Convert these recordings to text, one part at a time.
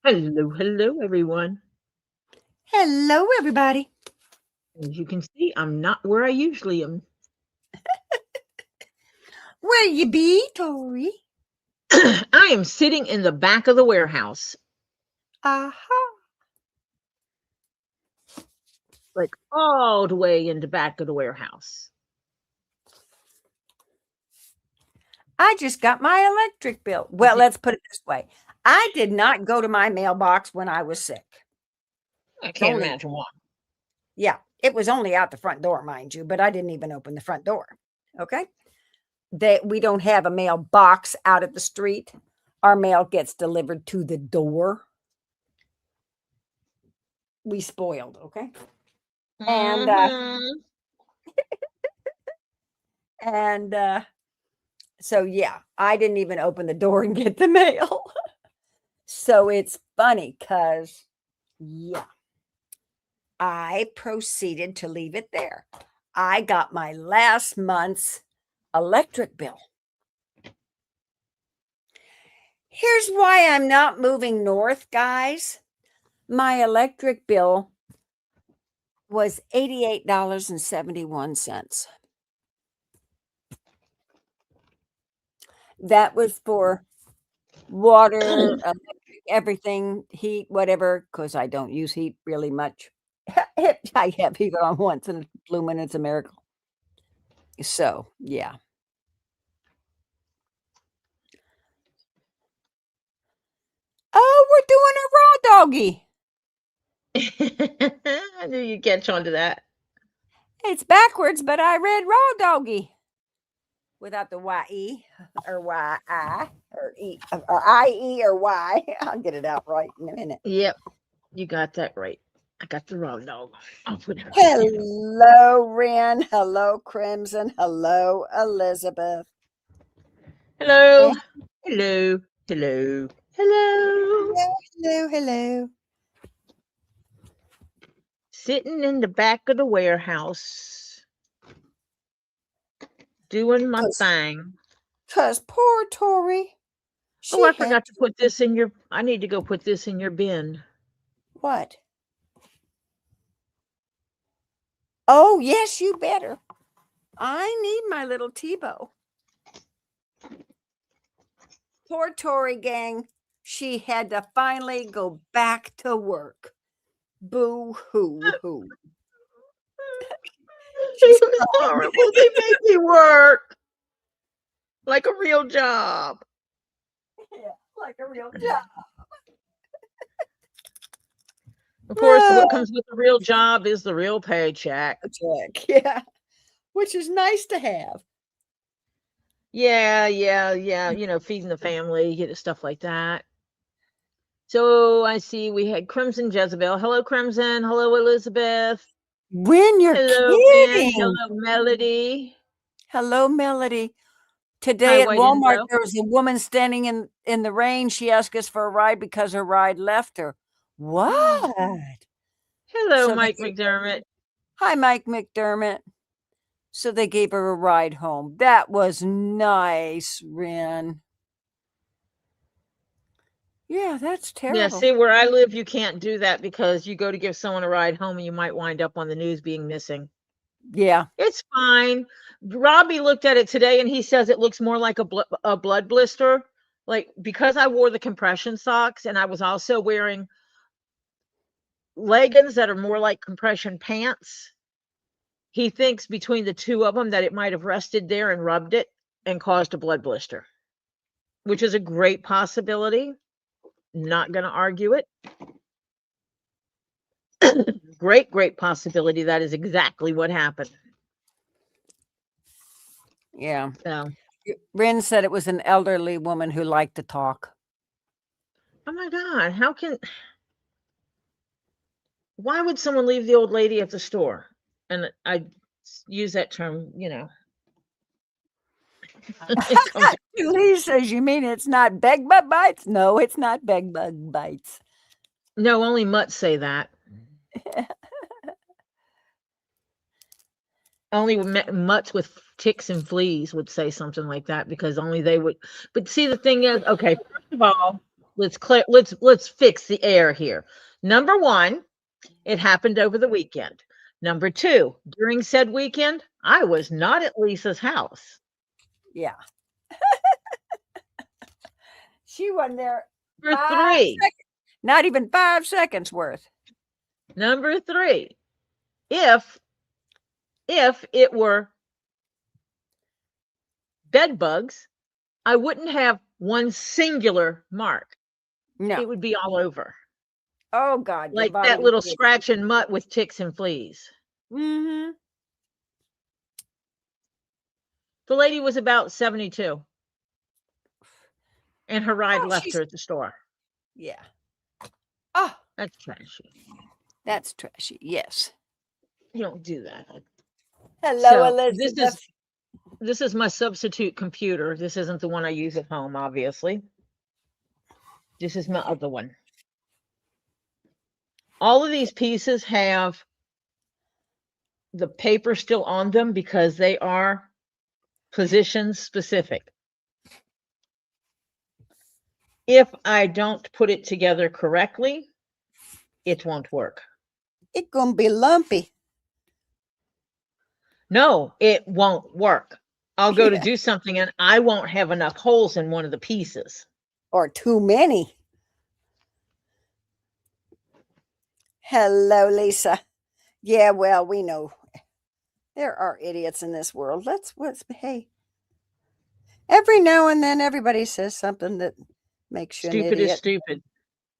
Hello, hello, everyone. Hello, everybody. As you can see, I'm not where I usually am. Where you be, Tori? I am sitting in the back of the warehouse, Aha. like all the way in the back of the warehouse. I just got my electric bill. Well, let's put it this way. I did not go to my mailbox when I was sick. I can't imagine why. Yeah, it was only out the front door, mind you, but I didn't even open the front door. Okay. We don't have a mailbox out at the street. Our mail gets delivered to the door. We spoiled, okay? And so yeah, I didn't even open the door and get the mail. So it's funny because yeah, I proceeded to leave it there. I got my last month's electric bill. Here's why I'm not moving north, guys. My electric bill was $88.71. That was for water, everything, heat, whatever, because I don't use heat really much. I have heat on once in a blue moon. It's a miracle. So, yeah. Oh, we're doing a raw doggy. I knew you'd catch on to that. It's backwards, but I read raw doggy without the Y-E or Y-I or E or I-E or Y. I'll get it out right in a minute. Yep, you got that right. I got the raw dog. I'll put it right Hello, Ren. Hello, Crimson. Hello, Elizabeth. Hello. Hello. Hello. Hello. Hello. Hello. Sitting in the back of the warehouse, doing my thing. Because poor Tori. Oh, I forgot to put this in your, I need to go put this in your bin. What? Oh, yes, you better. I need my little Tebow. Poor Tori gang. She had to finally go back to work. Boo hoo hoo. She's horrible. They make me work like a real job. Yeah, like a real job. Of course, what comes with the real job is the real paycheck. Yeah, which is nice to have. Yeah. You know, feeding the family, stuff like that. So I see we had Crimson Jezebel. Hello, Crimson. Hello, Elizabeth. When you're Hello, kidding. Ben. Hello, Melody. Hello, Melody. Today at Walmart, there was a woman standing in the rain. She asked us for a ride because her ride left her. What? Hello, Mike McDermott. Hi, Mike McDermott. So they gave her a ride home. That was nice, Ren. Yeah, that's terrible. Yeah, see, where I live, you can't do that because you go to give someone a ride home and you might wind up on the news being missing. Yeah. It's fine. Robbie looked at it today and he says it looks more like a blood blister. Like, because I wore the compression socks and I was also wearing leggings that are more like compression pants, he thinks between the two of them that it might have rested there and rubbed it and caused a blood blister, which is a great possibility. Not going to argue it. Great possibility that is exactly what happened. Yeah. So Ren said it was an elderly woman who liked to talk. Oh my God, why would someone leave the old lady at the store? And I use that term, Julie says, you mean it's not beg bug bites? No, it's not beg bug bites. No, only mutts say that. Only mutts with ticks and fleas would say something like that because only they would. But see, the thing is, okay, first of all, let's fix the air here. Number one, it happened over the weekend. Number two, during said weekend, I was not at Lisa's house. Yeah. She wasn't there. Number three, Not even 5 seconds worth. number three, if it were bed bugs, I wouldn't have one singular mark. No. It would be all over. Oh God. Like that little scratch and mutt with ticks and fleas. Mm-hmm. The lady was about 72. And her ride left her at the store. Yeah. Oh, that's trashy. That's trashy. Yes. You don't do that. Hello, So Elizabeth. This is my substitute computer. This isn't the one I use at home, obviously. This is my other one. All of these pieces have the paper still on them because they are position specific. If I don't put it together correctly, it won't work. It's gonna be lumpy. No, it won't work. I'll go to do something and I won't have enough holes in one of the pieces. Or too many. Hello, Lisa. Yeah, well, we know there are idiots in this world. Hey. Every now and then everybody says something that makes you Stupid an idiot. is stupid.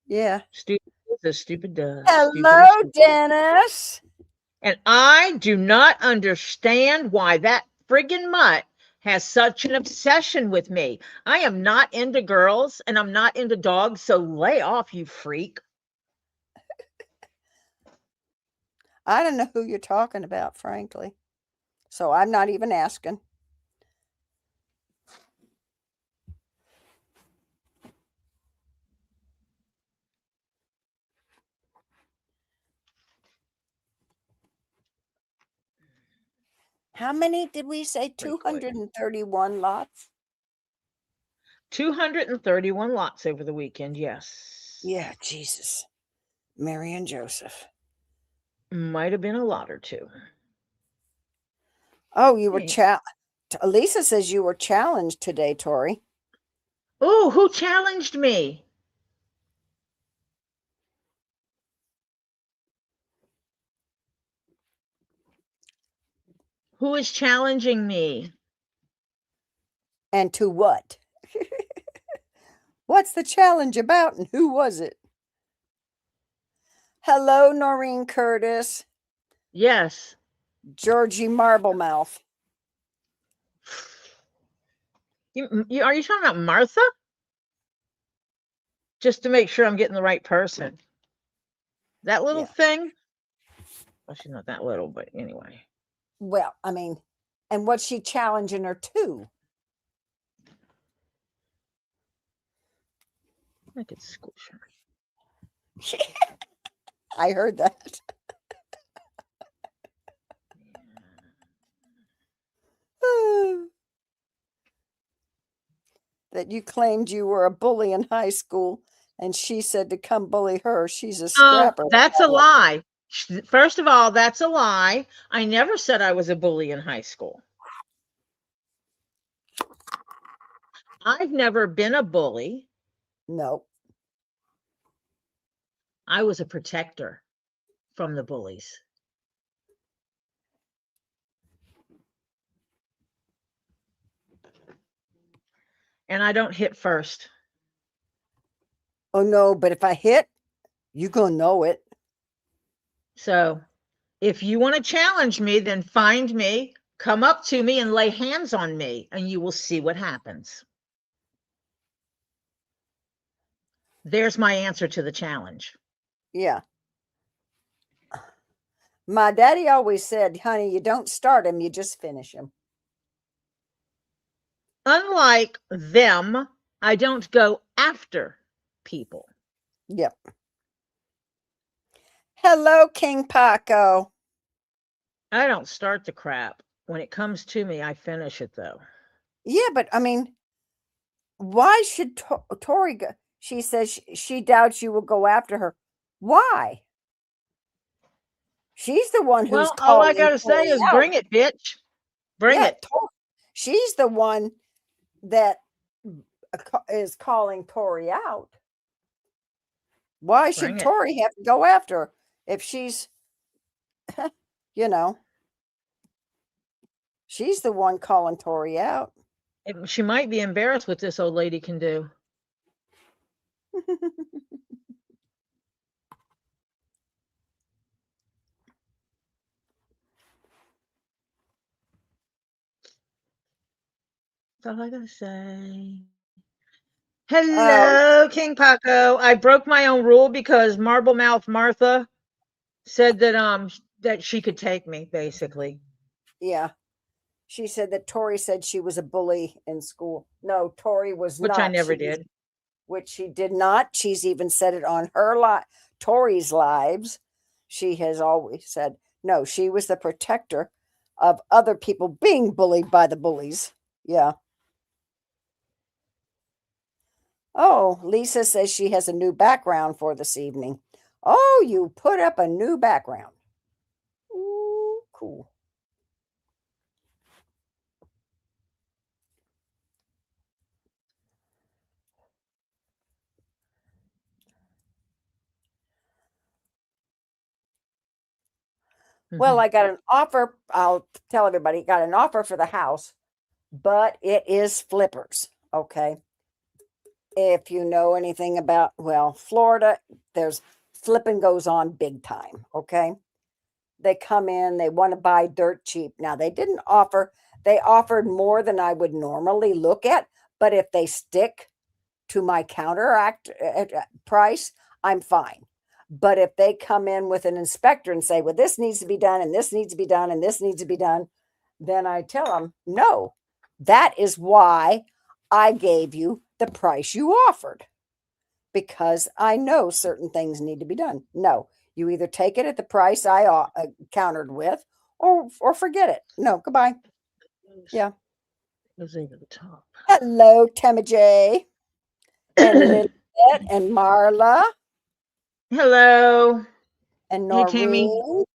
Yeah. Stupid is as stupid does. Hello, Dennis. And I do not understand why that friggin' mutt has such an obsession with me. I am not into girls and I'm not into dogs, so lay off, you freak. I don't know who you're talking about, frankly. So I'm not even asking. How many did we say? 231 lots? 231 lots over the weekend, yes. Yeah, Jesus. Mary and Joseph. Might have been a lot or two. Oh, you were Lisa says you were challenged today, Tori. Oh, who challenged me? Who is challenging me? And to what? What's the challenge about and who was it? Hello, Noreen Curtis. Yes. Georgie Marblemouth. Are you talking about Martha? Just to make sure I'm getting the right person. That little thing? Well, she's not that little, but anyway. Well, I mean, and what's she challenging her to? I could squish her. I heard that. That you claimed you were a bully in high school and she said to come bully her. She's a scrapper. Oh, that's a lie. First of all, that's a lie. I never said I was a bully in high school. I've never been a bully. No. I was a protector from the bullies. And I don't hit first. Oh, no, but if I hit, you're going to know it. So if you want to challenge me, then find me, come up to me and lay hands on me, and you will see what happens. There's my answer to the challenge. Yeah. My daddy always said, honey, you don't start him, you just finish him. Unlike them, I don't go after people. Yep. Hello, KingPaco. I don't start the crap. When it comes to me, I finish it, though. Yeah, but I mean, why should Tori go? She says she doubts you will go after her. Why? She's the one who's Well, all I calling gotta say Tori is out. bring it, bitch. Bring Yeah, it. she's the one that is calling Tori out. Why should Bring it. Tori have to go after her if she's, you know, she's the one calling Tori out? She might be embarrassed what this old lady can do. That's all I gotta say. Oh, Hello, KingPaco. I broke my own rule because Marble Mouth Martha said that she could take me, basically. yeah. She said that Tori said she was a bully in school. No, Tori was Which I not. never did. Which she did not. She's even said it on her Tori's lives. She has always said, no, she was the protector of other people being bullied by the bullies. Yeah. Oh, Lisa says she has a new background for this evening. Oh, you put up a new background. Ooh, cool. Well, I got an offer. I'll tell everybody, got an offer for the house, but it is flippers. Okay. If you know anything about, well, Florida, there's flipping goes on big time. Okay. They come in, they want to buy dirt cheap. Now, they didn't offer, they offered more than I would normally look at, but if they stick to my counteract price, I'm fine. But if they come in with an inspector and say, well, this needs to be done, and this needs to be done, and this needs to be done, then I tell them, no, that is why I gave you the price you offered, because I know certain things need to be done. No, you either take it at the price I countered with, or forget it. No, goodbye. Yeah. Goes over the top. Hello, Tammy J. And Lilith and Marla Hello. and Hey, Tammy. Noreen.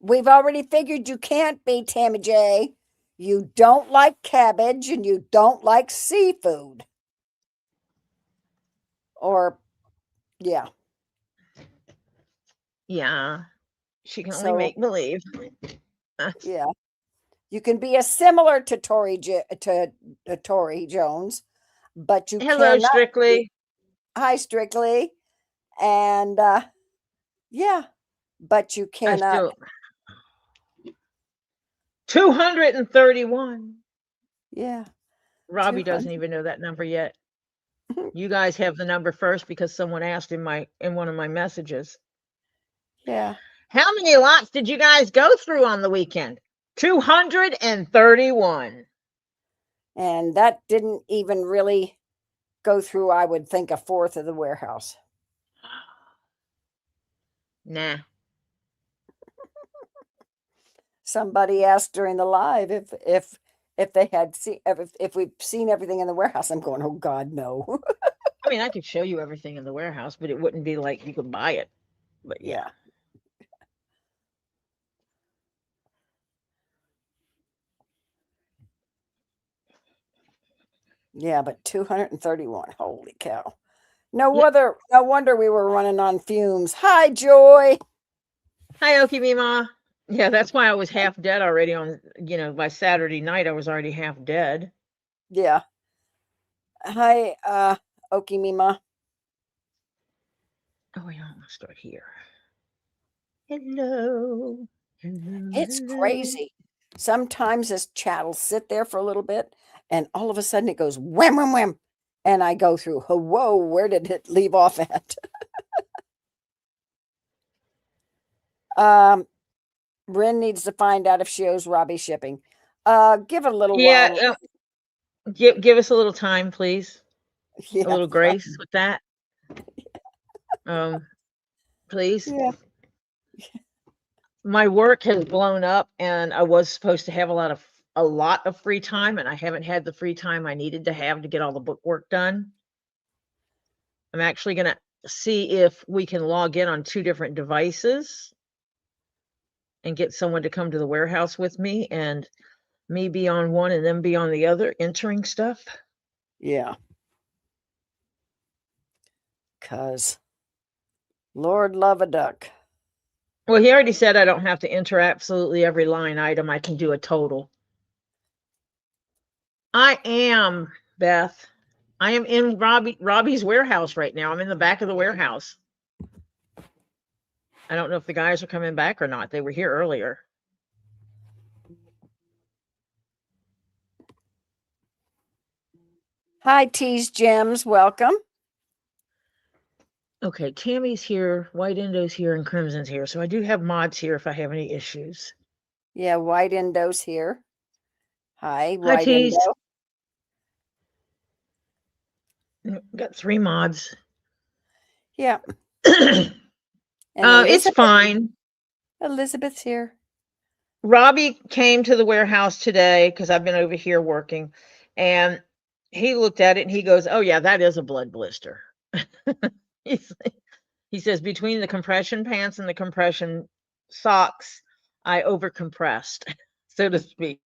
We've already figured you can't be, Tammy J. You don't like cabbage and you don't like seafood. Or, yeah. Yeah. She can only So, make believe. yeah. You can be a similar to Tori Jones, but you Hello, cannot be. Strictly. Hi, Strictly. And, yeah, but you I cannot. still 231. Yeah. Robbie 200. doesn't even know that number yet. You guys have the number first because someone asked in one of my messages. Yeah. How many lots did you guys go through on the weekend? 231. And that didn't even really go through, I would think, a fourth of the warehouse. Nah. Somebody asked during the live if they had seen if we've seen everything in the warehouse. I'm going, oh God, no. I mean, I could show you everything in the warehouse, but it wouldn't be like you could buy it. But yeah. Yeah, but 231. Holy cow. No wonder we were running on fumes. Hi, Joy. Hi, Okie Mima. Yeah, that's why I was half dead already by Saturday night I was already half dead. Yeah. Hi, Okie Mima. Oh, yeah, I'm gonna start here. Hello. Hello. It's Hello. crazy. Sometimes this chat will sit there for a little bit and all of a sudden it goes wham, wham, wham. And I go through, oh, whoa, where did it leave off at? Rin needs to find out if she owes Robbie shipping. Give it a little while. Give us a little time, please. Yeah, A little grace with that. Please. Yeah. My work has blown up, and I was supposed to have a lot of a lot of free time, and I haven't had the free time I needed to have to get all the book work done. I'm actually going to see if we can log in on 2 different devices and get someone to come to the warehouse with me, and me be on one and them be on the other, entering stuff. Yeah. Because Lord love a duck. Well, he already said I don't have to enter absolutely every line item. I can do a total. I am, Beth. I am in Robbie's warehouse right now. I'm in the back of the warehouse. I don't know if the guys are coming back or not. They were here earlier. Hi, Tease Gems. Welcome. Okay, Tammy's here, White Indo's here, and Crimson's here. So I do have mods here if I have any issues. Yeah, White Indo's here. Hi, Hi, White Tease. Indo. Got 3 mods. Yeah. It's fine. Elizabeth's here. Robbie came to the warehouse today because I've been over here working, and he looked at it and he goes, "Oh yeah, that is a blood blister." He says between the compression pants and the compression socks, I overcompressed, so to speak.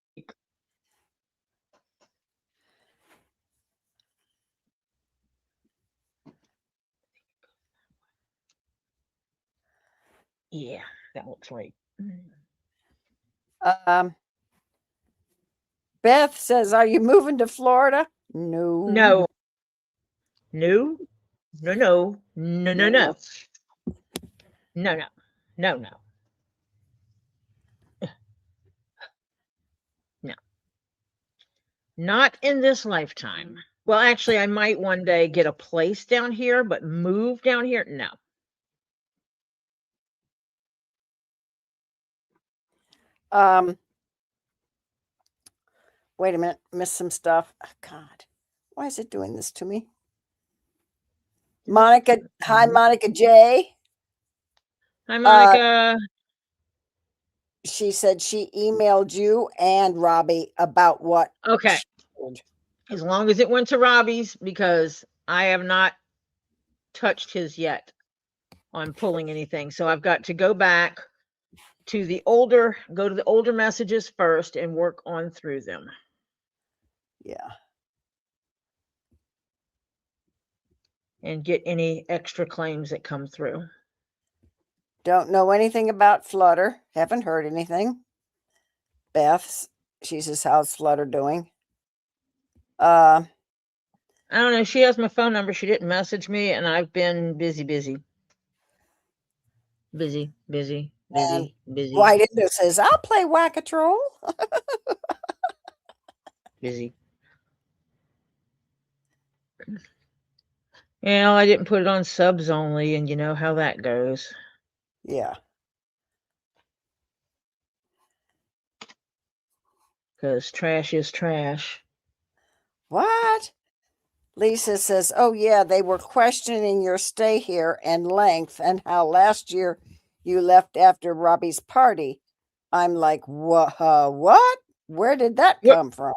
Yeah, that looks right. Beth says, "Are you moving to Florida?" No. No. No. No. No. No. No. No. No. No. No. No. No. Not in this lifetime. Well, actually, I might one day get a place down here, but move down here? No. Wait a minute. Missed some stuff. Oh, God. Why is it doing this to me? Monica. Hi, Monica J. Hi, Monica. She said she emailed you and Robbie about what. Okay. As long as it went to Robbie's, because I have not touched his yet on pulling anything. So I've got to go back to the older messages first and work on through them. Yeah. And get any extra claims that come through. Don't know anything about Flutter. Haven't heard anything. Beth, she says, "How's Flutter doing?" I don't know. She has my phone number. She didn't message me, and I've been busy. White Indo says, "I'll play Whack-A-Troll." Busy. Yeah, I didn't put it on subs only, and you know how that goes. Yeah. Because trash is trash. What? Lisa says, "Oh yeah, they were questioning your stay here and length and how last year you left after Robbie's party." I'm like, what? What? Where did that come from?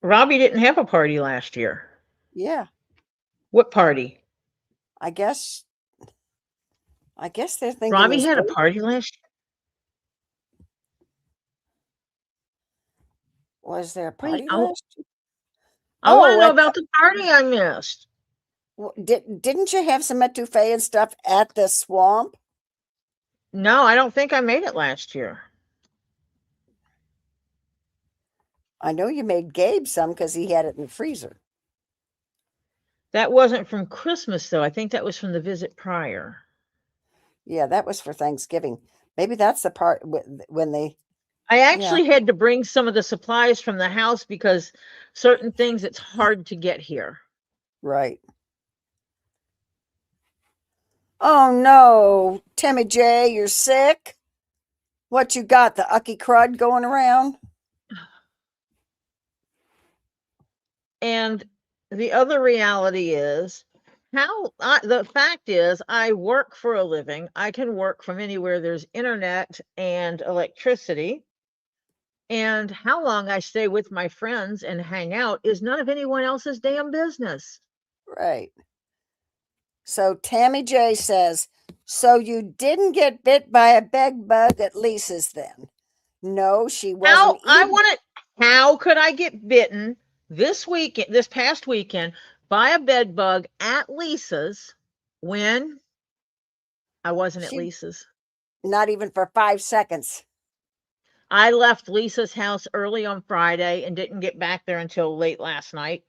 Robbie didn't have a party last year. Yeah. What party? I guess they're thinking Robbie had a party last year. Was there a party last year? I want to know about the party I missed. Didn't you have some etouffee and stuff at the swamp? No, I don't think I made it last year. I know you made Gabe some because he had it in the freezer. That wasn't from Christmas, though. I think that was from the visit prior. Yeah, that was for Thanksgiving. Maybe that's the part when they... I actually had to bring some of the supplies from the house because certain things, it's hard to get here. Right. Oh, no. Timmy J, you're sick? What you got, the ucky crud going around? And the other reality is the fact is I work for a living. I can work from anywhere there's internet and electricity. And how long I stay with my friends and hang out is none of anyone else's damn business. Right. So Tammy J says, so you didn't get bit by a bed bug at Lisa's then? No, she wasn't eating. How could I get bitten this past weekend, by a bed bug at Lisa's when I wasn't at She Lisa's? not even for 5 seconds. I left Lisa's house early on Friday and didn't get back there until late last night.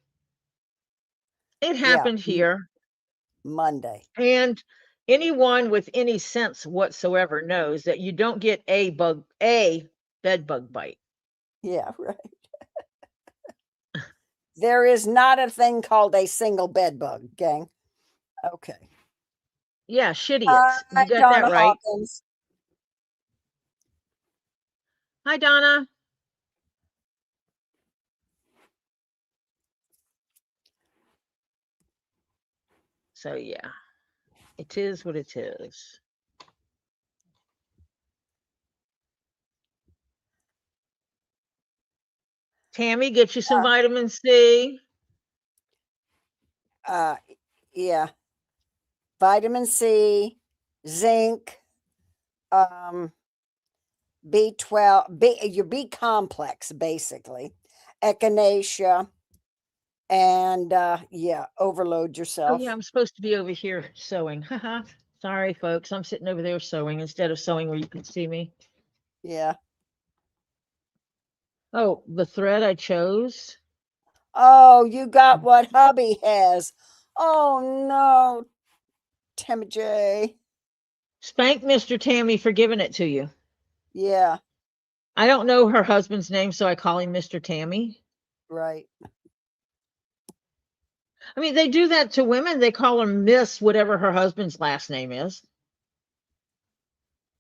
It Yeah, happened here. Monday. And anyone with any sense whatsoever knows that you don't get a bed bug bite. Yeah, right. There is not a thing called a single bed bug, gang. Okay. Yeah, shitiots. Hi, You got that Donna right. Hawkins. Hi, Donna. So, yeah, it is what it is. Tammy, get you some vitamin C. Yeah. Vitamin C, zinc, B12, your B complex, basically, echinacea, and yeah, overload Oh, yourself. yeah, I'm supposed to be over here sewing. Haha. Sorry, folks. I'm sitting over there sewing instead of sewing where you can see me. Yeah. Oh, the thread I chose. Oh, you got what hubby has. Oh no, Tammy J. Spank Mr. Tammy for giving it to you. Yeah, I don't know her husband's name, so I call him Mr. Tammy. right. I mean, they do that to women. They call her Miss whatever her husband's last name is.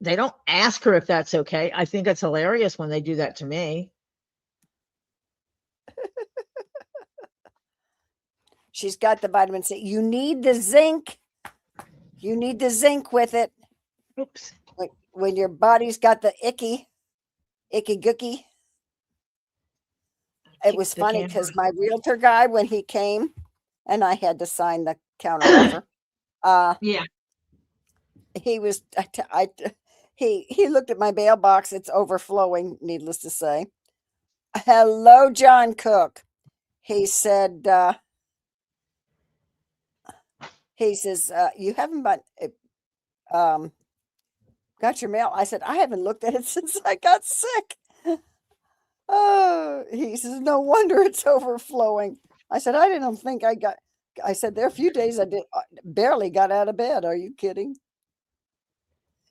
They don't ask her if that's okay. I think it's hilarious when they do that to me. She's got the vitamin C. You need the zinc. You need the zinc with it. Oops. When your body's got the icky gookie. It was funny because my realtor guy, when he came and I had to sign the counter offer, Yeah. he was, he looked at my mailbox. It's overflowing, needless to say. Hello, John Cook. He said, he says, you haven't got your mail. I said, I haven't looked at it since I got sick. Oh, he says, no wonder it's overflowing. I said, I didn't think I said, there are a few days I barely got out of bed. Are you kidding?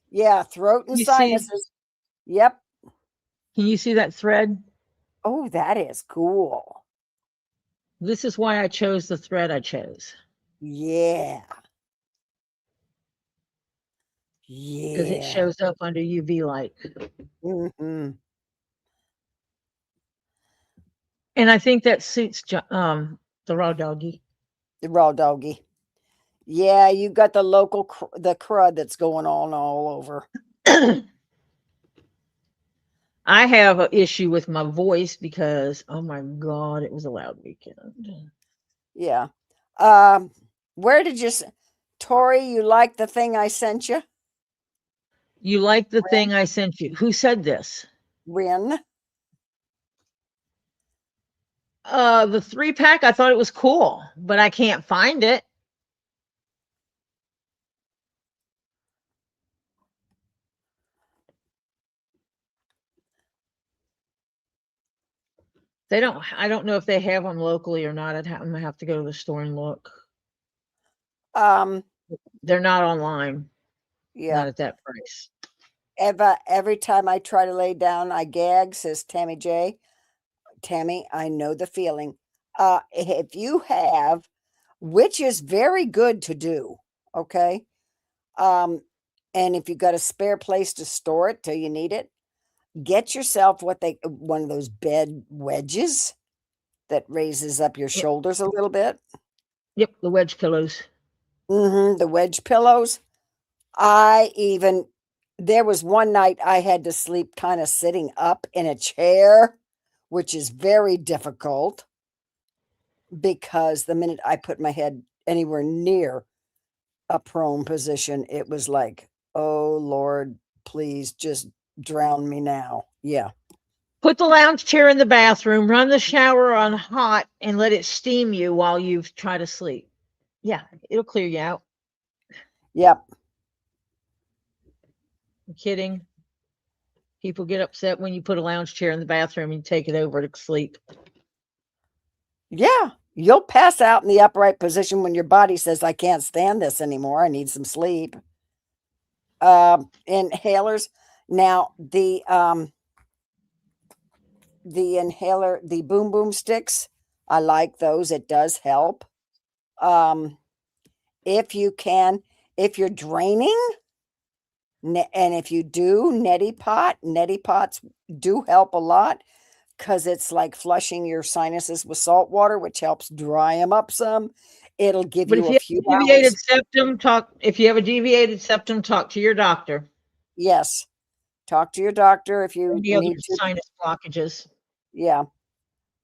Yeah, throat and sinuses. Yep. Can you see that thread? Oh, that is cool. This is why I chose the thread I chose. Yeah. Because it Yeah. shows up under UV light. Mm-hmm. And I think that suits the raw doggy. The raw doggy. Yeah, you got the local the crud that's going on all over. I have an issue with my voice because, oh my God, it was a loud weekend. Yeah. Where did you, Tori, you like the thing I sent you? You like the thing I sent you? Who said this? Rin. The 3-pack, I thought it was cool, but I can't find it. I don't know if they have them locally or not. I'm gonna have to go to the store and look. They're not online. Yeah. Not at that price. Every time I try to lay down, I gag, says Tammy J. Tammy, I know the feeling. If you have, which is very good to do, okay? And if you got a spare place to store it till you need it, get yourself one of those bed wedges that raises up your shoulders a little bit. Yep, the wedge pillows. The wedge pillows. I even There was one night I had to sleep kind of sitting up in a chair, which is very difficult because the minute I put my head anywhere near a prone position, it was like, oh Lord, please just drown me now. Yeah. Put the lounge chair in the bathroom, run the shower on hot, and let it steam you while you try to sleep. Yeah, it'll clear you out. Yep. I'm kidding. People get upset when you put a lounge chair in the bathroom and take it over to sleep. Yeah. You'll pass out in the upright position when your body says, I can't stand this anymore. I need some sleep. Inhalers. Now, the inhaler, the boom boom sticks, I like those. It does help. If you can, if you're draining, and if you do neti pots do help a lot because it's like flushing your sinuses with salt water, which helps dry them up some. It'll give But you if a you few have a deviated hours. septum, if you have a deviated septum, talk to your doctor. Yes. Talk to your doctor if you Any other need to. sinus blockages. Yeah.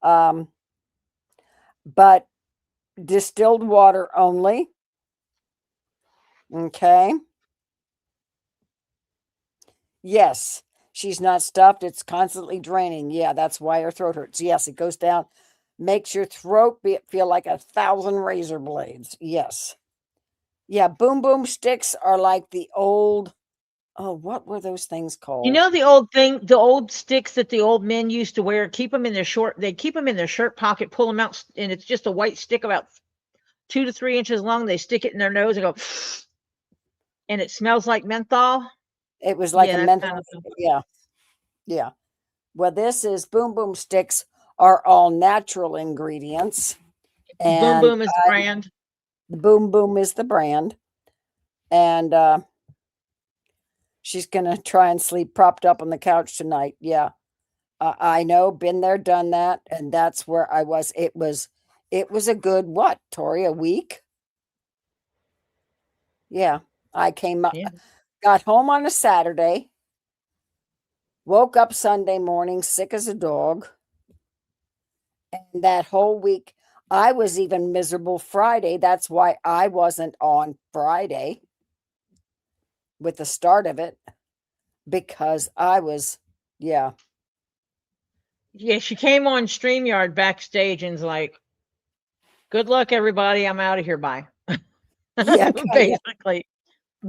But distilled water only. Okay. Yes. She's not stuffed. It's constantly draining. Yeah, that's why her throat hurts. Yes, it goes down. Makes your throat feel like 1,000 razor blades. Yes. Yeah, boom boom sticks are like the old, oh, what were those things called? You know the old sticks that the old men used to wear, keep them in their they keep them in their shirt pocket, pull them out, and it's just a white stick about 2 to 3 inches long. They stick it in their nose and go, and it smells like menthol. It was like Yeah, a that's menthol. kind of Yeah. Yeah. Well, this is boom boom sticks are all natural ingredients. Boom And Boom is the brand. the boom boom is the brand. And she's going to try and sleep propped up on the couch tonight. Yeah. I know, been there, done that. And that's where I was. It was a good, what, Tori, a week? Yeah. I came up, Yeah. got home on a Saturday, woke up Sunday morning, sick as a dog. And that whole week, I was even miserable Friday. That's why I wasn't on Friday with the start of it, because I was, yeah. Yeah, she came on StreamYard backstage and was like, good luck, everybody. I'm out of here. Bye. Yeah, Basically.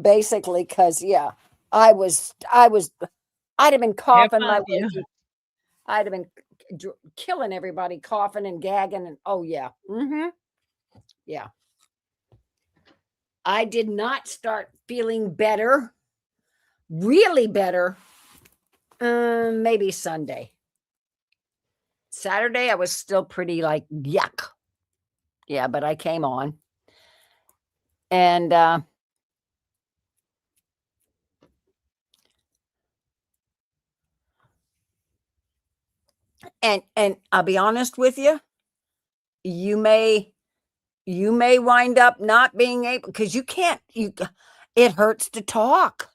basically, because yeah, I'd have been Have coughing my fun. way Yeah. through. I'd have been killing everybody, coughing and gagging, and oh yeah, yeah. I did not start feeling better, really better, maybe Sunday. Saturday, I was still pretty like yuck. Yeah, but I came on. And and I'll be honest with you, you may wind up not being able, because it hurts to talk.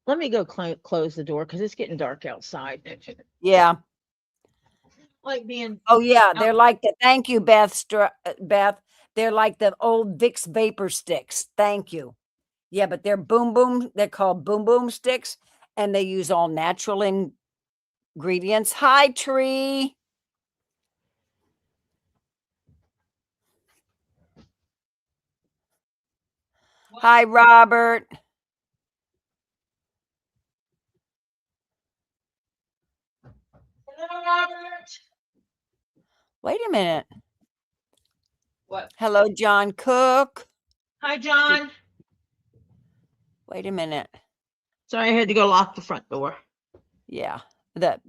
Let me go close the door because it's getting dark outside. Yeah. Like being. Oh yeah, they're like the, thank you, Beth. Beth, they're like the old Vicks vapor sticks. Thank you. Yeah, but they're boom boom. They're called boom boom sticks, and they use all natural ingredients. Hi, Tree. Hi, Robert. Hello, Robert. Wait a minute. What? Hello, John Cook. Hi, John. Wait a minute. Sorry, I had to go lock the front door. Yeah, the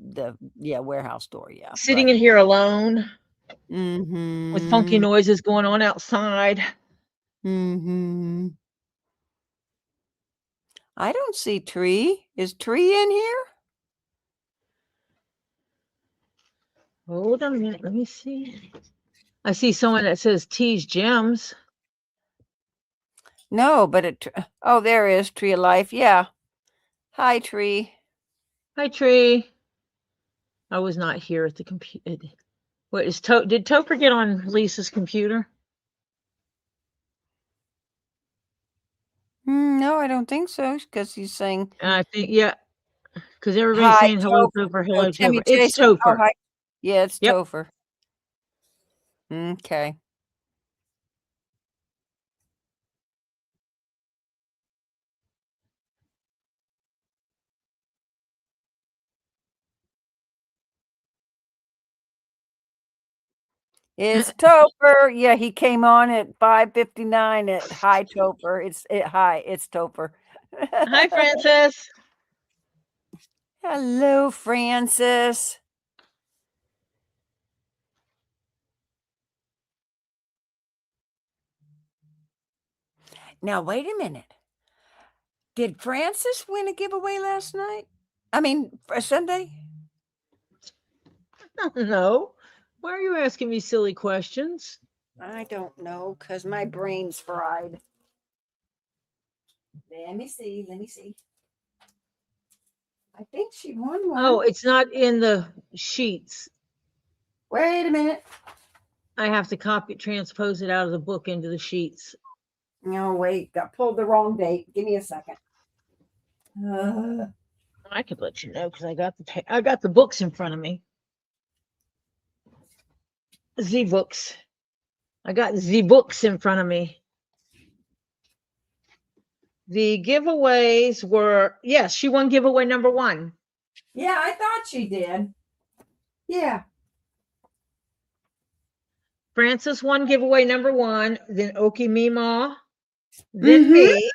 warehouse door. Yeah, Sitting in here alone mm-hmm. with funky noises going on outside. Mm-hmm. I don't see Tree. Is Tree in here? Hold on a minute. Let me see. I see someone that says Tease Gems. No, but it. Oh, there is Tree of Life. Yeah. Hi, Tree. Hi, Tree. I was not here at the computer. What is did Topher get on Lisa's computer? No, I don't think so. Because he's saying I think, yeah, because everybody's hi, saying hello, Topher. Topher, Oh, hello, Timmy Topher. It's Jason. Oh, Topher. hi. Yeah, it's Yep. Topher. Okay. It's Topher. Yeah, he came on at 5:59 at hi Topher. It's Topher. Hi, Francis. Hello, Francis. Now wait a minute. Did Francis win a giveaway last night? I mean, Sunday? No. Why are you asking me silly questions? I don't know, because my brain's fried. Let me see. I think she won one. Oh, it's not in the sheets. Wait a minute. I have to copy, transpose it out of the book into the sheets. No, wait. Got pulled the wrong date. Give me a second. I could let you know because I got the books in front of me. Z books. I got Z books in front of me. The giveaways were, yes, she won giveaway number 1. Yeah, I thought she did. Yeah. Francis won giveaway number 1, then Oki Mima, then me,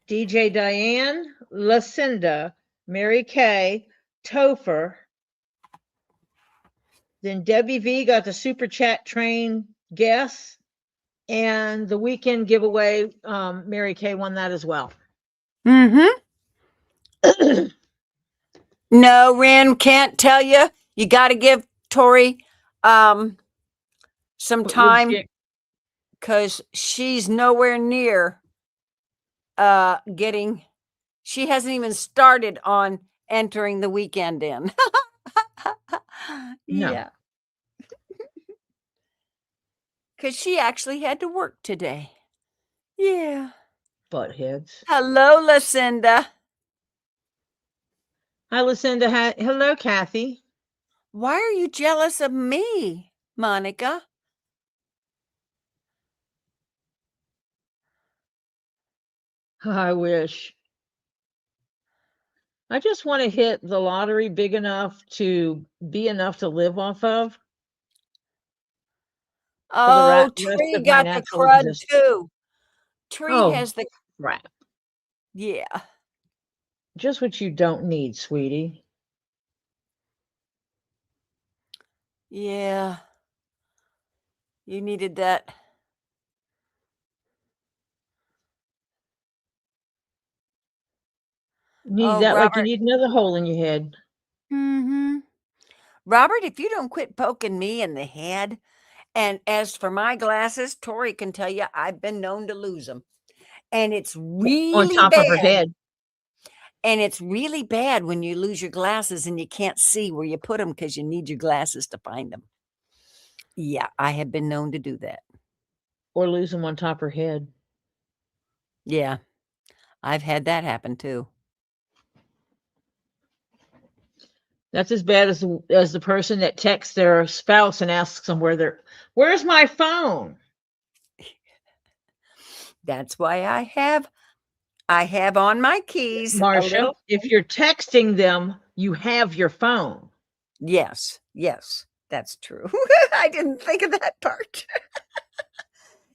DJ Diane, Lucinda, Mary Kay, Topher. Then Debbie V got the super chat train guess. And the weekend giveaway, Mary Kay won that as well. No, Ren, can't tell you. You got to give Tori some time because she's nowhere near getting. She hasn't even started on entering the weekend in. Yeah. Because she actually had to work today. Yeah. Butt heads. Hello, Lucinda. Hi, Lucinda. Hello, Kathy. Why are you jealous of me, Monica? I wish. I just want to hit the lottery big enough to be enough to live off of. Oh, Rest Tree of my got the natural crud existence. too. Tree Oh, has the crap. Yeah. Just what you don't need, sweetie. Yeah. You needed that. You need that like you need another hole in your head. Robert, if you don't quit poking me in the head, and as for my glasses, Tori can tell you I've been known to lose them. And it's really on top bad. of her head. And it's really bad when you lose your glasses and you can't see where you put them because you need your glasses to find them. Yeah, I have been known to do that. Or lose them on top of her head. Yeah, I've had that happen too. That's as bad as the person that texts their spouse and asks them where's my phone? That's why I have on my keys. Marcia, if you're texting them, you have your phone. Yes, that's true. I didn't think of that part.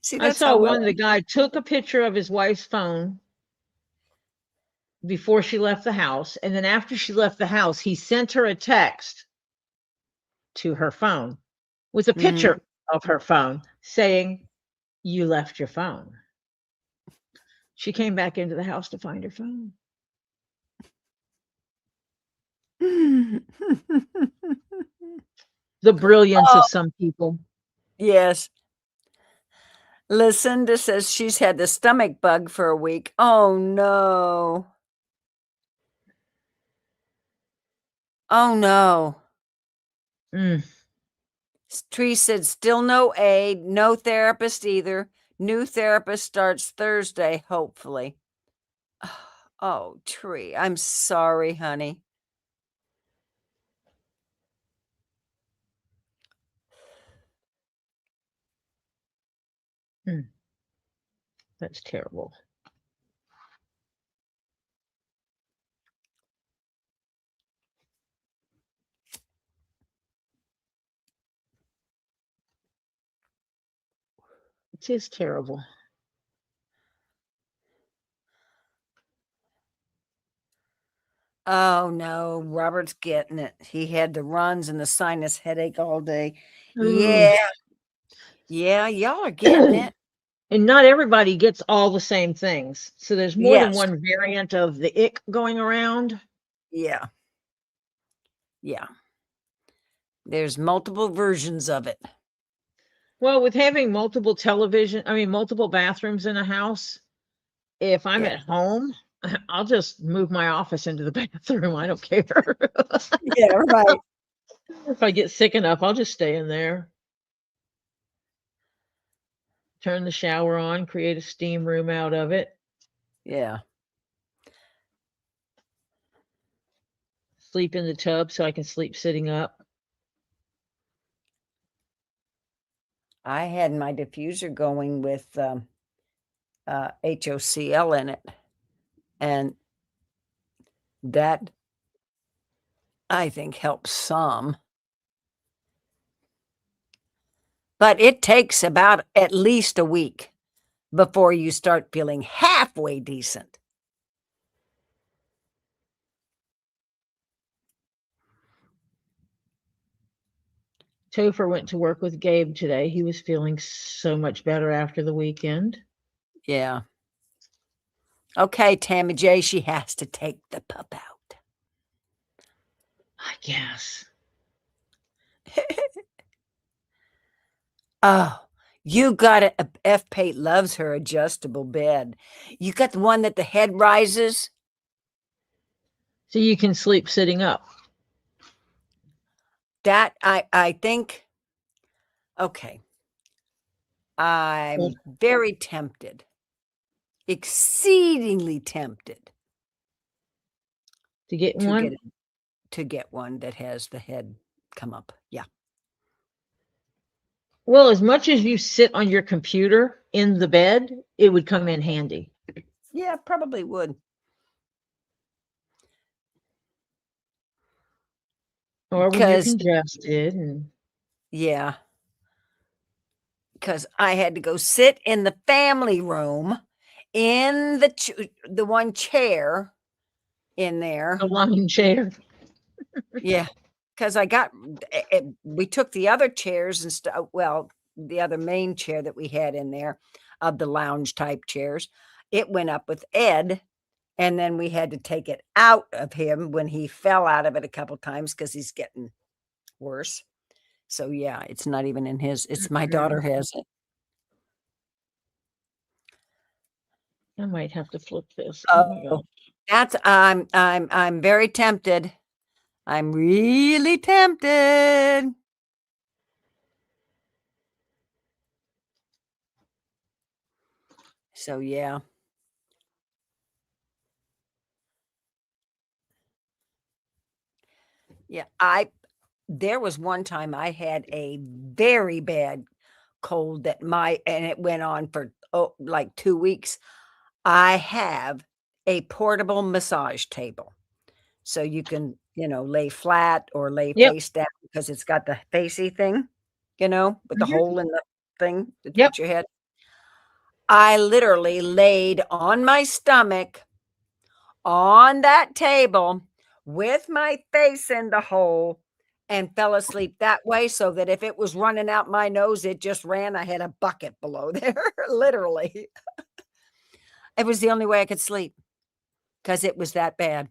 See, I saw the guy took a picture of his wife's phone before she left the house. And then after she left the house, he sent her a text to her phone with a picture of her phone saying, you left your phone. She came back into the house to find her phone. The brilliance of some people. Yes. Lucinda says she's had the stomach bug for a week. Oh, no. Oh, no. Mm. Tree said still no aid, no therapist either. New therapist starts Thursday, hopefully. Oh, Tree, I'm sorry, honey. Mm. That's terrible. It is terrible. Oh, no, Robert's getting it. He had the runs and the sinus headache all day. Yeah. Yeah, y'all are getting it. And not everybody gets all the same things. So there's more than Yes. one variant of the ick going around. Yeah. Yeah. There's multiple versions of it. Well, with having multiple bathrooms in a house, if I'm Yeah. at home, I'll just move my office into the bathroom. I don't care. Yeah, right. If I get sick enough, I'll just stay in there. Turn the shower on, create a steam room out of it. Yeah. Sleep in the tub so I can sleep sitting up. I had my diffuser going with HOCl in it. And that, I think, helps some. But it takes about at least a week before you start feeling halfway decent. Topher went to work with Gabe today. He was feeling so much better after the weekend. Yeah. Okay, Tammy J, she has to take the pup out. I guess. Oh, you got it. F. Pate loves her adjustable bed. You got the one that the head rises? So you can sleep sitting up. That, I think, okay. I'm very tempted, exceedingly tempted To get to one? get one that has the head come up. Yeah. Well, as much as you sit on your computer in the bed, it would come in handy. Yeah, probably would. Or when you're congested. And yeah. Because I had to go sit in the family room in the one chair in there. a lounging chair. Yeah. Because we took the other chairs and stuff. Well, the other main chair that we had in there of the lounge type chairs, it went up with Ed. And then we had to take it out of him when he fell out of it a couple times because he's getting worse. So yeah, it's not even in his. It's my daughter has it. I might have to flip this. Oh, Oh my God. that's I'm very tempted. I'm really tempted. So yeah. Yeah, there was one time I had a very bad cold and it went on for like 2 weeks. I have a portable massage table. So you can, lay flat or lay Yep. face down because it's got the facey thing, with the Mhm. hole in the thing to Yep. put your head. I literally laid on my stomach on that table with my face in the hole and fell asleep that way so that if it was running out my nose, it just ran. I had a bucket below there, literally. It was the only way I could sleep because it was that bad.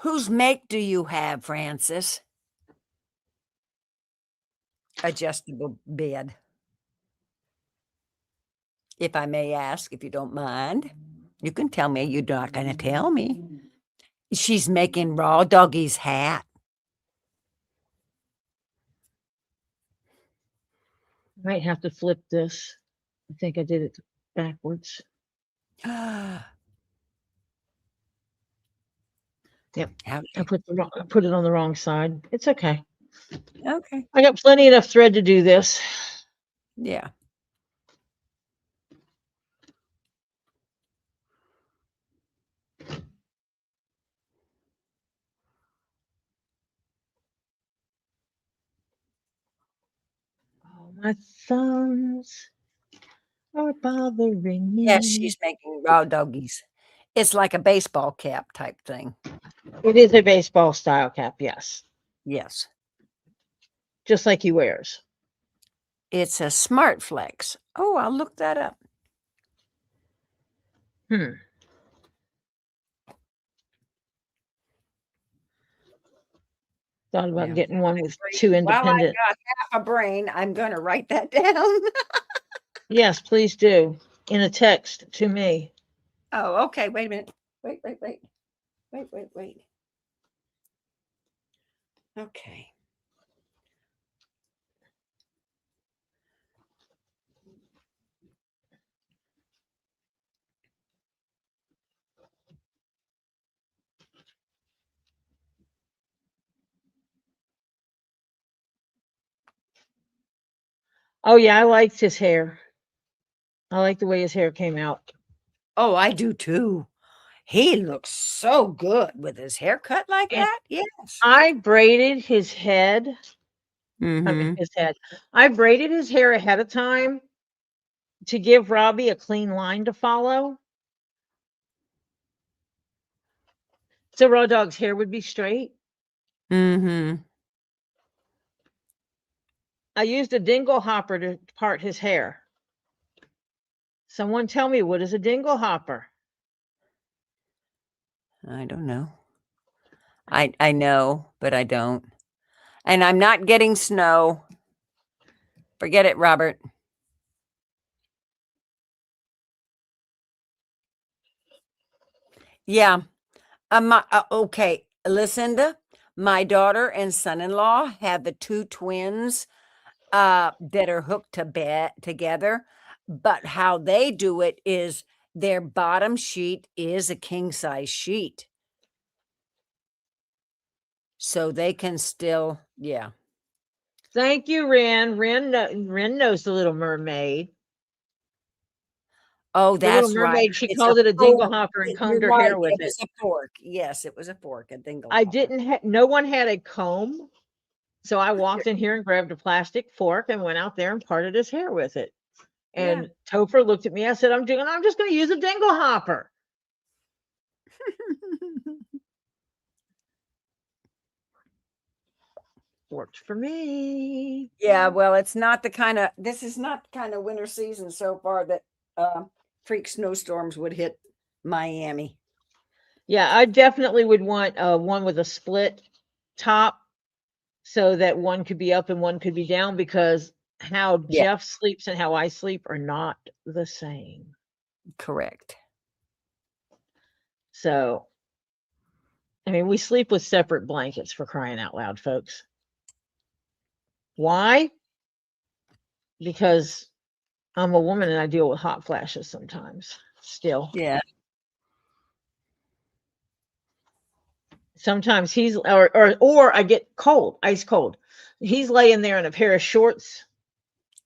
Whose make do you have, Francis? adjustable bed. If I may ask, if you don't mind, you can tell me. You're not going to tell me. She's making Raw Doggy's hat. Might have to flip this. I think I did it backwards. Yep. I put it on the wrong side. It's okay. Okay. I got plenty enough thread to do this. Yeah. Oh, my thumbs are bothering me. Yes, she's making Raw Doggies. It's like a baseball cap type thing. It is a baseball style cap, yes. Yes. Just like he wears. It's a Smart Flex. Oh, I'll look that up. Thought about getting one with two independent. While I got half a brain, I'm going to write that down. Yes, please do. In a text to me. Oh, okay. Wait a minute. Wait. Okay. Oh, yeah, I liked his hair. I like the way his hair came out. Oh, I do too. He looks so good with his haircut like that. Yes. I braided his head. I mean, his head. I braided his hair ahead of time to give Robbie a clean line to follow. So Raw Dog's hair would be straight. I used a dingle hopper to part his hair. Someone tell me, what is a dingle hopper? I don't know. I know, but I don't. And I'm not getting snow. Forget it, Robert. Yeah. Okay, Lucinda, my daughter and son-in-law have the two twins that are hooked to bed together. But how they do it is their bottom sheet is a king size sheet. So they can still, yeah. Thank you, Ren. Ren knows the Little Mermaid. Oh, that's the Little Mermaid, right. she called it a dingle hopper and combed her hair with it. It was a fork. Yes, it was a fork, a dingle I hopper. didn't have, no one had a comb. So I walked in here and grabbed a plastic fork and went out there and parted his hair with it. And Topher looked at me. I said, I'm just going to use a dingle hopper. Worked for me. Yeah, well, it's not the kind of, this is not the kind of winter season so far that freak snowstorms would hit Miami. Yeah, I definitely would want one with a split top so that one could be up and one could be down, because how Jeff sleeps and how I sleep are not the same. Correct. So, I mean, we sleep with separate blankets, for crying out loud, folks. Why? Because I'm a woman and I deal with hot flashes sometimes still. Yeah. Sometimes he's, or I get cold, ice cold. He's laying there in a pair of shorts.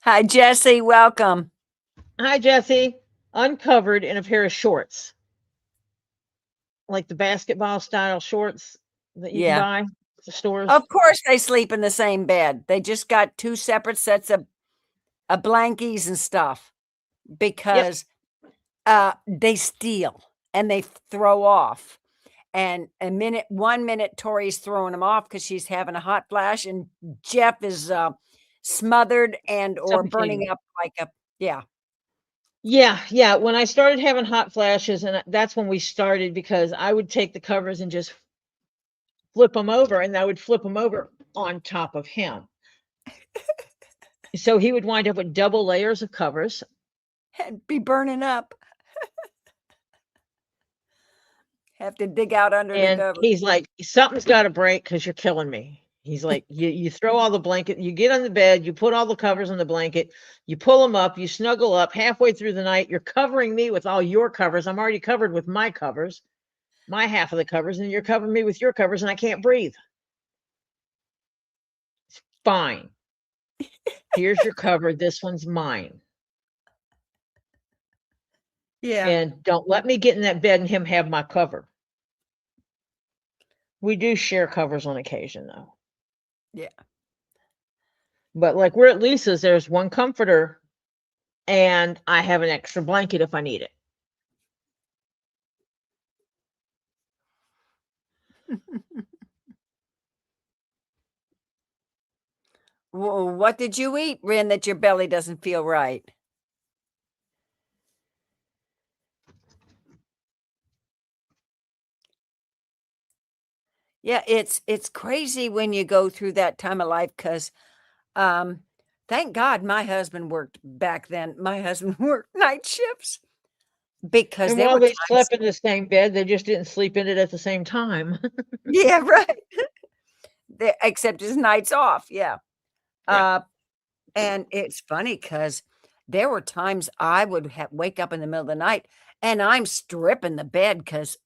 Hi, Jesse. Welcome. Hi, Jesse. Uncovered in a pair of shorts. Like the basketball style shorts that you can buy at the stores. Of course they sleep in the same bed. They just got two separate sets of blankies and stuff because they steal and they throw off. And 1 minute Tori's throwing them off because she's having a hot flash, and Jeff is smothered and or burning up like a Yeah. When I started having hot flashes, and that's when we started, because I would take the covers and just flip them over, and I would flip them over on top of him. So he would wind up with double layers of covers. And be burning up. Have to dig out under the And cover. he's like, something's got to break because you're killing me. He's like, you throw all the blanket, you get on the bed, you put all the covers on the blanket, you pull them up, you snuggle up. Halfway through the night, you're covering me with all your covers. I'm already covered with my covers, my half of the covers, and you're covering me with your covers, and I can't breathe. It's fine. Here's your cover. This one's mine. Yeah. And don't let me get in that bed and him have my cover. We do share covers on occasion, though. Yeah. But like we're at Lisa's, there's one comforter, and I have an extra blanket if I need it. Well, what did you eat, Rin, that your belly doesn't feel right? Yeah, it's crazy when you go through that time of life because thank God my husband worked back then. My husband worked night shifts because And there while were they times. slept in the same bed, they just didn't sleep in it at the same time. Yeah, right. Except his nights off. Yeah. Yeah. And it's funny because there were times I would wake up in the middle of the night and I'm stripping the bed because,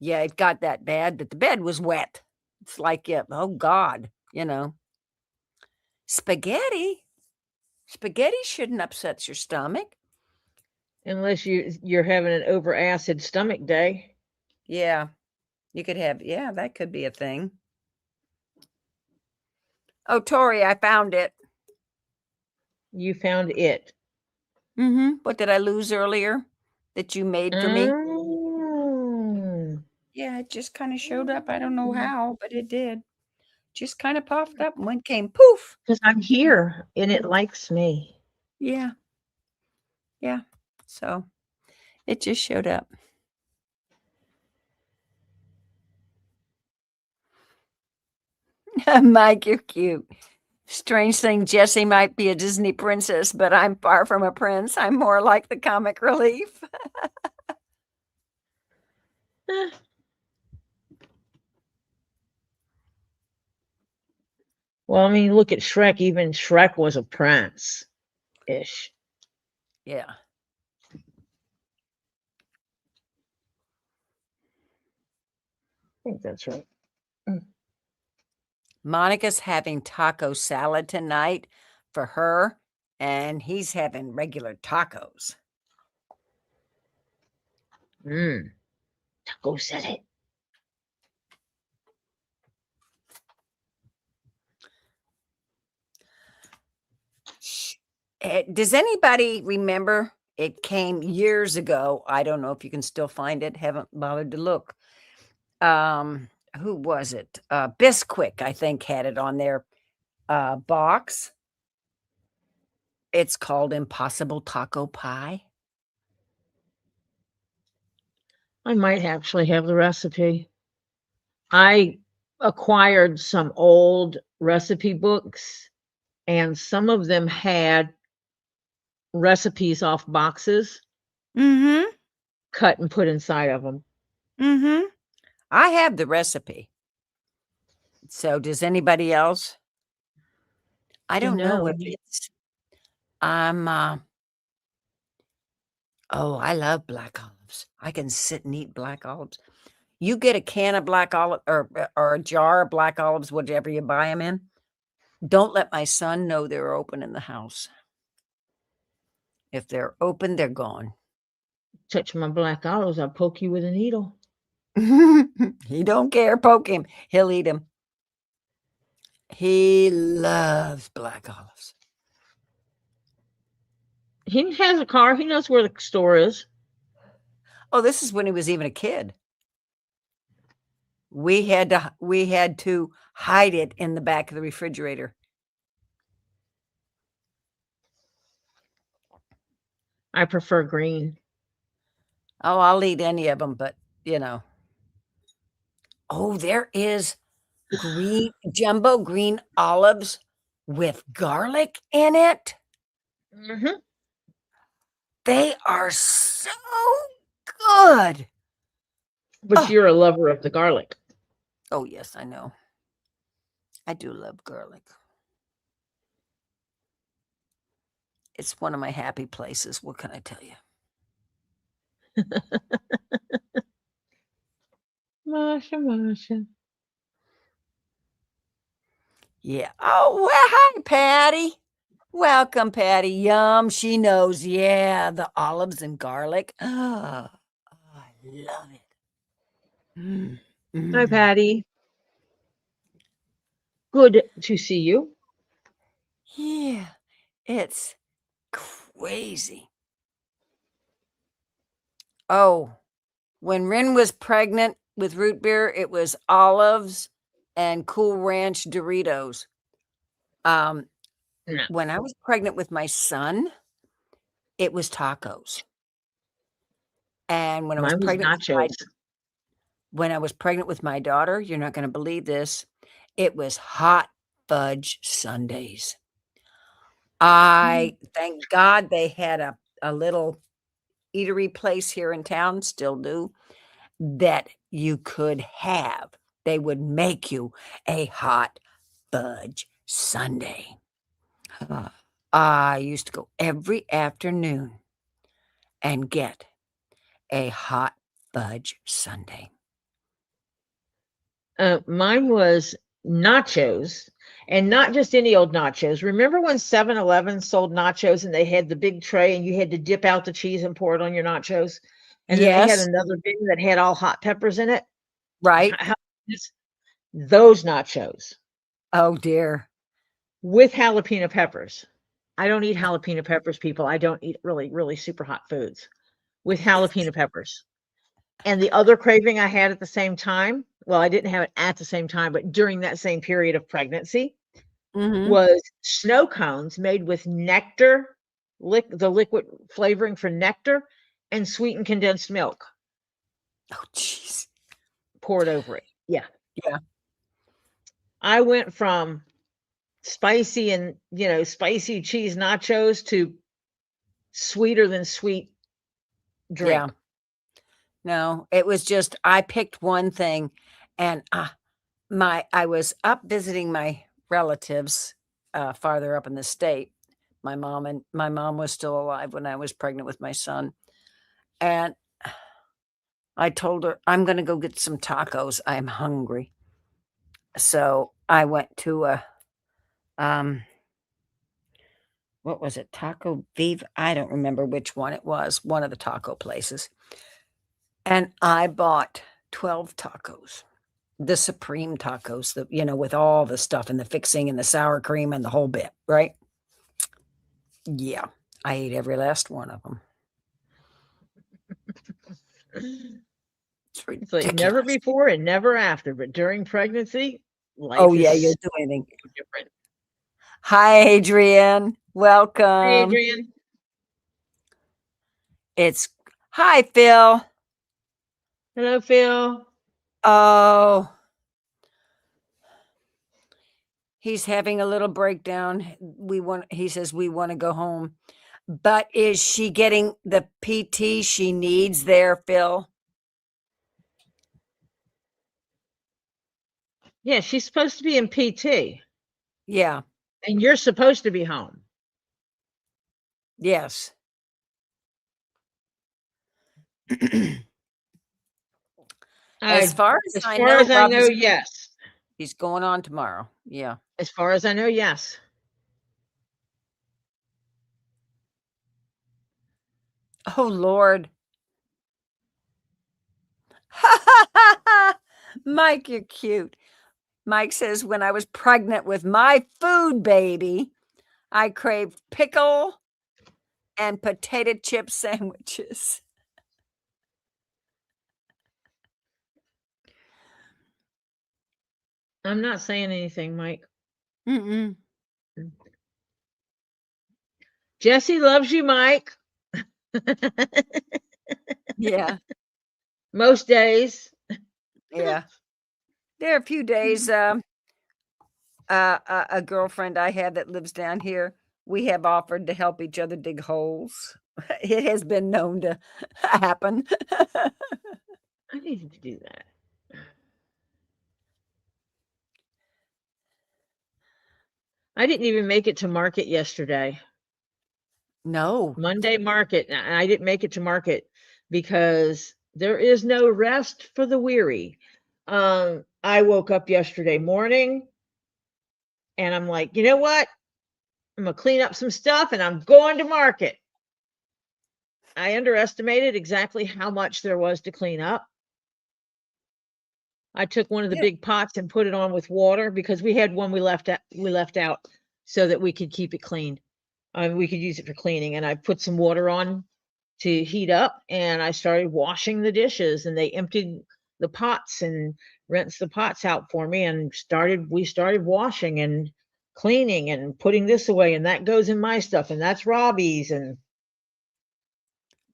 yeah, it got that bad that the bed was wet. It's like, yeah, oh God, spaghetti. Spaghetti shouldn't upset your stomach. Unless you're having an over acid stomach day. Yeah, you could have, yeah, that could be a thing. Oh, Tori, I found it. You found it. What did I lose earlier that you made for me? Mm. Yeah, it just kind of showed up. I don't know how, but it did. Just kind of puffed up and one came poof. Because I'm here and it likes me. Yeah. Yeah. So it just showed up. Mike, you're cute. Strange thing, Jessie might be a Disney princess, but I'm far from a prince. I'm more like the comic relief. Eh. Well, I mean, look at Shrek. Even Shrek was a prince-ish. Yeah. I think that's right. Monica's having taco salad tonight for her, and he's having regular tacos. Taco salad. Does anybody remember? It came years ago. I don't know if you can still find it. Haven't bothered to look. Who was it? Bisquick, I think, had it on their box. It's called Impossible Taco Pie. I might actually have the recipe. I acquired some old recipe books, and some of them had recipes off boxes cut and put inside of them. I have the recipe. So does anybody else? I don't know if it's oh, I love black olives. I can sit and eat black olives. You get a can of black olive or a jar of black olives, whatever you buy them in. Don't let my son know they're open in the house. If they're open, they're gone. Touch my black olives, I'll poke you with a needle. He don't care. Poke him. He'll eat them. He loves black olives. He has a car. He knows where the store is. Oh, this is when he was even a kid. We had to hide it in the back of the refrigerator. I prefer green. Oh, I'll eat any of them, but Oh, there is green jumbo green olives with garlic in it. Mm-hmm. They are so good. But Oh. you're a lover of the garlic. Oh, yes, I know. I do love garlic. It's one of my happy places. What can I tell you? Masha. Yeah. Oh, well, hi, Patty. Welcome, Patty. Yum. She knows. Yeah, the olives and garlic. Oh, I love it. Hi, Patty. Good to see you. Yeah, it's crazy. Oh, when Rin was pregnant with root beer, it was olives and Cool Ranch Doritos. No. When I was pregnant with my son, it was tacos. And when I was Mine was pregnant nachos. when I was pregnant with my daughter, you're not going to believe this, it was hot fudge sundaes. I thank God they had a little eatery place here in town, still do, that you could have. They would make you a hot fudge sundae. I used to go every afternoon and get a hot fudge sundae. Mine was nachos, and not just any old nachos. Remember when 7-Eleven sold nachos and they had the big tray and you had to dip out the cheese and pour it on your nachos? And then they had Yes, another bin that had all hot peppers in it. right? Those nachos Oh dear. with jalapeno peppers. I don't eat jalapeno peppers, people. I don't eat really, really super hot foods with jalapeno peppers. And the other craving I had at the same time, well, I didn't have it at the same time, but during that same period of pregnancy, was snow cones made with nectar, the liquid flavoring for nectar, and sweetened condensed milk Oh, jeez. poured over it. Yeah. Yeah. I went from spicy and, spicy cheese nachos to sweeter than sweet drink. Yeah. No, it was just I picked one thing, and I was up visiting my relatives farther up in the state. My mom was still alive when I was pregnant with my son, and I told her I'm going to go get some tacos. I'm hungry. So I went to a what was it? Taco Viva? I don't remember which one it was. One of the taco places. And I bought 12 tacos, the supreme tacos, with all the stuff and the fixing and the sour cream and the whole bit, right? Yeah, I ate every last one of them. It's like never before and never after, but during pregnancy, life Oh, yeah, is you'll do anything. different. Hi, Adrienne. Welcome. Hey, Adrienne. Hi, Phil. Hello, Phil. Oh, he's having a little breakdown. He says we want to go home. But is she getting the PT she needs there, Phil? Yeah, she's supposed to be in PT. Yeah. And you're supposed to be home. Yes. As far as I know, yes. He's going on tomorrow. Yeah. As far as I know, yes. Oh, Lord. Mike, you're cute. Mike says, when I was pregnant with my food baby, I craved pickle and potato chip sandwiches. I'm not saying anything, Mike. Mm-mm. Jesse loves you, Mike. Yeah. Most days. Yeah. There are a few days a girlfriend I have that lives down here, we have offered to help each other dig holes. It has been known to happen. I needed to do that. I didn't even make it to market yesterday. No. Monday market. And I didn't make it to market because there is no rest for the weary. I woke up yesterday morning and I'm like, you know what? I'm gonna clean up some stuff and I'm going to market. I underestimated exactly how much there was to clean up. I took one of the Yeah. big pots and put it on with water because we had one we left out so that we could keep it clean. We could use it for cleaning, and I put some water on to heat up, and I started washing the dishes, and they emptied the pots and rinsed the pots out for me, and we started washing and cleaning and putting this away, and that goes in my stuff, and that's Robbie's, and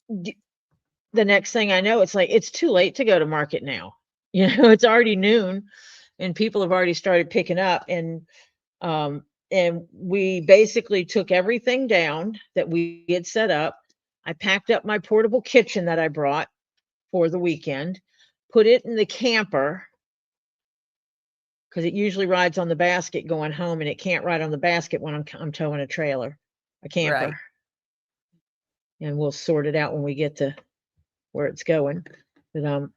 the next thing I know, it's like it's too late to go to market now. It's already noon, and people have already started picking up, and we basically took everything down that we had set up. I packed up my portable kitchen that I brought for the weekend, put it in the camper because it usually rides on the basket going home, and it can't ride on the basket when I'm towing a trailer, a camper. Right. And we'll sort it out when we get to where it's going. But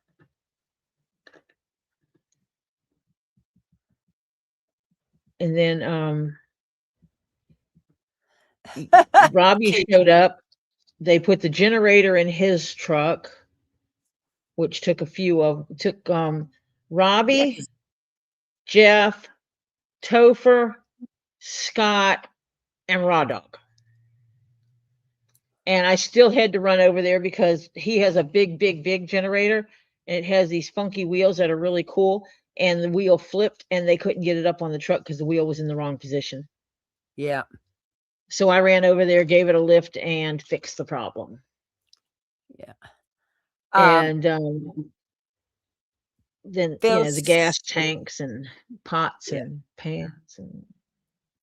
and then Robbie showed up. They put the generator in his truck, which took Robbie, Yes. Jeff, Topher, Scott, and Raw Dog. And I still had to run over there because he has a big generator, and it has these funky wheels that are really cool. And the wheel flipped, and they couldn't get it up on the truck because the wheel was in the wrong position. Yeah. So I ran over there, gave it a lift, and fixed the problem. Yeah. And then the gas Phil's- tanks and pots Yeah. and pans and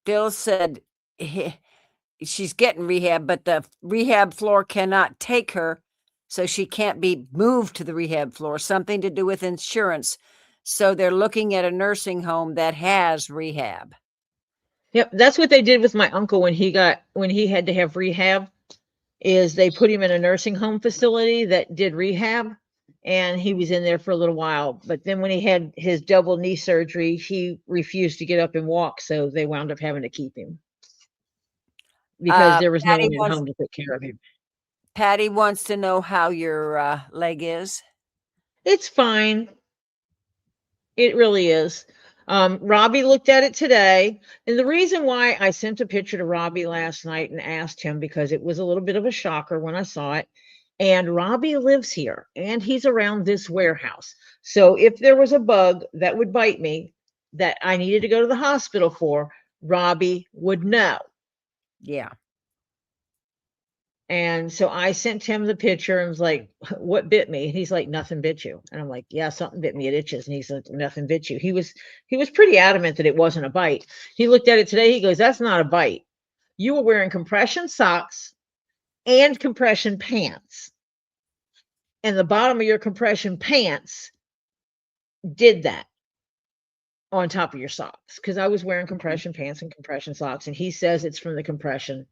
Phil said she's getting rehab, but the rehab floor cannot take her, so she can't be moved to the rehab floor. Something to do with insurance. So they're looking at a nursing home that has rehab. Yep, that's what they did with my uncle when he had to have rehab, is they put him in a nursing home facility that did rehab, and he was in there for a little while. But then when he had his double knee surgery, he refused to get up and walk, so they wound up having to keep him because there was no one at home to take care of him. Patty wants to know how your leg is. It's fine. It really is. Robbie looked at it today. And the reason why I sent a picture to Robbie last night and asked him, because it was a little bit of a shocker when I saw it. And Robbie lives here and he's around this warehouse. So if there was a bug that would bite me that I needed to go to the hospital for, Robbie would know. Yeah. And so I sent him the picture and was like, what bit me? And he's like, nothing bit you. And I'm like, yeah, something bit me. It itches. And he's like, nothing bit you. He was pretty adamant that it wasn't a bite. He looked at it today. He goes, that's not a bite. You were wearing compression socks and compression pants. And the bottom of your compression pants did that on top of your socks. Because I was wearing compression pants and compression socks. And he says it's from the compression.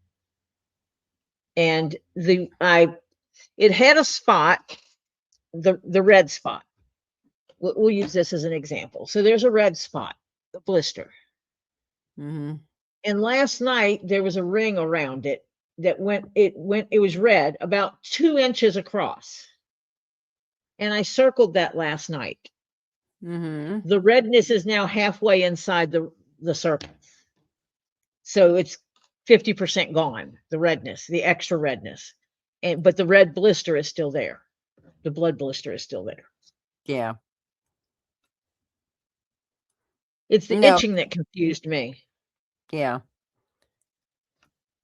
And it had a spot, the red spot. We'll use this as an example. So there's a red spot, the blister. Mm-hmm. And last night there was a ring around it that it was red about 2 inches across. And I circled that last night. Mm-hmm. The redness is now halfway inside the circle. So it's 50% gone, the redness, the extra redness. But the red blister is still there. The blood blister is still there. Yeah. It's the itching that confused me. Yeah.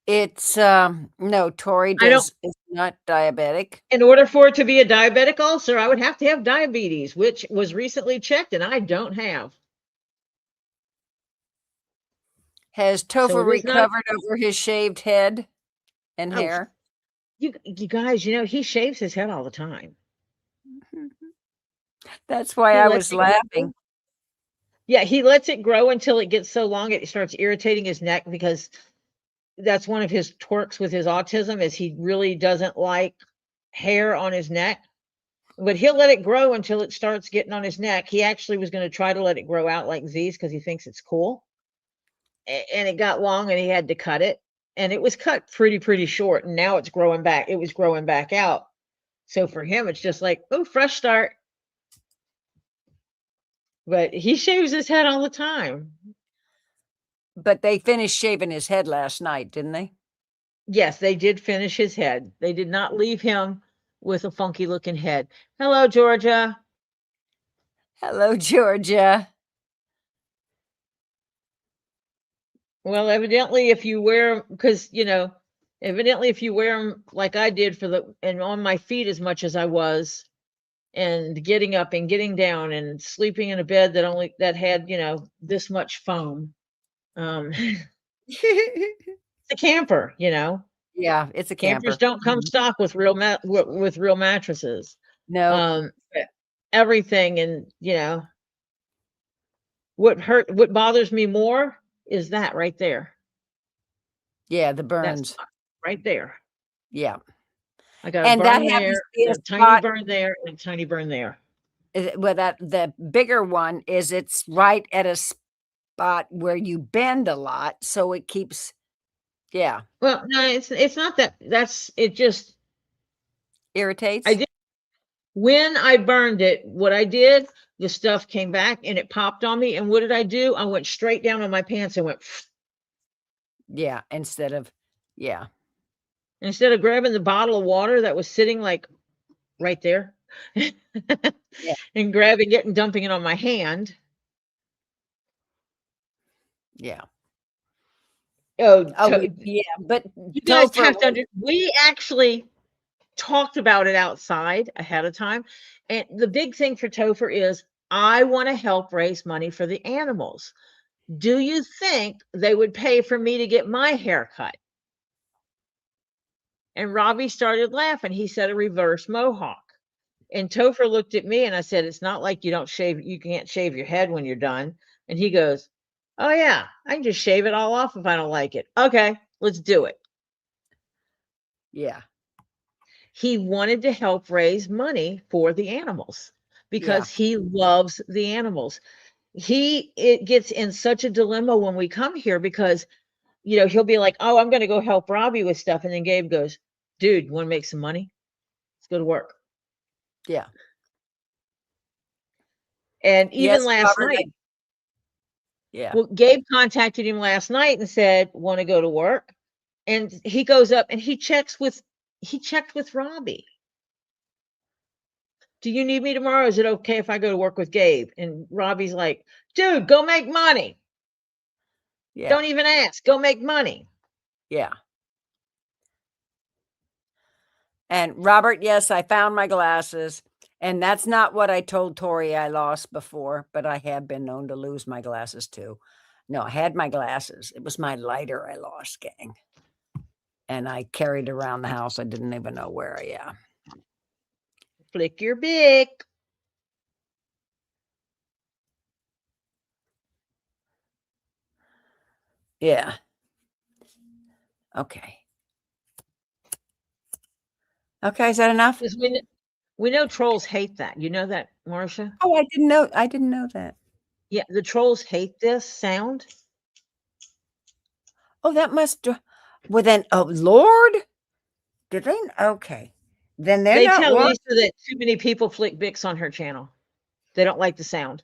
It's no, Tori is not diabetic. In order for it to be a diabetic ulcer, I would have to have diabetes, which was recently checked, and I don't have. Has So Topher it is not. recovered over his shaved head and Oh, hair? you guys, he shaves his head all the time. That's why He I lets was it grow. laughing. Yeah, he lets it grow until it gets so long it starts irritating his neck, because that's one of his quirks with his autism, is he really doesn't like hair on his neck. But he'll let it grow until it starts getting on his neck. He actually was going to try to let it grow out like Z's because he thinks it's cool. And it got long and he had to cut it. And it was cut pretty short. And now it's growing back. It was growing back out. So for him, it's just like, oh, fresh start. But he shaves his head all the time. But they finished shaving his head last night, didn't they? Yes, they did finish his head. They did not leave him with a funky looking head. Hello, Georgia. Hello, Georgia. Well, evidently, if you wear, because, evidently, if you wear them like I did and on my feet as much as I was, and getting up and getting down and sleeping in a bed that had, this much foam, it's a camper, Yeah, it's a campers camper. don't come stock with with real mattresses. No. Um, everything, and what bothers me more is that right there. Yeah, the That's burns. right there. Yeah. I got a And that burn happens there, to be a a tiny spot. burn there, and a tiny burn there. Well, the bigger one is it's right at a spot where you bend a lot, so it keeps. Yeah. Well, no, it's not that. It just Irritates. I did when I burned it. What I did, the stuff came back and it popped on me. And what did I do? I went straight down on my pants and went. Yeah, instead of Grabbing the bottle of water that was sitting like right there, Yeah. and grabbing it and dumping it on my hand. Yeah. Oh, yeah, but you guys have Topher to we actually talked about it outside ahead of time. And the big thing for Topher is, I want to help raise money for the animals. Do you think they would pay for me to get my hair cut? And Robbie started laughing. He said a reverse mohawk. And Topher looked at me and I said, it's not like you can't shave your head when you're done. And he goes, oh yeah, I can just shave it all off if I don't like it. Okay, let's do it. Yeah. He wanted to help raise money for the animals because he loves the animals. It gets in such a dilemma when we come here because, he'll be like, oh, I'm going to go help Robbie with stuff. And then Gabe goes, dude, you want to make some money? Let's go to work. Yeah. And even Yes, last Robert, night, yeah. well, Gabe contacted him last night and said, want to go to work? And he goes up and he checked with Robbie. Do you need me tomorrow? Is it okay if I go to work with Gabe? And Robbie's like, dude, go make money. Yeah. Don't even ask. Go make money. Yeah. And Robert, yes, I found my glasses. And that's not what I told Tori I lost before, but I have been known to lose my glasses too. No, I had my glasses. It was my lighter I lost, gang. And I carried around the house. I didn't even know where I am. Flick your bick. Yeah. Okay. Okay, is that enough? We know trolls hate that. You know that, Marcia? Oh, I didn't know that. Yeah, the trolls hate this sound. Oh, that must. Well, then, oh Lord, did they? Okay, then They not tell one. Lisa that too many people flick bicks on her channel. They don't like the sound.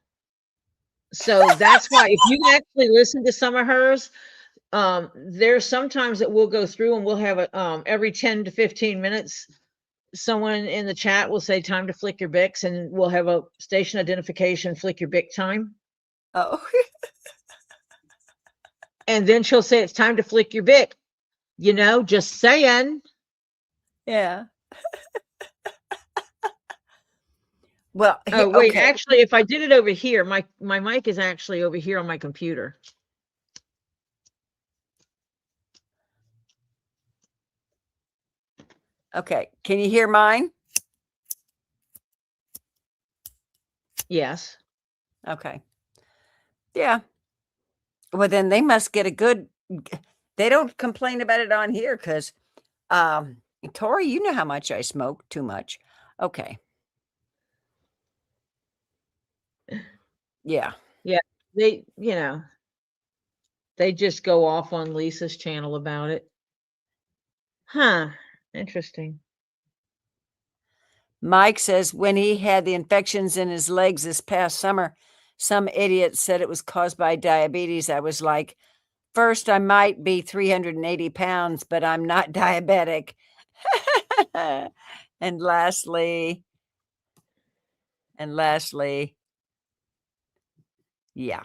So that's why if you actually listen to some of hers, there's sometimes that we'll go through and we'll have a every 10 to 15 minutes, someone in the chat will say time to flick your bicks, and we'll have a station identification, flick your bick time. Oh. And then she'll say it's time to flick your bick. Just saying. Yeah. Well, oh wait, okay. Actually, if I did it over here, my mic is actually over here on my computer. Okay. Can you hear mine? Yes. Okay. Yeah. Well, then they must get a good. They don't complain about it on here because, Tori, you know how much I smoke. Too much. Okay. Yeah. Yeah. They, they just go off on Lisa's channel about it. Huh. Interesting. Mike says when he had the infections in his legs this past summer, some idiot said it was caused by diabetes. I was like, first, I might be 380 pounds, but I'm not diabetic. and lastly, yeah.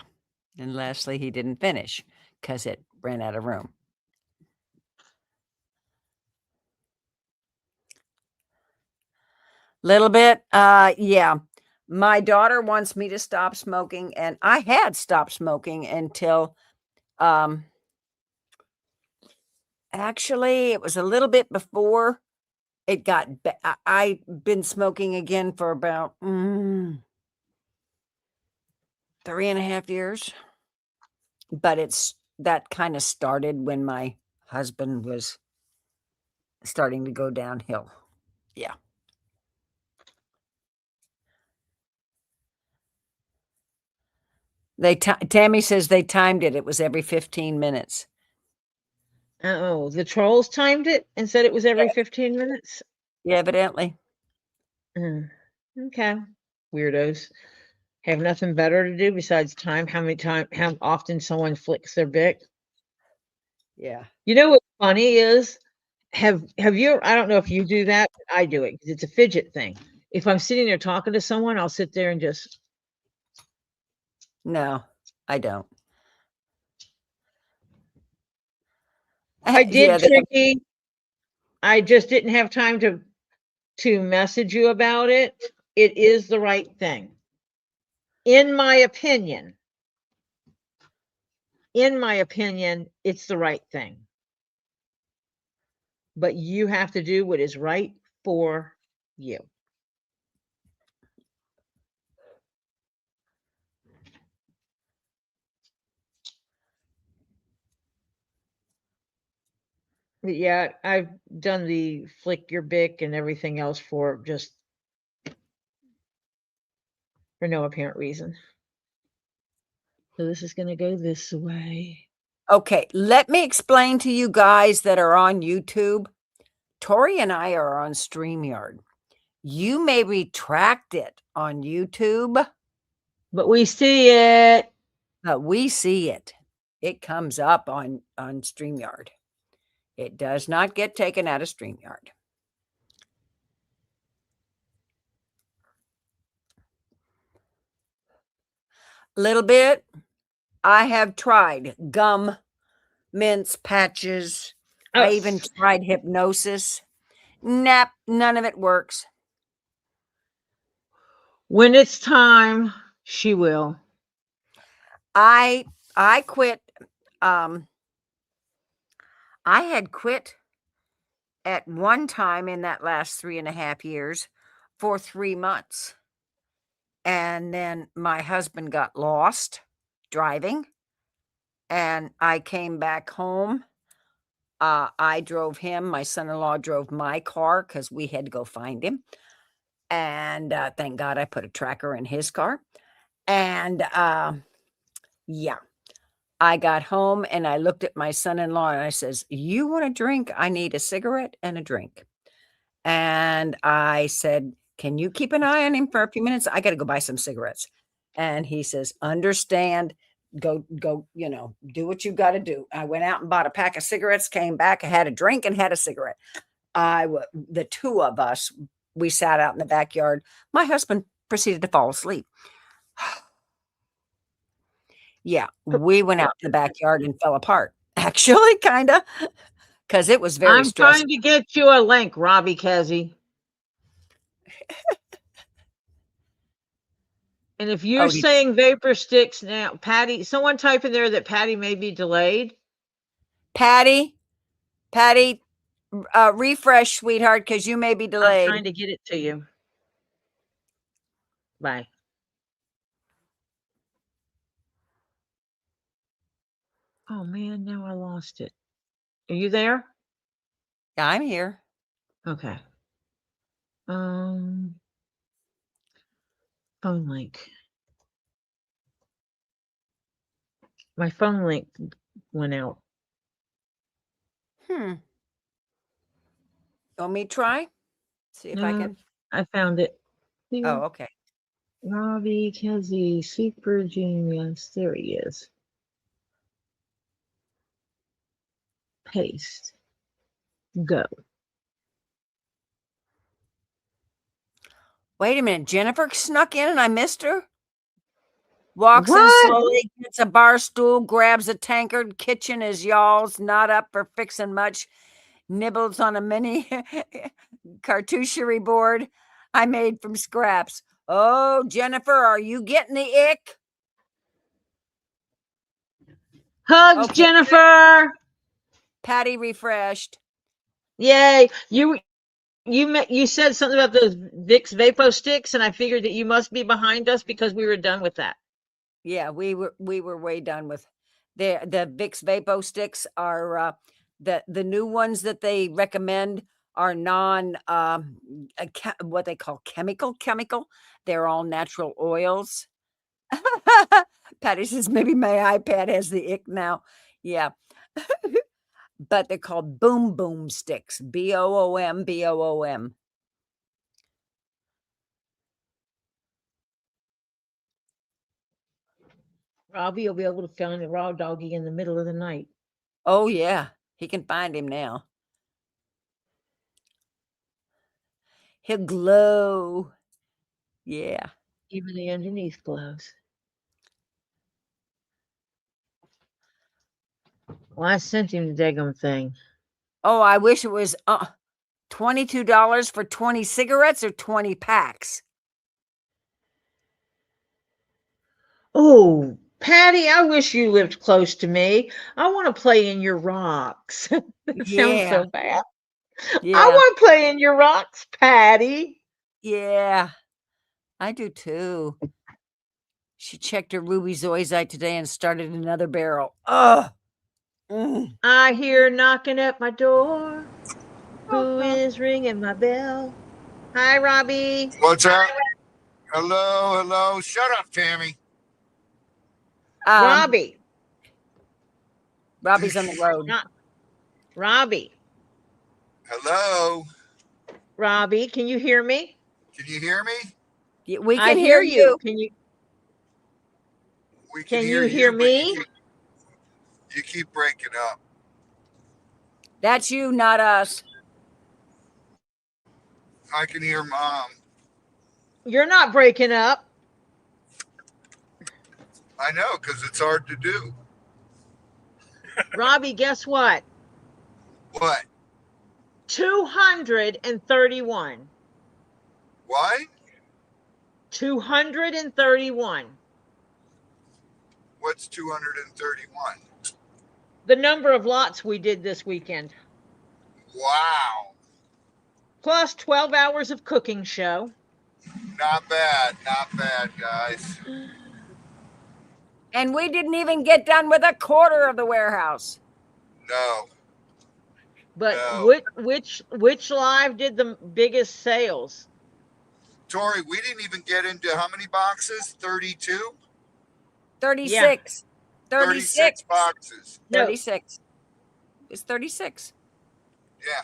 And lastly, he didn't finish because it ran out of room. Little bit. Yeah. My daughter wants me to stop smoking, and I had stopped smoking until actually it was a little bit before it got I've been smoking again for about 3.5 years. But it's that kind of started when my husband was starting to go downhill. Yeah. Tammy says they timed it. It was every 15 minutes. Oh, the trolls timed it and said it was every 15 minutes? Yeah, evidently. Okay. Weirdos. Have nothing better to do besides time how often someone flicks their bic. Yeah. You know what's funny is, have you, I don't know if you do that, but I do it because it's a fidget thing. If I'm sitting there talking to someone, I'll sit there and just. No, I don't. I did, Yeah, Tricky. I just didn't have time to message you about it. It is the right thing. In my opinion, it's the right thing. But you have to do what is right for you. Yeah, I've done the flick your bic and everything else for no apparent reason. So this is going to go this way. Okay, let me explain to you guys that are on YouTube. Tori and I are on StreamYard. You may retract it on YouTube, but we see it. But we see it. It comes up on StreamYard. It does not get taken out of StreamYard. Little bit. I have tried gum, mints, patches. Oh. I even tried hypnosis. Nope, none of it works. When it's time, she will. I quit. I had quit at one time in that last 3.5 years for 3 months. And then my husband got lost driving, and I came back home. I drove him. My son-in-law drove my car because we had to go find him. And thank God I put a tracker in his car. And yeah, I got home and I looked at my son-in-law and I says, "You want a drink? I need a cigarette and a drink." And I said, "Can you keep an eye on him for a few minutes? I got to go buy some cigarettes." And he says, "Understand. Go, do what you got to do." I went out and bought a pack of cigarettes, came back, I had a drink and had a cigarette. The two of us, we sat out in the backyard. My husband proceeded to fall asleep. Yeah, we went out in the backyard and fell apart. Actually, kind of, because it was very stressful. I'm trying to get you a link, Robbie Kezzy. And if you're saying vapor sticks now, Patty, someone type in there that Patty may be delayed. Patty, refresh, sweetheart, because you may be I'm delayed. trying to get it to you. Bye. Oh man, now I lost it. Are you there? Yeah, I'm here. Okay. Phone link. My phone link went out. You want me to try? See if I can. I found it. Oh, okay. Robbie Kelsey, super genius. There he is. Paste. Go. Wait a minute. Jennifer snuck in and I missed her. Walks in What? slowly, gets a bar stool, grabs a tankard. Kitchen is y'all's, not up for fixing much. Nibbles on a mini cartoucherie board I made from scraps. Oh, Jennifer, are you getting the ick? Hugs, Okay. Jennifer. Patty refreshed. Yay. You said something about those Vicks Vapo sticks, and I figured that you must be behind us because we were done with that. Yeah, we were way done with the Vicks Vapo sticks are the new ones that they recommend are non what they call chemical. They're all natural oils. Patty says maybe my iPad has the ick now. Yeah. But they're called boom sticks. BOOM. Robbie will be able to find a raw doggy in the middle of the night. Oh yeah, he can find him now. He'll glow. Yeah. Even the underneath glows. Well, I sent him the daggum thing. Oh, I wish it was $22 for 20 cigarettes or 20 packs. Oh, Patty, I wish you lived close to me. I want to play in your rocks. That sounds so bad. Yeah. I want to play in your rocks, Patty. Yeah. I do too. She checked her ruby zoisite today and started another barrel. Ugh. I hear knocking at my door. Who is ringing my bell? Hi, Robbie. What's up? Hello. Shut up, Tammy. Robbie. Robbie's on the road. Robbie. Hello. Robbie, can you hear me? Can you hear me? Yeah, we can I hear you. Can you? We Can hear you hear but me? You keep breaking up. That's you, not us. I can hear Mom. You're not breaking up. I know, because it's hard to do. Robbie, guess what? What? 231. What? 231. What's 231? The number of lots we did this weekend. Wow. Plus 12 hours of cooking show. Not bad, guys. And we didn't even get done with a quarter of the warehouse. No. But No. which live did the biggest sales? Tori, we didn't even get into how many boxes? 32? 36. Yeah. 36 boxes. No. 36. It's 36. Yeah.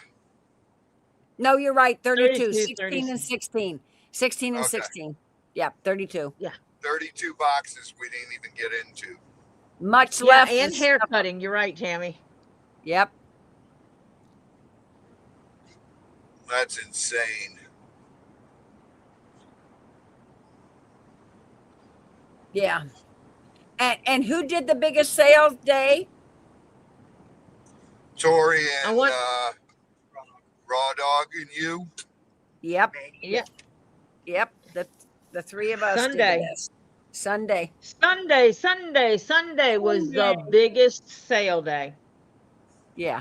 No, you're right. 32. 32, 16 36. and 16. 16 and 16. Yeah, 32. Yeah. 32 boxes we didn't even get into. Much left. And hair cutting. You're right, Tammy. Yep. That's insane. Yeah. And who did the biggest sales day? Tori and Raw Dog and you. Yep. Yep. Yep. The three of us Sunday. did this. Sunday was the biggest sale day. Yeah.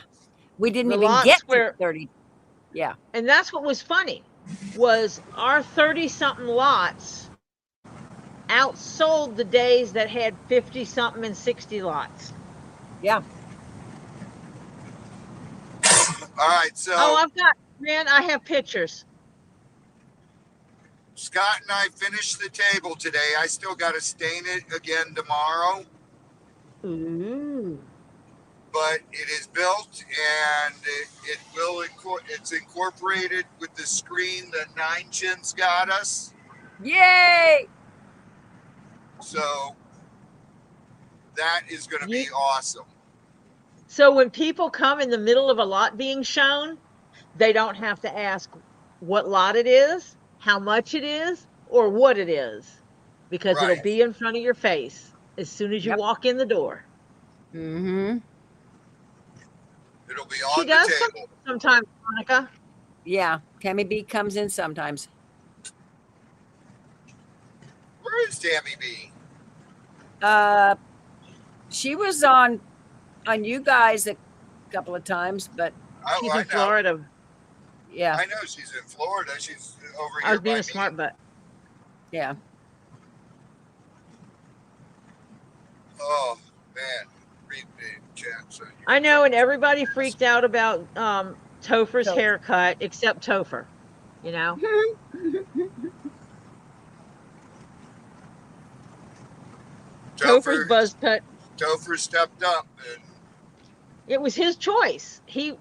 We didn't The even lots get to where, 30. Yeah. and that's what was funny, was our 30-something lots outsold the days that had 50-something and 60 lots. Yeah. All right, so Oh, I have pictures. Scott and I finished the table today. I still got to stain it again tomorrow, Ooh. but it is built and it will. It's incorporated with the screen that Nine Chins got us. Yay! So that is going to be awesome. So when people come in the middle of a lot being shown, they don't have to ask what lot it is, how much it is, or what it is, because it'll Right. be in front of your face as soon as you Yep. walk in the door. Mm-hmm. It'll be She on the does table. sometimes, Monica. Yeah. Tammy B comes in sometimes. Where is Tammy B? She was on you guys a couple of times, but She's I in Florida. yeah. I know she's in Florida. She's over I here was being by a smart me. butt. Yeah. Oh man, read the chat. So I know, and everybody freaked out about Topher's So- haircut, except Topher. You know, Topher's buzz cut. Topher stepped up, and It was his choice. He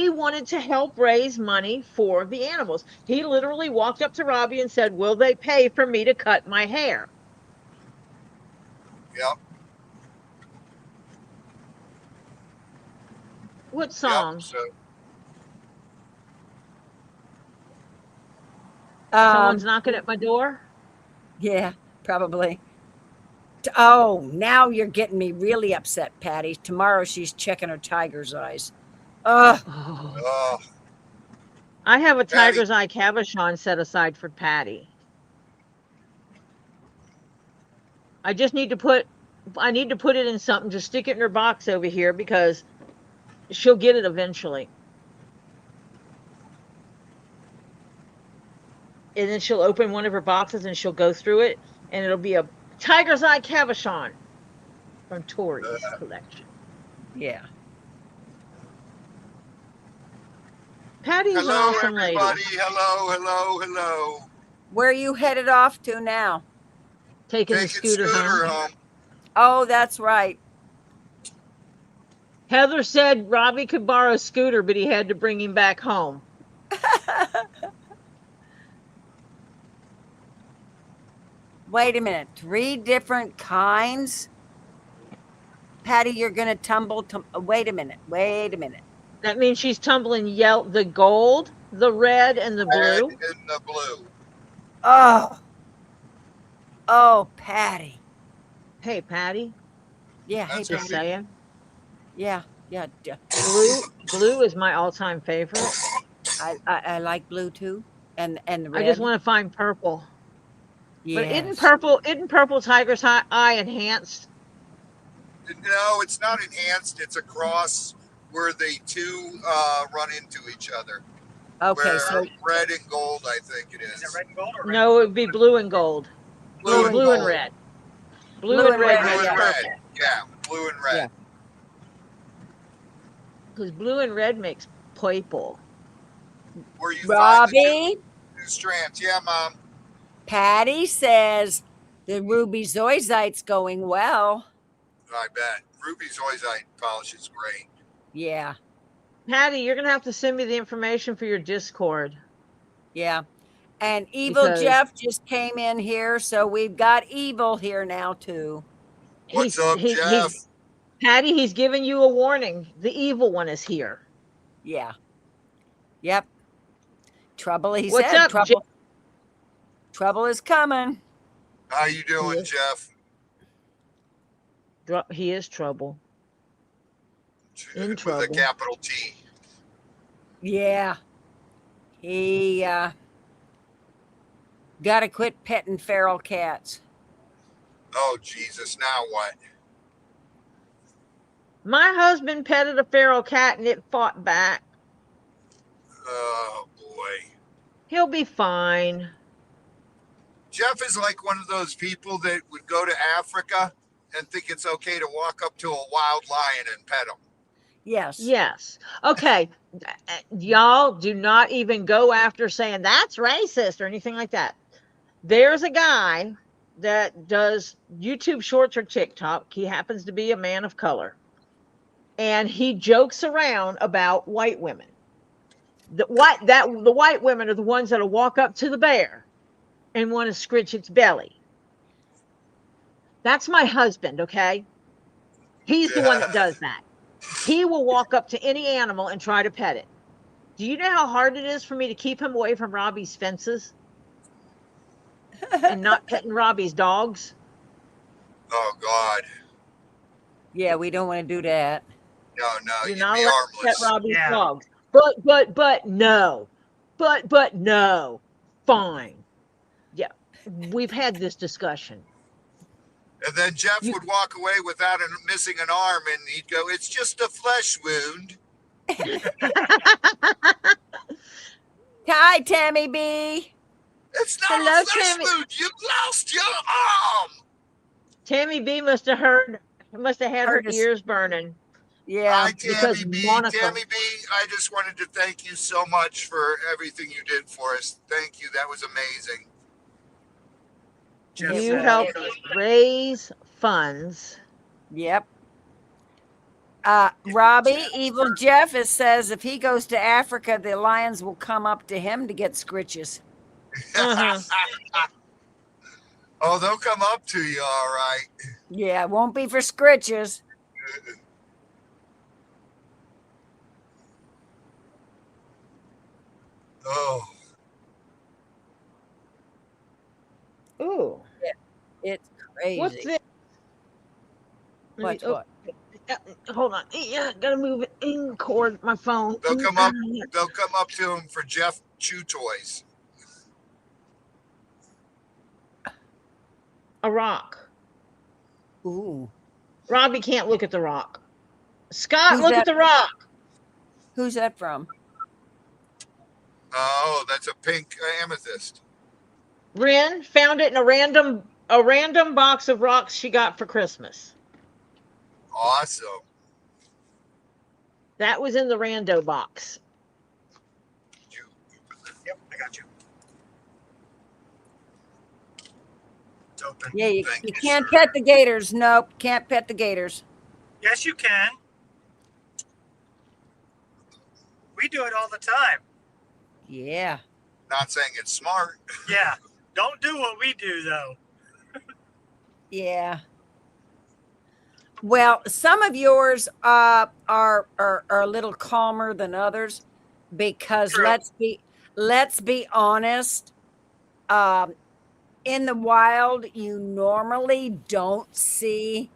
wanted to help raise money for the animals. He literally walked up to Robbie and said, "Will they pay for me to cut my hair?" yep, What song? So Someone's knocking at my door. Yeah, probably. Oh, now you're getting me really upset, Patty. Tomorrow she's checking her tiger's eyes. Ugh. Oh. I have a Patty. tiger's eye cabochon set aside for Patty. I just need to put it in something, just stick it in her box over here because she'll get it eventually. And then she'll open one of her boxes and she'll go through it and it'll be a tiger's eye cabochon from Tori's collection. Yeah. Patty's an awesome everybody. lady. Hello. Where are you headed off to now? Taking the scooter home. Oh, that's right. Heather said Robbie could borrow a scooter, but he had to bring him back home. Wait a minute. 3 different kinds? Patty, you're going to tumble. Wait a minute. That means she's tumbling the gold, the red, and the blue. Oh, Patty. Hey, Patty. Yeah, hey, just Patty. saying. Yeah. Blue is my all-time favorite. I like blue too, and the red. I just want to find purple. Yeah. But isn't purple tiger's eye enhanced? No, it's not enhanced. It's a cross where they two run into each other. Okay, so red and gold, I think it is. Is it red and gold or red? No, it would be blue and gold. Blue and red. Blue and red makes purple. Yeah, blue and red. Because blue and red makes purple. Where you Robbie? find the two strands. Yeah, Mom. Patty says the ruby zoisite's going well. I bet. Ruby zoisite polish is great. Yeah. Patty, you're going to have to send me the information for your Discord. Yeah. And Evil Jeff just came in here, so we've got Evil here now too. What's up, Jeff? Patty, he's giving you a warning. The evil one is here. Yeah. Yep. Trouble, he What's said. Up, trouble. Trouble is coming. How you doing, Jeff? He is trouble. In trouble. With a capital T. Yeah. He got to quit petting feral cats. Oh, Jesus. Now what? My husband petted a feral cat and it fought back. Oh boy. He'll be fine. Jeff is like one of those people that would go to Africa and think it's okay to walk up to a wild lion and pet him. Yes. Yes. Okay. Y'all do not even go after saying that's racist or anything like that. There's a guy that does YouTube shorts or TikTok. He happens to be a man of color. And he jokes around about white women. The white women are the ones that'll walk up to the bear and want to scritch its belly. That's my husband, okay? He's the one that does that. He will walk up to any animal and try to pet it. Do you know how hard it is for me to keep him away from Robbie's fences and not petting Robbie's dogs? Oh God. Yeah, we don't want to do that. No, You're you'd not be allowed to pet harmless. Robbie's Yeah. dogs. But no. But no. Fine. Yeah. We've had this discussion. And then Jeff would walk away without missing an arm, and he'd go, "It's just a flesh wound." Hi, Tammy B. It's not Hello, a flesh Tammy. wound. You lost your arm. Tammy B must have had her Heard us. ears burning. Yeah. Hi, because Tammy B. Monica- Tammy B, I just wanted to thank you so much for everything you did for us. Thank you. That was amazing. Jeff You said- helped raise funds. Yep. Robbie, Evil Jeff, it says if he goes to Africa, the lions will come up to him to get scritches. Uh-huh. Oh, they'll come up to you, all right. Yeah, it won't be for scritches. Oh, Ooh. It's crazy. What's this? Let What's me- what? Hold on. Yeah, gotta move it in cord my phone. they'll come up to him for Jeff Chew toys. A rock. Ooh. Robbie can't look at the rock. Scott, Who's look that? at the rock. Who's that from? Oh, that's a pink amethyst. Ren found it in a random box of rocks she got for Christmas. Awesome. That was in the rando box. Yep, I got you. It's open. Yeah, you Thank you, can't sir. pet the gators. Nope, can't pet the gators. Yes, you can. We do it all the time. Yeah. Not saying it's smart. Yeah. Don't do what we do, though. Yeah. Well, some of yours are a little calmer than others because True. let's be honest. In the wild, you normally don't see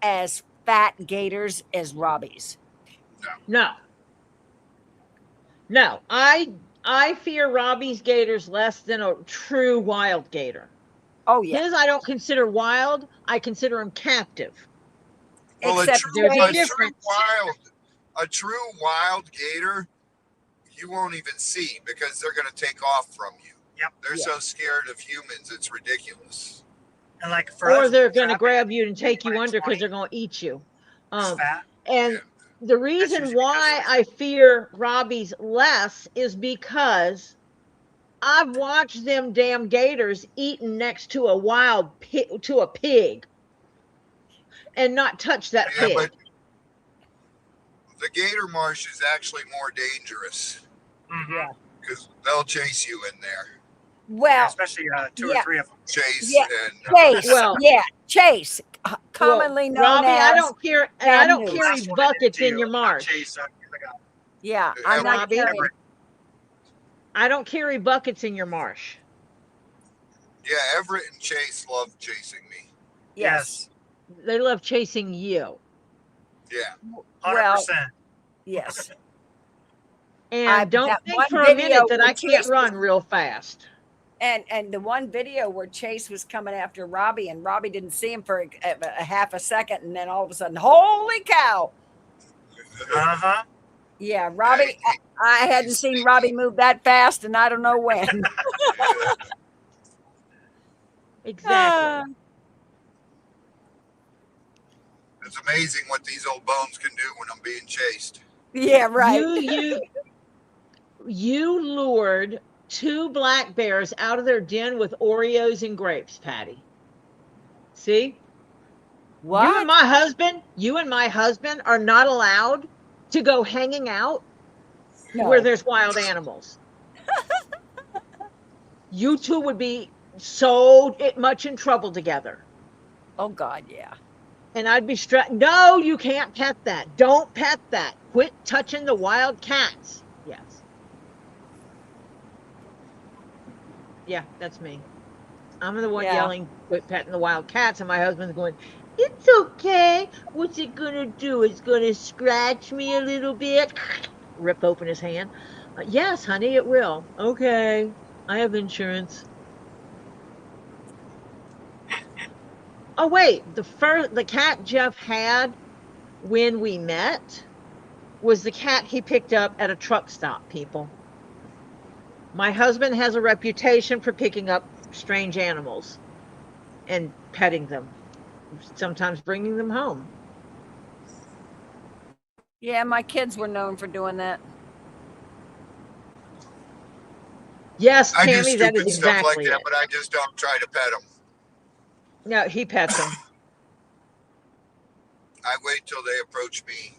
as fat gators as robbies. No. I fear Robbie's gators less than a true wild gator. Oh yeah. His I don't consider wild. I consider him captive. Well, Except there's a Jake- difference. a true wild gator, you won't even see because they're going to take off from you. Yep. They're Yeah. so scared of humans, it's ridiculous. And like for Or us, they're going to trapping grab you and take you by under because 20 they're going to eat you. is fat. And Yeah. the reason usually why because I fear Robbie's less is because I've watched them damn gators eating next to a wild pig, to a pig, and not touch that Yeah, pig. but the gator marsh is actually more dangerous Mm-hmm. Yeah. because they'll chase you in there. Well, Especially two yeah. or three of them. Chase Yeah. and Chase. Well- yeah, Chase, commonly Well, known Robbie, as. I don't care, and I don't bamboo. carry Last one I did buckets to in you, your not marsh. Chase, I got it. Yeah, I'm not Robbie? carrying. I don't carry buckets in your marsh. yeah, Everett and Chase love chasing me. Yes. They love chasing you. Yeah. 100%. Yes. And I've don't got think one for a video minute that with I can't Chase. run real fast. And the one video where Chase was coming after Robbie, and Robbie didn't see him for a half a second, and then all of a sudden, holy cow! Uh-huh. Yeah, Robbie. I hadn't seen Robbie move that fast, and I don't know when. Exactly. It's amazing what these old bones can do when I'm being chased. Yeah, right. You lured 2 black bears out of their den with Oreos and grapes, Patty. See? What? You and my husband are not allowed to go hanging out No. where there's wild animals. You two would be so much in trouble together. Oh God, yeah. And I'd be stressed. No, you can't pet that. Don't pet that. Quit touching the wild cats. Yes. Yeah, that's me. I'm the one yelling, quit petting the wild cats, and my husband's going, it's okay. What's it gonna do? It's gonna scratch me a little bit. Rip open his hand. Yes, honey, it will. Okay, I have insurance. Oh wait, the cat Jeff had when we met was the cat he picked up at a truck stop, people. My husband has a reputation for picking up strange animals and petting them, sometimes bringing them home. Yeah, my kids were known for doing that. Yes, I do Tammy, that is stupid stuff exactly like that, it. but I just don't try to pet them. No, he pets them. I wait till they approach me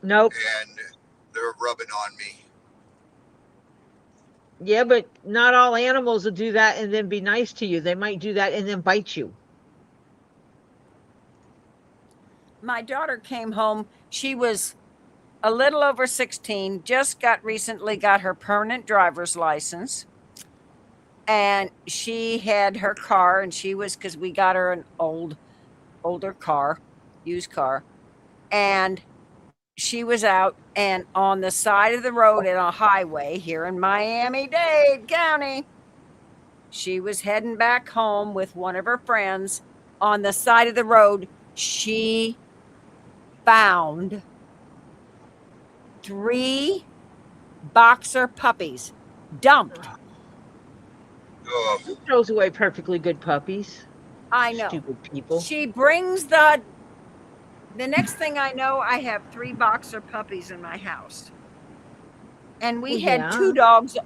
Nope. and they're rubbing on me. Yeah, but not all animals will do that and then be nice to you. They might do that and then bite you. My daughter came home. She was a little over 16, just recently got her permanent driver's license. And she had her car, and because we got her an older car, used car. And she was out, and on the side of the road in a highway here in Miami-Dade County, she was heading back home with one of her friends. On the side of the road, she found 3 boxer puppies dumped. Who throws away perfectly good puppies? I know. Stupid people. She brings the next thing I know, I have 3 boxer puppies in my house. And we had 2 dogs.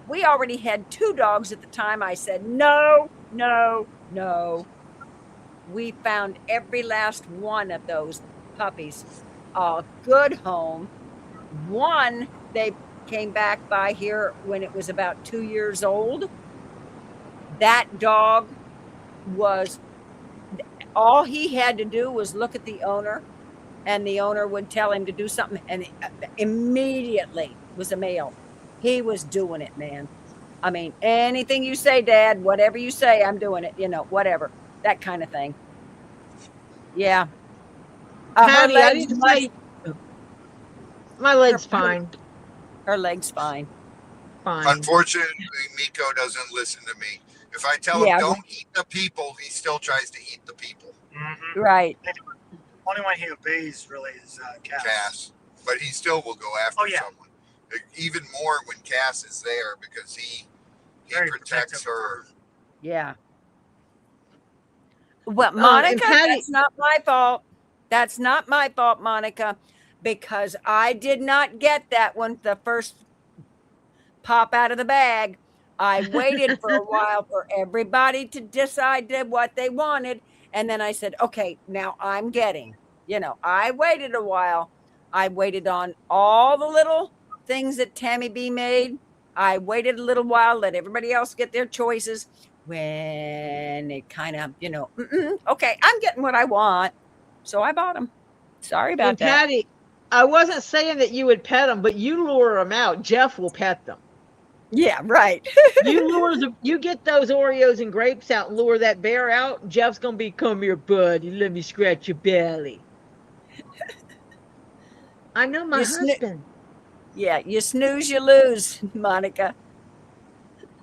We already had 2 dogs at the time. I said, no, no, no. We found every last one of those puppies a good home. One, they came back by here when it was about 2 years old. That dog was, all he had to do was look at the owner, and the owner would tell him to do something, and immediately was a male. He was doing it, man. I mean, anything you say, Dad, whatever you say, I'm doing it, whatever, that kind of thing. Yeah. Patty, I didn't say my leg's fine. Her leg's fine. Fine. Unfortunately, Miko doesn't listen to me. If I tell him don't eat the people, he still tries to eat the people. Mm-hmm. Right. Only one he obeys really is Cass. Cass. But he still will go after someone. Even more when Cass is there because he protects her. Yeah. Well, Monica, that's not my fault. That's not my fault, Monica, because I did not get that one the first pop out of the bag. I waited for a while for everybody to decide what they wanted. And then I said, okay, now I'm getting, I waited a while. I waited on all the little things that Tammy B made. I waited a little while, let everybody else get their choices. When it kind of, okay, I'm getting what I want. So I bought them. Sorry about that. Patty, I wasn't saying that you would pet them, but you lure them out. Jeff will pet them. Yeah, right. You get those Oreos and grapes out and lure that bear out. Jeff's going to be, come here, buddy. Let me scratch your belly. I know my husband. Yeah, you snooze, you lose, Monica.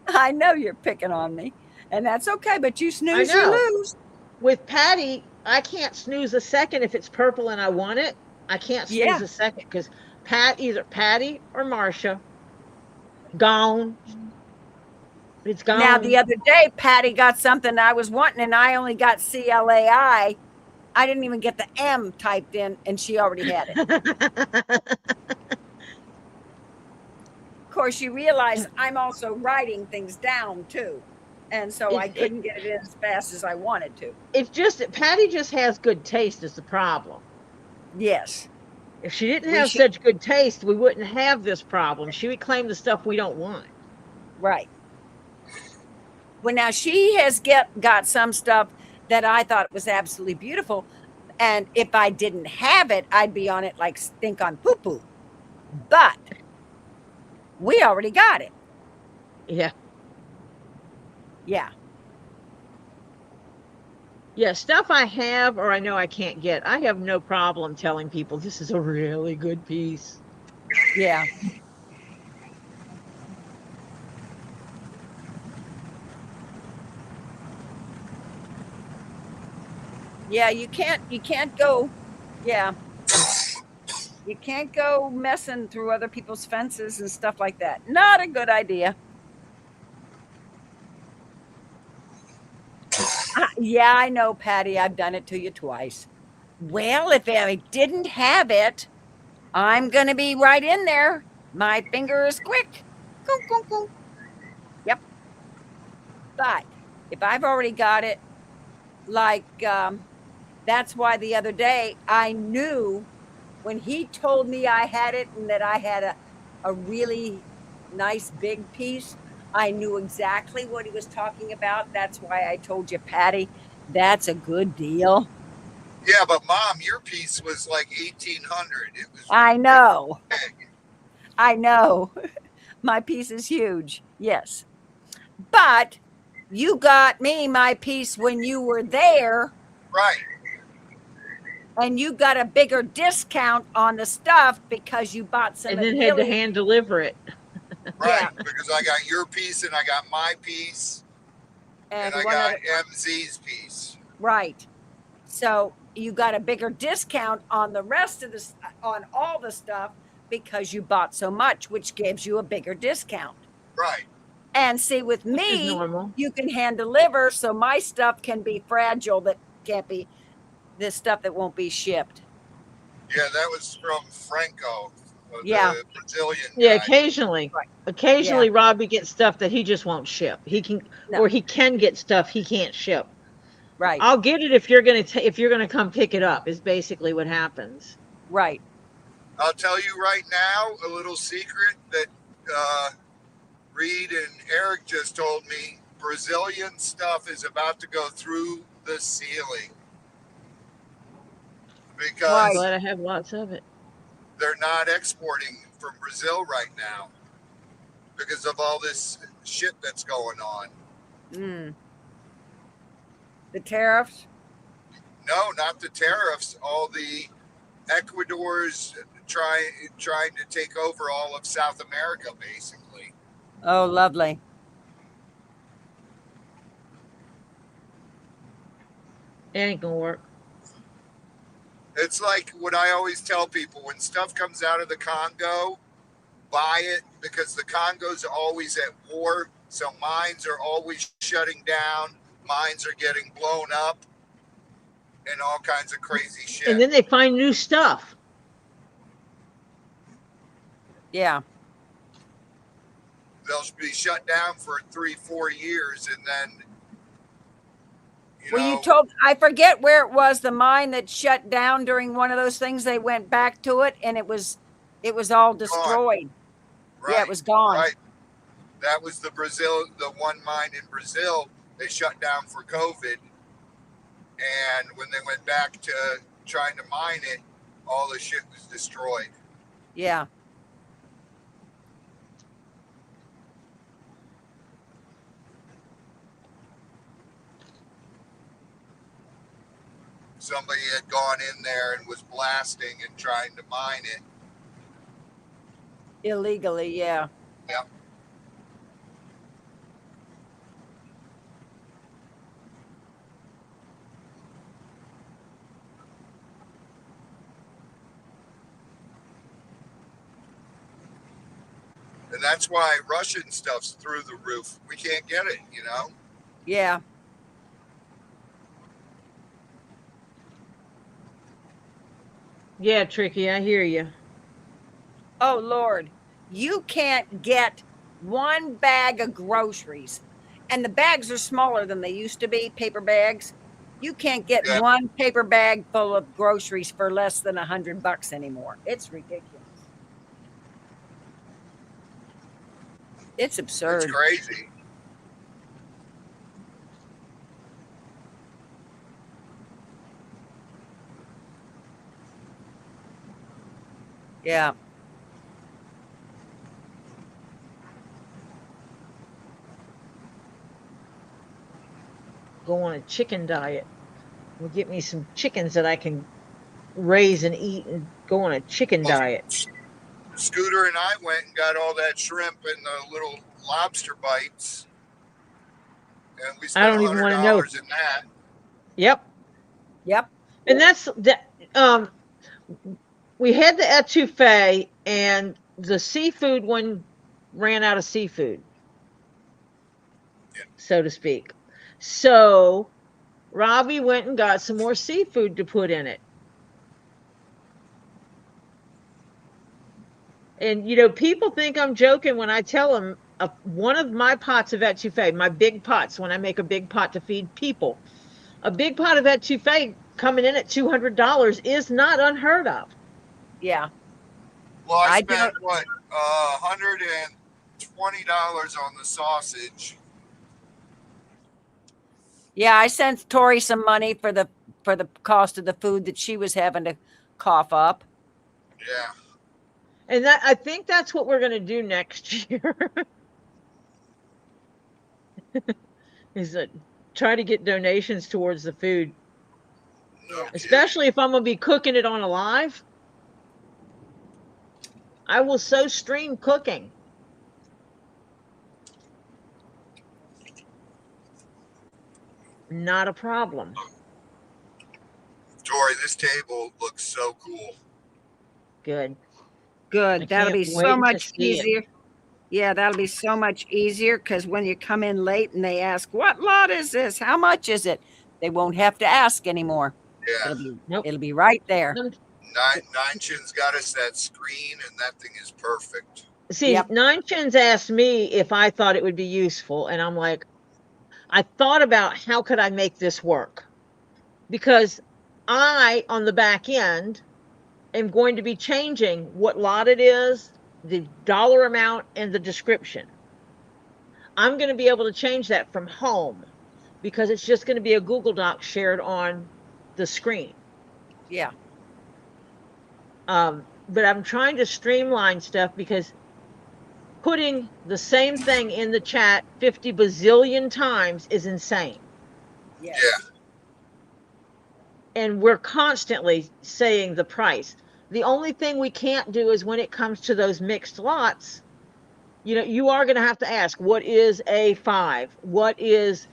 I know you're picking on me, and that's okay, but you snooze, you know. lose. With Patty, I can't snooze a second if it's purple and I want it. I can't snooze Yeah. a second because either Patty or Marcia, gone. It's Now, the gone. other day, Patty got something I was wanting, and I only got CLAI. I didn't even get the M typed in, and she already had it. Of course, you realize I'm also writing things down too. And so I couldn't get it in as fast as I wanted to. It's just that Patty just has good taste is the problem. Yes. If she didn't We have should. such good taste, we wouldn't have this problem. She would claim the stuff we don't want. Right. Well, now she has got some stuff that I thought was absolutely beautiful. And if I didn't have it, I'd be on it like stink on poo poo. But we already got it. Yeah. Yeah. Yeah, stuff I have or I know I can't get. I have no problem telling people this is a really good piece. Yeah. Yeah, you can't go, yeah. You can't go messing through other people's fences and stuff like that. Not a good idea. Yeah, I know, Patty. I've done it to you twice. Well, if I didn't have it, I'm going to be right in there. My finger is quick. Coom, coom, coom. Yep. But if I've already got it, like, that's why the other day I knew when he told me I had it and that I had a really nice big piece, I knew exactly what he was talking about. That's why I told you, Patty, that's a good deal. Yeah, but Mom, your piece was like 1,800. It was. I know. Big. I know. My piece is huge. Yes. But you got me my piece when you were there. Right. And you got a bigger discount on the stuff because you bought some. And then had to hand deliver it. Right. Yeah. Because I got your piece and I got my piece. And I got MZ's piece. Right. So you got a bigger discount on the rest of this, on all the stuff, because you bought so much, which gives you a bigger discount. Right. And see, with me, you can hand deliver, so my stuff can be fragile, that can't be this stuff that won't be shipped. Yeah, that was from Franco, the Brazilian guy. Yeah, occasionally. Right. Occasionally, Robbie gets stuff that he just won't ship. He can, or he can get stuff he can't ship. Right. I'll get it if you're gonna come pick it up. Is basically what happens. Right. I'll tell you right now a little secret that Reed and Eric just told me. Brazilian stuff is about to go through the ceiling because I'm glad I have lots of it. They're not exporting from Brazil right now because of all this shit that's going on. The tariffs? No, not the tariffs. All the Ecuador's trying to take over all of South America, basically. Oh, lovely. It ain't gonna work. It's like what I always tell people: when stuff comes out of the Congo, buy it, because the Congo's always at war. So mines are always shutting down. Mines are getting blown up and all kinds of crazy shit. And then they find new stuff. Yeah. They'll be shut down for 3-4 years, and then you told, I forget where it was, the mine that shut down during one of those things. They went back to it and it was all destroyed. Right. Yeah, it was gone. Right. That was the one mine in Brazil. They shut down for COVID. And when they went back to trying to mine it, all the shit was destroyed. Yeah. Somebody had gone in there and was blasting and trying to mine it. Illegally, yeah. Yep. that's why Russian stuff's through the roof. We can't get it, you know? Yeah. Yeah, Tricky, I hear you. Oh, Lord. You can't get one bag of groceries. And the bags are smaller than they used to be, paper bags. You can't get Yeah. one paper bag full of groceries for less than $100 anymore. It's ridiculous. It's It's absurd. crazy. Yeah. Go on a chicken diet. We'll get me some chickens that I can raise and eat and go on a chicken Well, diet. Scooter and I went and got all that shrimp and the little lobster bites. And we I spent don't even want to know. $100 in that. Yep. Yep. And that's that. We had the etouffee, and the seafood one ran out of seafood, Yeah. so to speak. So Robbie went and got some more seafood to put in it. And people think I'm joking when I tell them one of my pots of etouffee, my big pots, when I make a big pot to feed people, a big pot of etouffee coming in at $200 is not unheard of. Yeah. Well, I I spent don't. what, $120 on the sausage. Yeah, I sent Tori some money for the cost of the food that she was having to cough up. Yeah. And I think that's what we're going to do next year. Is that try to get donations towards the food, No Yeah. kidding. especially if I'm going to be cooking it on a live. I will so stream cooking. Not a problem. Tori, this table looks so cool. Good. Good. I That'll can't be so wait to much see it. easier. Yeah, that'll be so much easier because when you come in late and they ask, "What lot is this? How much is it?" They won't have to ask anymore. Yeah. Nope. It'll be right there. Nine Chin's got us that screen, and that thing is perfect. See, Yep. Nine Chins asked me if I thought it would be useful, and I'm like, I thought about how could I make this work, because I, on the back end, am going to be changing what lot it is, the dollar amount, and the description. I'm going to be able to change that from home because it's just going to be a Google Doc shared on the screen. Yeah. But I'm trying to streamline stuff because putting the same thing in the chat 50 bazillion times is insane. Yes. Yeah. And we're constantly saying the price. The only thing we can't do is when it comes to those mixed lots, you are going to have to ask, what is A5? What is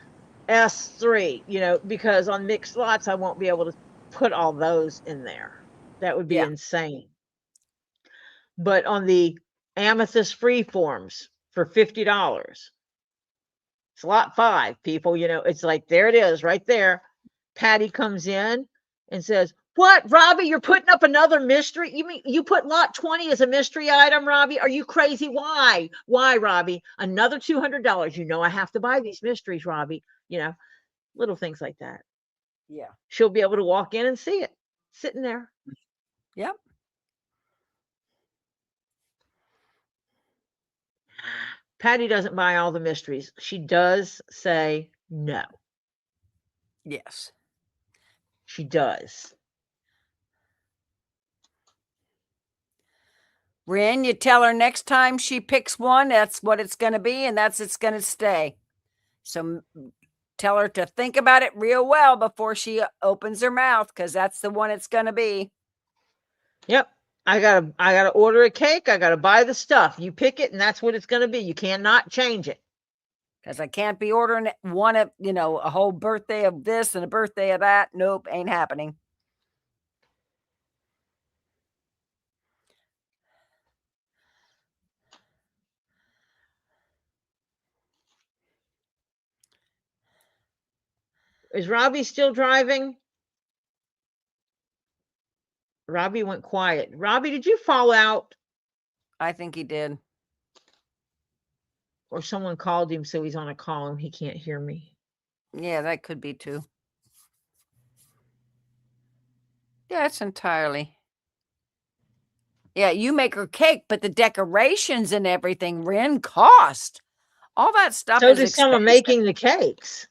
S3? Because on mixed lots, I won't be able to put all those in there. That would be Yeah. insane. But on the amethyst free forms for $50, it's lot 5, people. It's like, there it is right there. Patty comes in and says, "What, Robbie, you're putting up another mystery? You mean you put lot 20 as a mystery item, Robbie? Are you crazy? Why, Robbie? Another $200. I have to buy these mysteries, Robbie." Little things like that. Yeah. She'll be able to walk in and see it sitting there. Yep. Patty doesn't buy all the mysteries. She does say no. Yes. She does. Rin, you tell her next time she picks one, that's what it's going to be, and it's going to stay. So tell her to think about it real well before she opens her mouth, because that's the one it's going to be. Yep. I gotta order a cake. I gotta buy the stuff. You pick it, and that's what it's gonna be. You cannot change it. Because I can't be ordering one of, a whole birthday of this and a birthday of that. Nope, ain't happening. Is Robbie still driving? Robbie went quiet. Robbie, did you fall out? I think he did. Or someone called him, so he's on a call and he can't hear me. Yeah, that could be too. Yeah, it's entirely. Yeah, you make her cake, but the decorations and everything, Ren, cost. All that stuff So is does someone expensive. making the cakes.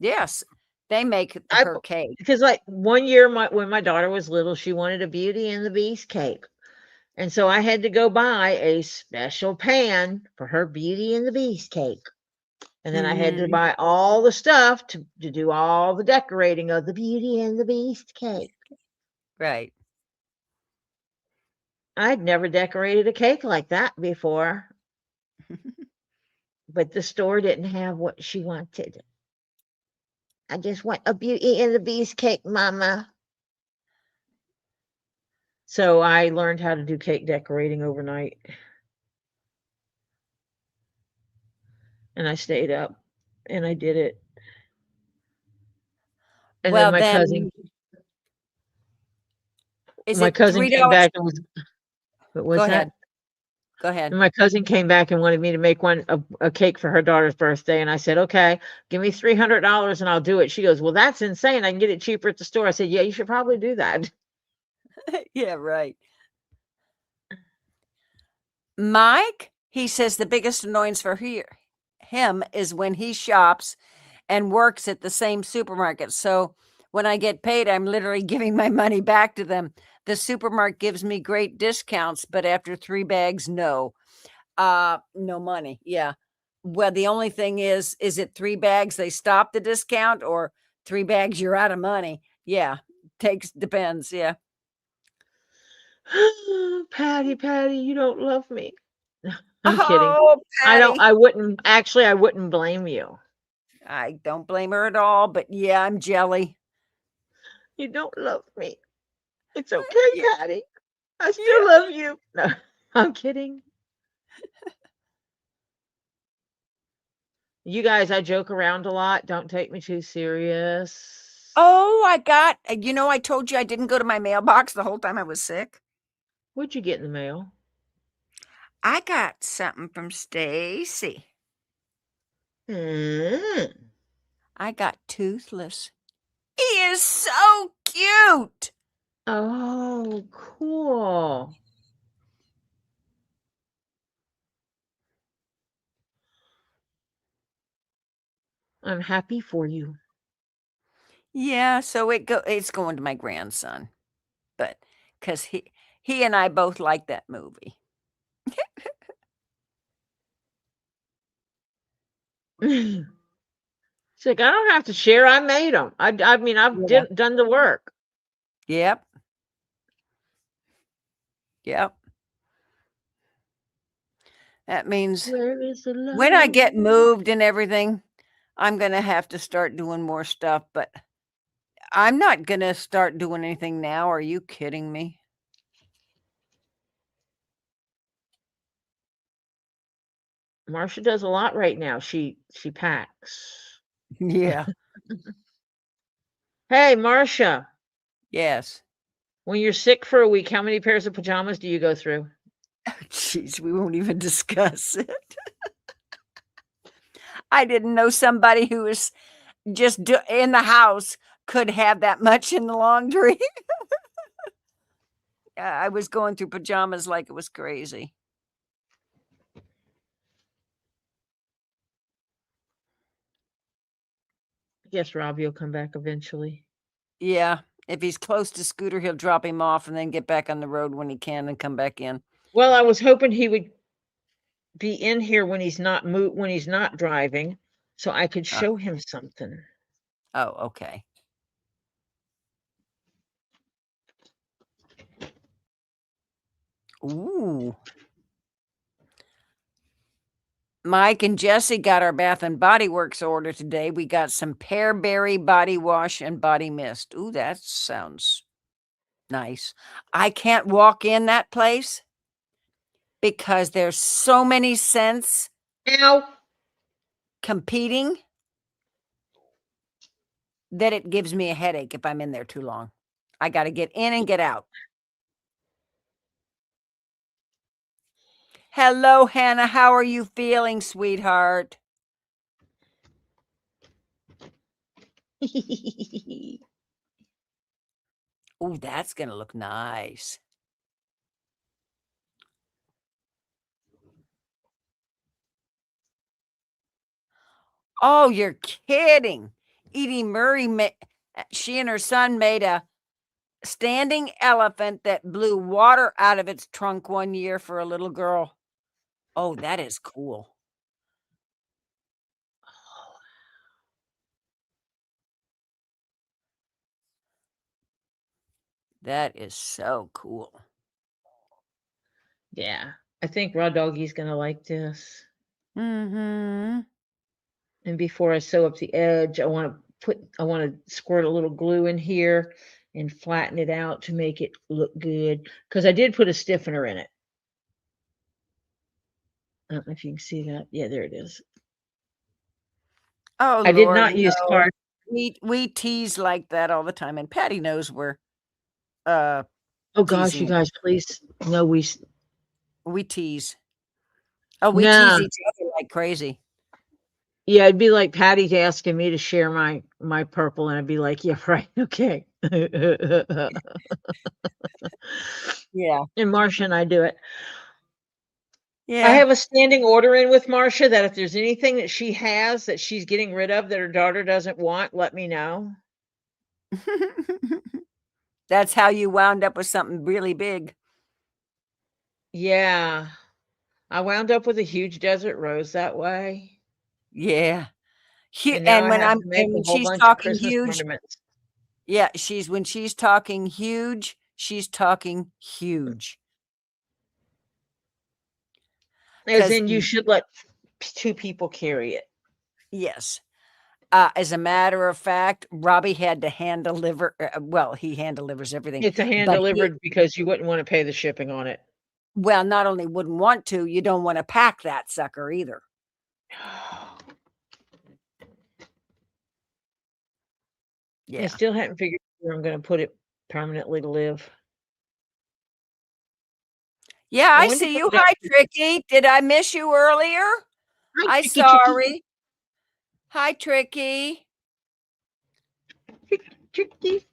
Yes, they make her cake. Because like one year, when my daughter was little, she wanted a Beauty and the Beast cake. And so I had to go buy a special pan for her Beauty and the Beast cake. And then I had to buy all the stuff to do all the decorating of the Beauty and the Beast cake. Right. I'd never decorated a cake like that before. But the store didn't have what she wanted. I just want a Beauty and the Beast cake, Mama. So I learned how to do cake decorating overnight. And I stayed up and I did it. And Well, then my cousin came back and was, what was Go that? ahead. Go ahead. And my cousin came back and wanted me to make a cake for her daughter's birthday. And I said, okay, give me $300 and I'll do it. She goes, well, that's insane. I can get it cheaper at the store. I said, yeah, you should probably do that. Yeah, right. Mike, he says the biggest annoyance for him is when he shops and works at the same supermarket. So when I get paid, I'm literally giving my money back to them. The supermarket gives me great discounts, but after 3 bags, no money. Yeah. Well, the only thing is it 3 bags, they stop the discount, or 3 bags, you're out of money. Yeah. Depends. Yeah. Patty, you don't love me. I'm kidding. Oh, Patty. I wouldn't blame you. I don't blame her at all, but yeah, I'm jelly. You don't love me. It's okay, Patty. I still love you. No, I'm kidding. You guys, I joke around a lot. Don't take me too serious. Oh, I told you I didn't go to my mailbox the whole time I was sick. What'd you get in the mail? I got something from Stacy. I got Toothless. He is so cute. Oh, cool. I'm happy for you. Yeah, so it's going to my grandson, but because he and I both like that movie. It's like, I don't have to share. I made them. I mean, I've done the work. Yep. That means when I get moved and everything, I'm going to have to start doing more stuff, but I'm not going to start doing anything now. Are you kidding me? Marcia does a lot right now. She packs. Yeah. Hey, Marcia. Yes. When you're sick for a week, how many pairs of pajamas do you go through? Jeez, we won't even discuss it. I didn't know somebody who was just in the house could have that much in the laundry. I was going through pajamas like it was crazy. I guess Robbie will come back eventually. Yeah. If he's close to Scooter, he'll drop him off and then get back on the road when he can and come back in. Well, I was hoping he would be in here when he's not driving, so I could show him something. Oh, okay. Ooh. Mike and Jesse got our Bath and Body Works order today. We got some Pearberry body wash and body mist. Ooh, that sounds nice. I can't walk in that place because there's so many scents Ow. competing. that it gives me a headache if I'm in there too long. I got to get in and get out. Hello, Hannah. How are you feeling, sweetheart? Oh, that's going to look nice. Oh, you're kidding. Edie Murray, she and her son made a standing elephant that blew water out of its trunk one year for a little girl. Oh, that is cool. That is so cool. Yeah. I think Raw Doggy's going to like this. Mm-hmm. And before I sew up the edge, I want to squirt a little glue in here and flatten it out to make it look good. Because I did put a stiffener in it. I don't know if you can see that. Yeah, there it is. Oh, I did Lord, not use no. hard. We tease like that all the time, and Patty knows we're Oh gosh, you teasing. guys, please. No, we tease. Oh, we Nah. tease each other like crazy. Yeah, it'd be like Patty asking me to share my purple, and I'd be like, yeah, right, okay. Yeah. And Marcia and I do it. Yeah. I have a standing order in with Marcia that if there's anything that she has that she's getting rid of that her daughter doesn't want, let me know. That's how you wound up with something really big. Yeah. I wound up with a huge desert rose that way. Yeah. And now And I when have to make a when whole she's bunch of talking Christmas huge, ornaments. yeah, when she's talking huge, she's talking huge. As in, you should let two people carry it. Yes. As a matter of fact, Robbie had to hand deliver. Well, he hand delivers everything. It's a hand delivered because you wouldn't want to pay the shipping on it. Well, not only wouldn't want to, you don't want to pack that sucker either. Yeah. I still haven't figured out where I'm going to put it permanently to live. Yeah, I see you. Hi, Tricky. Did I miss you earlier? Hi, I'm sorry. Hi, Tricky. Tricky.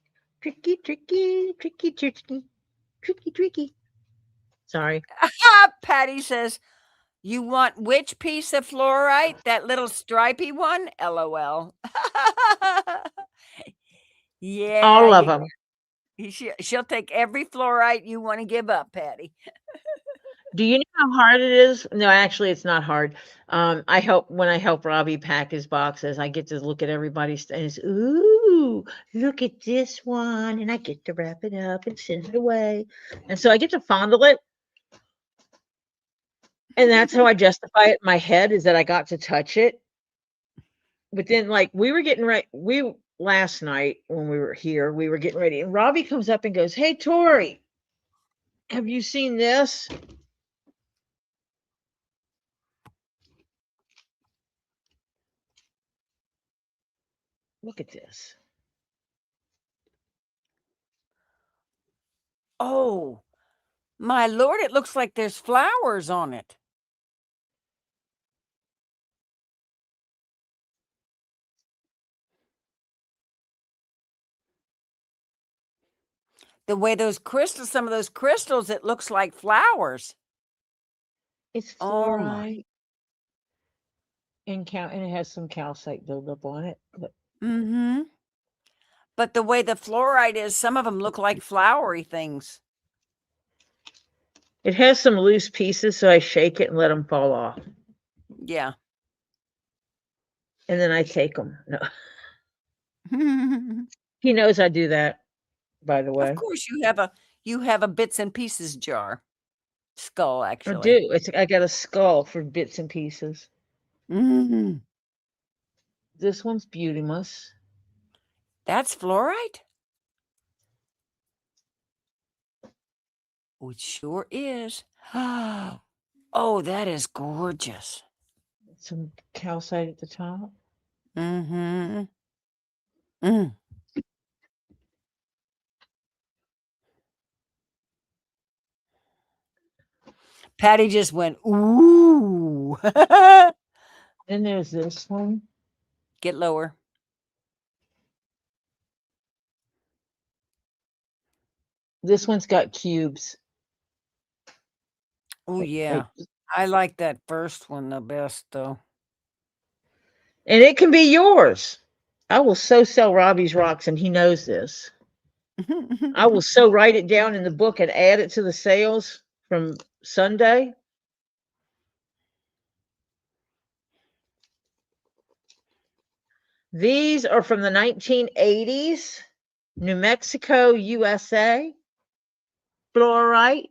Sorry. Patty says, you want which piece of fluorite? That little stripy one? LOL. Yeah. All of them. She'll take every fluorite you want to give up, Patty. Do you know how hard it is? No, actually, it's not hard. When I help Robbie pack his boxes, I get to look at everybody's and ooh, look at this one, and I get to wrap it up and send it away, and so I get to fondle it, and that's how I justify it in my head is that I got to touch it. But then, like we were getting ready, last night when we were here, we were getting ready, and Robbie comes up and goes, "Hey, Tori, have you seen this?" Look at this. Oh, my Lord, it looks like there's flowers on it. The way those crystals, some of those crystals, it looks like flowers. It's Oh fluorite. my. And it has some calcite buildup on it. But But the way the fluorite is, some of them look like flowery things. it has some loose pieces, so I shake it and let them fall off. Yeah. And then I take them. No. He knows I do that, by the way. Of course, you have a bits and pieces jar. Skull, actually. I do. I got a skull for bits and pieces. This one's Beautimus. That's fluorite? Oh, it sure is. Oh, that is gorgeous. Some calcite at the top. Mm. Patty just went, ooh. Then there's this one. Get lower. This one's got cubes. Oh, yeah. I like that first one the best, though. And it can be yours. I will so sell Robbie's rocks, and he knows this. I will so write it down in the book and add it to the sales from Sunday. These are from the 1980s, New Mexico, USA. Fluorite.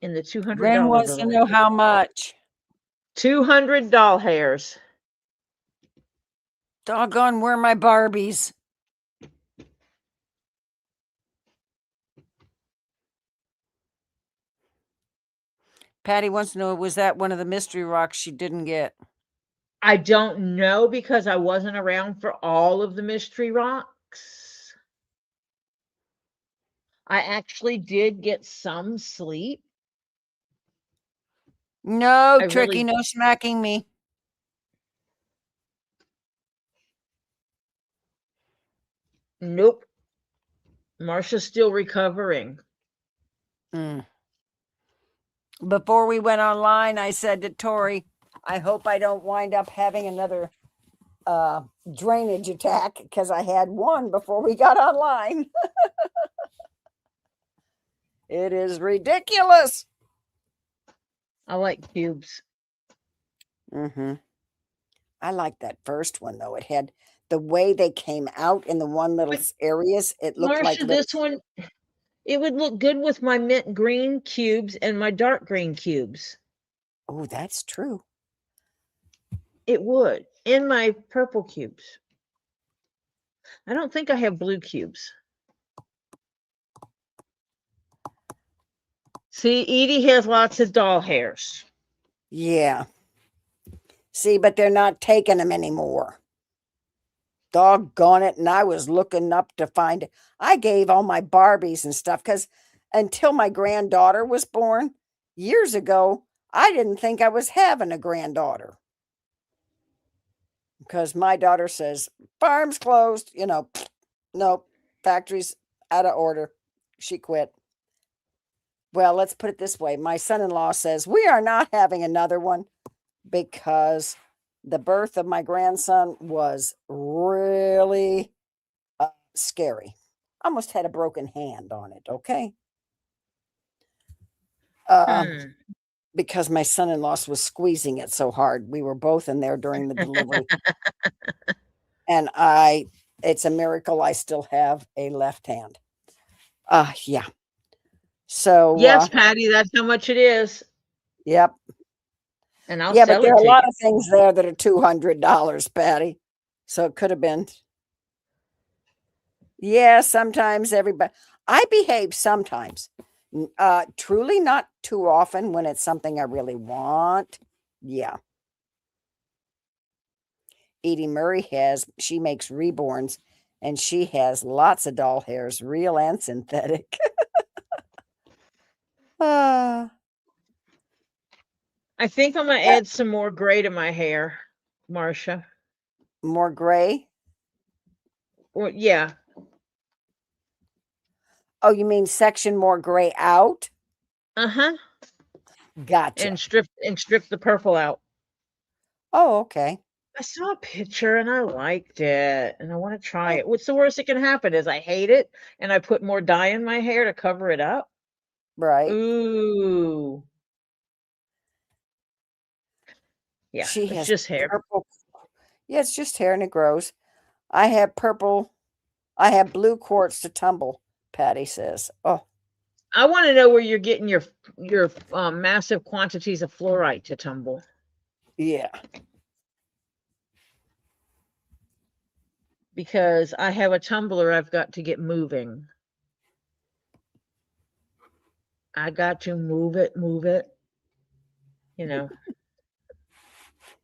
In the $200 Ren wants to bill. know how much. 200 doll hairs. Doggone, where are my Barbies? Patty wants to know, was that one of the mystery rocks she didn't get? I don't know because I wasn't around for all of the mystery rocks. I actually did get some sleep. No, Tricky, no smacking me. Nope. Marsha's still recovering. Before we went online, I said to Tori, I hope I don't wind up having another drainage attack because I had one before we got online. It is ridiculous. I like cubes. I like that first one, though. It had the way they came out in the one little areas. It looked Marsha, like this one, it would look good with my mint green cubes and my dark green cubes. Oh, that's true. It would. In my purple cubes. I don't think I have blue cubes. See, Edie has lots of doll hairs. Yeah. See, but they're not taking them anymore. Doggone it. And I was looking up to find it. I gave all my Barbies and stuff because until my granddaughter was born years ago, I didn't think I was having a granddaughter. Because my daughter says, farm's closed, nope, factory's out of order. She quit. Well, let's put it this way. My son-in-law says, we are not having another one because the birth of my grandson was really scary. Almost had a broken hand on it, okay? Because my son-in-law was squeezing it so hard. We were both in there during the delivery. And it's a miracle I still have a left hand. Yeah. So yes, Patty, that's how much it is. Yep. And I'll but sell there it are a to lot you. of things there that are $200, Patty. So it could have been. Yeah, sometimes everybody. I behave sometimes. Truly not too often when it's something I really want. Yeah. Edie Murray she makes reborns and she has lots of doll hairs, real and synthetic. I think I'm going to add some more gray to my hair, Marsha. More gray? Well, yeah. Oh, you mean section more gray out? Uh-huh. Gotcha. And strip the purple out. Oh, okay. I saw a picture and I liked it and I want to try it. What's the worst that can happen is I hate it and I put more dye in my hair to cover it up. Right. Ooh. Yeah, She it's has just hair. Purple. Yeah, it's just hair and it grows. I have purple. I have blue quartz to tumble, Patty says. Oh. I want to know where you're getting your massive quantities of fluorite to tumble. Yeah. Because I have a tumbler I've got to get moving. I got to move it. you know,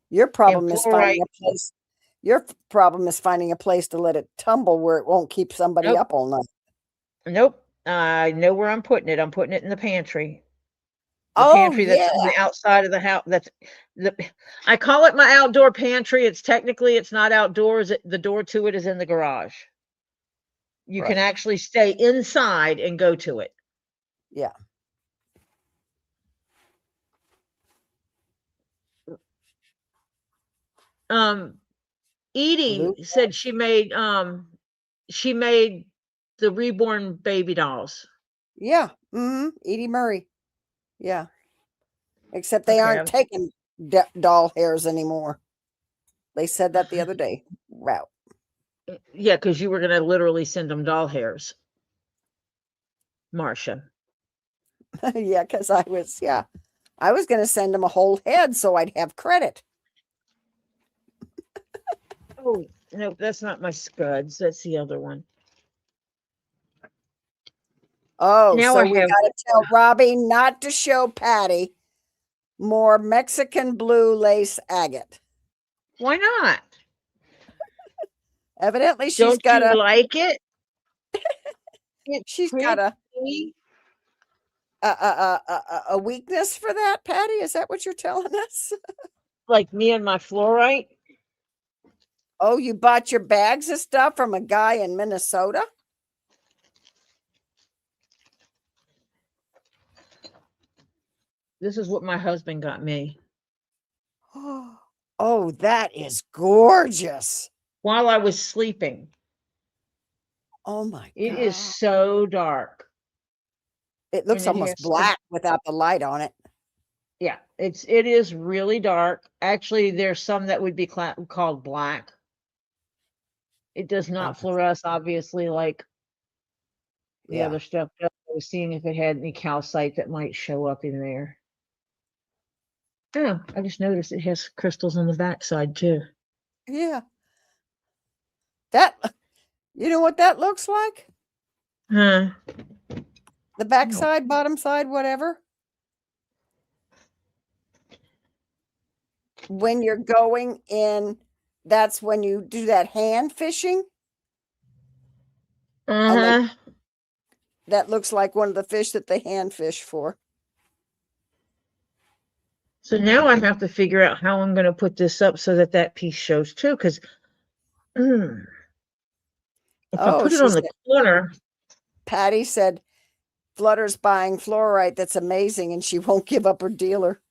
Your and problem is fluorite. finding a place. Your problem is finding a place to let it tumble where it won't keep somebody Nope. up all night. Nope. I know where I'm putting it. I'm putting it in the pantry. The Oh pantry that's yeah, on the outside of the house. I call it my outdoor pantry. It's not outdoors. The door to it is in the garage. You can right. actually stay inside and go to it. Yeah. Blue. Edie said she made the reborn baby dolls. Yeah. Edie Murray. Yeah. Except they Okay. aren't taking doll hairs anymore. They said that the other day. Wow. Yeah, because you were gonna literally send them doll hairs, Marcia. Yeah, because I was going to send them a whole head so I'd have credit. Oh no, that's not my scuds. That's the other one. Oh, Now so I we have. got to tell Robbie not to show Patty more Mexican blue lace agate. Why not? Evidently, she's Don't got you like it? It's she's got pretty. a weakness for that, Patty. Is that what you're telling us? Like me and my fluorite. Oh, you bought your bags of stuff from a guy in Minnesota? This is what my husband got me Oh, that is gorgeous. while I was sleeping. Oh my It God. is so dark. It looks And it almost has black without the light on it. Yeah, it is really dark. Actually, there's some that would be called black. It does not fluoresce, obviously, like the Yeah. other stuff does. I was seeing if it had any calcite that might show up in there. Oh, I just noticed it has crystals on the backside too. Yeah. That, you know what that looks like? Huh. The backside, bottom side, whatever. When you're going in, that's when you do that hand fishing. Uh-huh. That looks like one of the fish that they hand fish for. So now I have to figure out how I'm going to put this up so that piece shows too, because if I put it on the corner. Patty said, Flutter's buying fluorite that's amazing and she won't give up her dealer.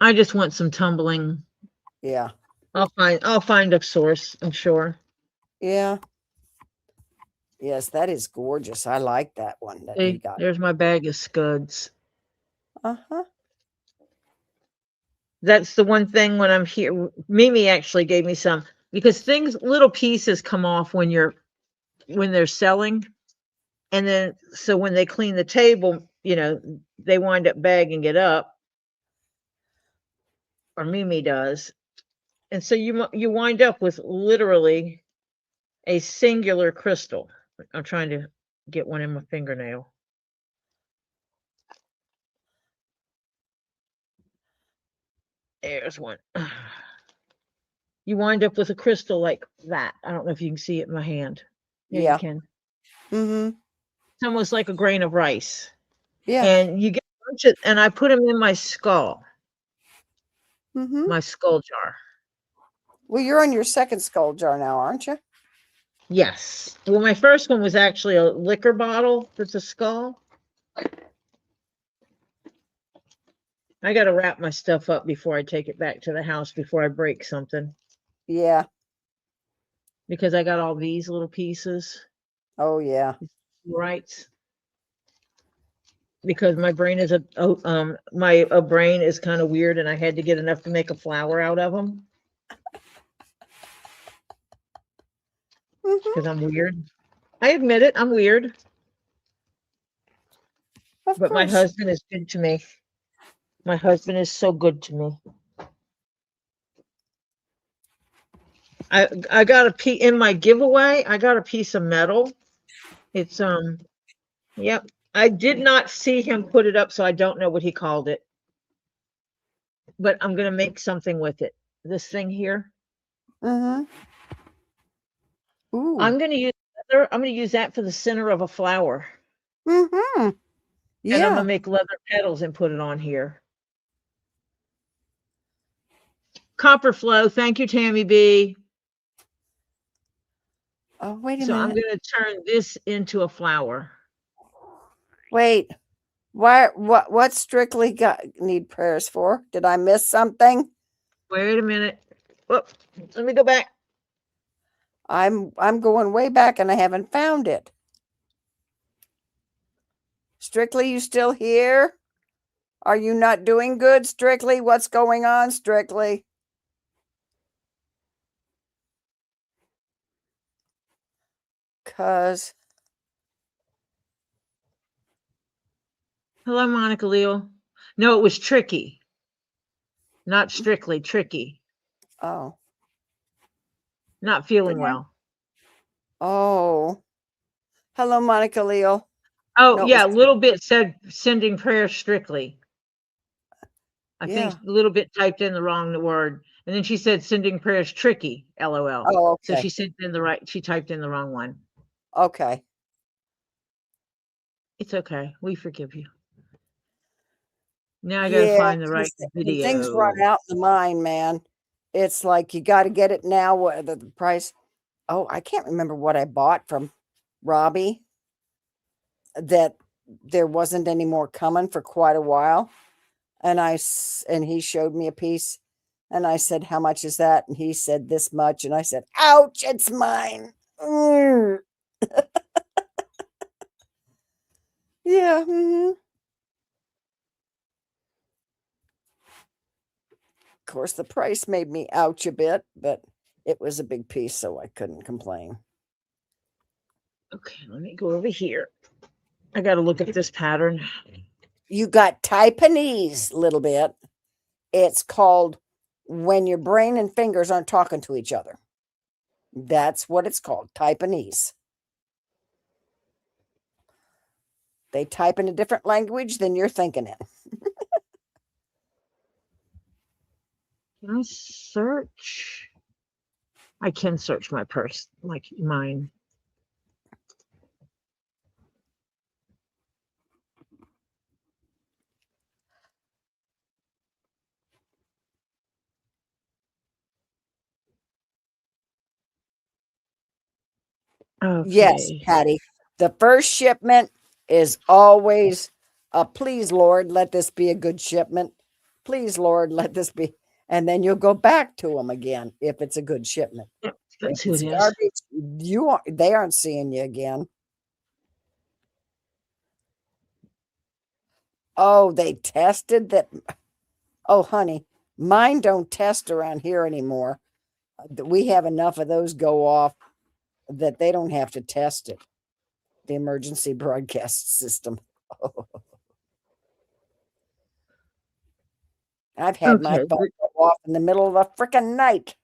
I just want some tumbling. Yeah. I'll find a source, I'm sure. Yeah. Yes, that is gorgeous. I like that one that he got. There's my bag of scuds. Uh-huh. That's the one thing when I'm here. Mimi actually gave me some because little pieces come off when they're selling. And then, so when they clean the table, they wind up bagging it up, or Mimi does. And so you wind up with literally a singular crystal. I'm trying to get one in my fingernail. There's one. You wind up with a crystal like that. I don't know if you can see it in my hand. Yeah. You can. Mm-hmm. It's almost like a grain of rice. Yeah. And you get a bunch of, and I put them in my skull. Mm-hmm. My skull jar. Well, you're on your second skull jar now, aren't you? Yes. Well, my first one was actually a liquor bottle that's a skull. I got to wrap my stuff up before I take it back to the house before I break something. Yeah. Because I got all these little pieces. Oh, yeah. Right. Because my brain is my brain is kind of weird, and I had to get enough to make a flower out of them. Because I'm weird. I admit it, I'm weird. But my husband is good to me. My husband is so good to me. I got a piece in my giveaway. I got a piece of metal. It's yep. I did not see him put it up, so I don't know what he called it. But I'm gonna make something with it. This thing here. Mm-hmm. Ooh. I'm gonna use leather. I'm gonna use that for the center of a flower. Mm-hmm. And I'm Yeah. gonna make leather petals and put it on here. Copper flow. Thank you, Tammy B. Oh, wait a So I'm minute. gonna turn this into a flower. Wait. What strictly got need prayers for? Did I miss something? Wait a minute. Whoop. Let me go back. I'm going way back and I haven't found it. Strictly, you still here? Are you not doing good, Strictly? What's going on, Strictly? Cause Hello, Monica Leo. No, it was tricky. Not strictly tricky. oh. Not feeling well. Oh. Hello, Monica Leal. Oh, No, it yeah, a was little bit said sending prayers strictly. I Yeah. think a little bit typed in the wrong word. And then she said sending prayers tricky, LOL. Oh, So okay. she sent in the right, she typed in the wrong one. Okay. It's okay. We forgive you. Now I gotta Yeah, find the right 'cause when things run video. out in the mind, man, it's like you got to get it now. What the price? Oh, I can't remember what I bought from Robbie. That there wasn't any more coming for quite a while, and and he showed me a piece, and I said, "How much is that?" And he said, "This much," and I said, "Ouch, it's mine." Mm. Yeah. Mhm. Of course, the price made me ouch a bit, but it was a big piece, so I couldn't complain. Okay, let me go over here. I gotta look at this pattern. You got Taiwanese little bit. It's called when your brain and fingers aren't talking to each other. That's what it's called, Taiwanese. They type in a different language than you're thinking in. Can I search? I can search my purse, like mine. Yes, Okay. Patty. The first shipment is always a please, Lord, let this be a good shipment. Please, Lord, let this be. And then you'll go back to them again if it's a good shipment. Yep, If that's who it's it is. garbage, they aren't seeing you again. Oh, they tested that. Oh, honey, mine don't test around here anymore. We have enough of those go off that they don't have to test it. The emergency broadcast system. I've had my Okay. phone go off in the middle of the freaking night.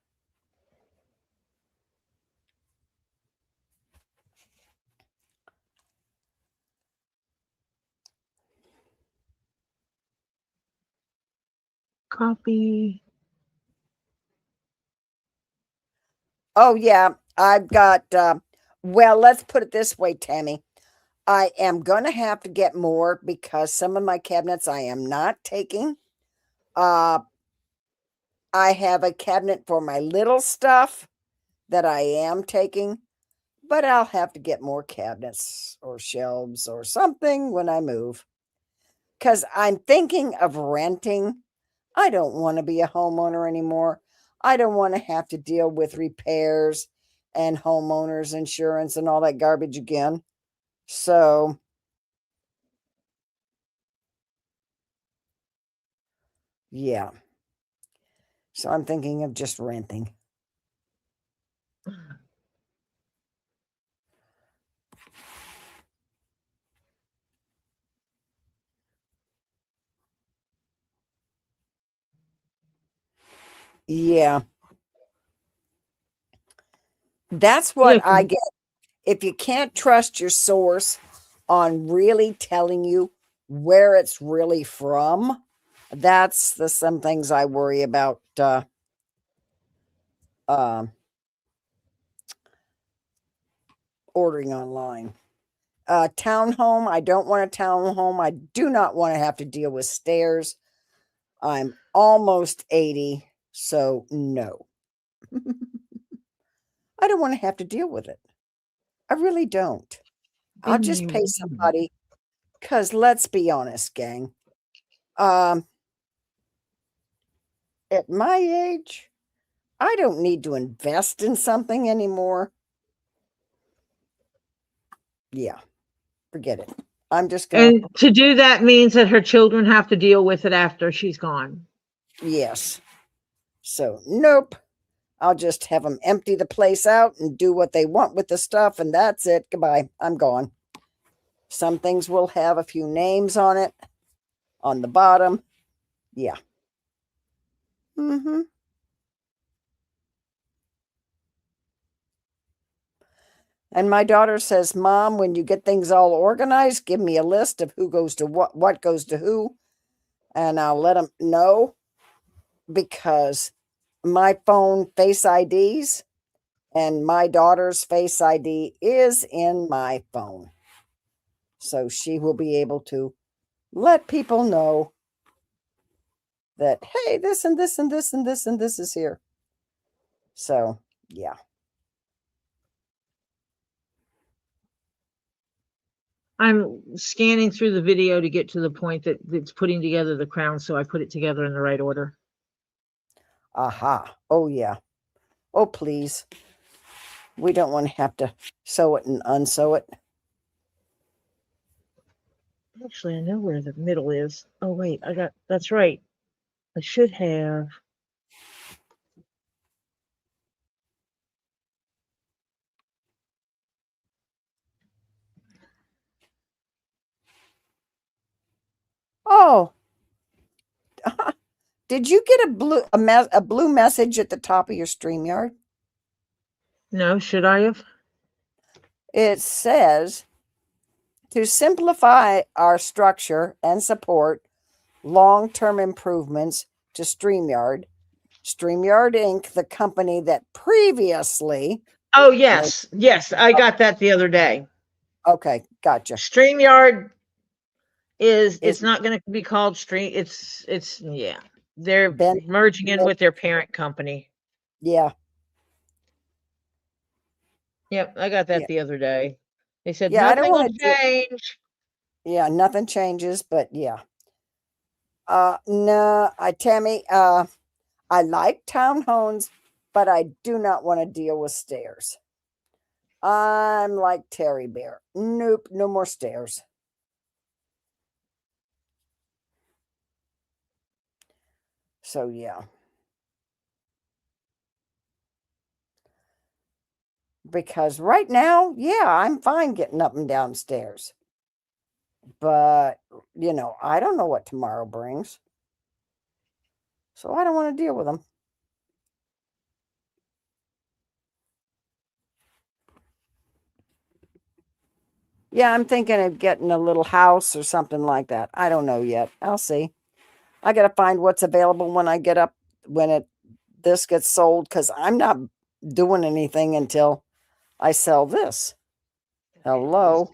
Copy. Oh, yeah. I've got, well, let's put it this way, Tammy. I am going to have to get more because some of my cabinets I am not taking. I have a cabinet for my little stuff that I am taking, but I'll have to get more cabinets or shelves or something when I move. Because I'm thinking of renting. I don't want to be a homeowner anymore. I don't want to have to deal with repairs and homeowners insurance and all that garbage again. So, yeah. So I'm thinking of just renting. Yeah. That's Yeah, what I get. If you can't trust your source on really telling you where it's really from, that's some things I worry about. Ordering online. Townhome. I don't want a townhome. I do not want to have to deal with stairs. I'm almost 80, so no. I don't want to have to deal with it. I really don't. I'll just pay somebody, because let's be honest, gang. At my age, I don't need to invest in something anymore. Yeah, forget it. I'm just gonna. And to do that means that her children have to deal with it after she's gone. Yes. So nope. I'll just have them empty the place out and do what they want with the stuff, and that's it. Goodbye. I'm gone. Some things will have a few names on it on the bottom. Yeah. Mm-hmm. And my daughter says, Mom, when you get things all organized, give me a list of who goes to what goes to who, and I'll let them know, because my phone Face IDs and my daughter's Face ID is in my phone. So she will be able to let people know that, hey, this and this and this and this and this is here. So, yeah. I'm scanning through the video to get to the point that it's putting together the crown, so I put it together in the right order. Aha. Oh, yeah. Oh, please. We don't want to have to sew it and unsew it. Actually, I know where the middle is. Oh, wait, that's right. I should have. Oh. Did you get a blue message at the top of your StreamYard? No, should I have? It says, to simplify our structure and support long-term improvements to StreamYard, StreamYard Inc., the company that previously... Oh, yes. Yes, I got that the other day. Okay, gotcha. StreamYard it's not going to be called Stream. It's yeah. They're merging in with their parent company. Yeah. Yep, I got that the other day. They said I don't nothing will want to change. Yeah, nothing changes, but yeah. No, Tammy, I like townhomes, but I do not want to deal with stairs. I'm like Terry Bear. Nope, no more stairs. So, yeah. Because right now, yeah, I'm fine getting up and down stairs. But, you know, I don't know what tomorrow brings. So I don't want to deal with them. Yeah, I'm thinking of getting a little house or something like that. I don't know yet. I'll see. I got to find what's available when I get up, when this gets sold, because I'm not doing anything until I sell this. Hello.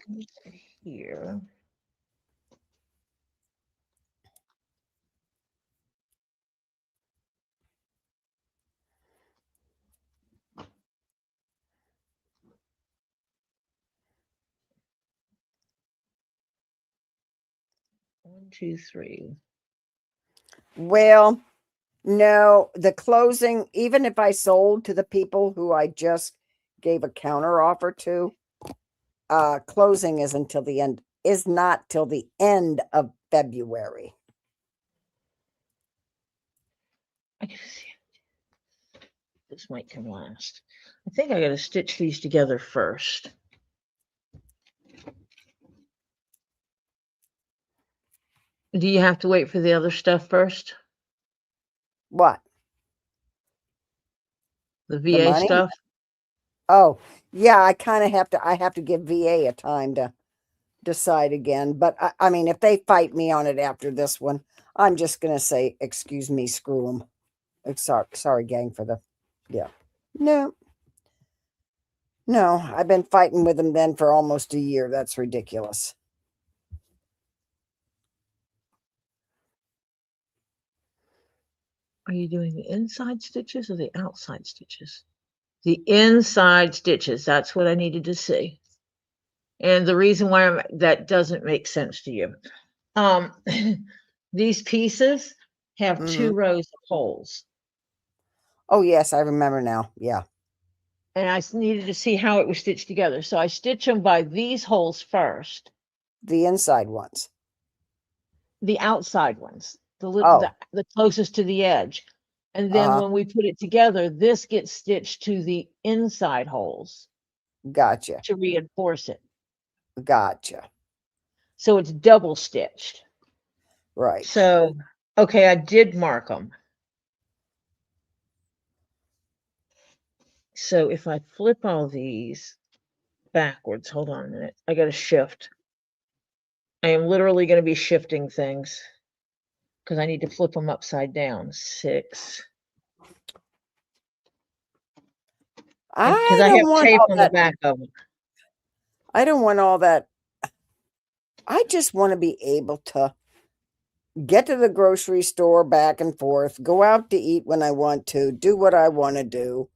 Here. One, two, three. Well, no, the closing, even if I sold to the people who I just gave a counter offer to, closing is not till the end of February. I can see it. This might come last. I think I got to stitch these together first. Do you have to wait for the other stuff first? What? The VA stuff? Oh, yeah, I have to give VA a time to decide again. But I mean, if they fight me on it after this one, I'm just going to say, excuse me, screw them. Sorry, gang, for the, yeah. No, no, I've been fighting with them then for almost a year. That's ridiculous. Are you doing the inside stitches or the outside stitches? The inside stitches. That's what I needed to see. And the reason why that doesn't make sense to you. These pieces have 2 rows of holes. Oh, yes, I remember now. Yeah. And I needed to see how it was stitched together. So I stitch them by these holes first. The inside ones. The outside ones, Oh. the closest to the edge. And then when we put it together, this gets stitched to the inside holes Gotcha. to reinforce it. Gotcha. So it's double stitched. Right. So, okay, I did mark them. So if I flip all these backwards, hold on a minute. I got to shift. I am literally going to be shifting things because I need to flip them upside down. 6. Because I have tape on the back of them. I don't want all that. I just want to be able to get to the grocery store back and forth, go out to eat when I want to, do what I want to do,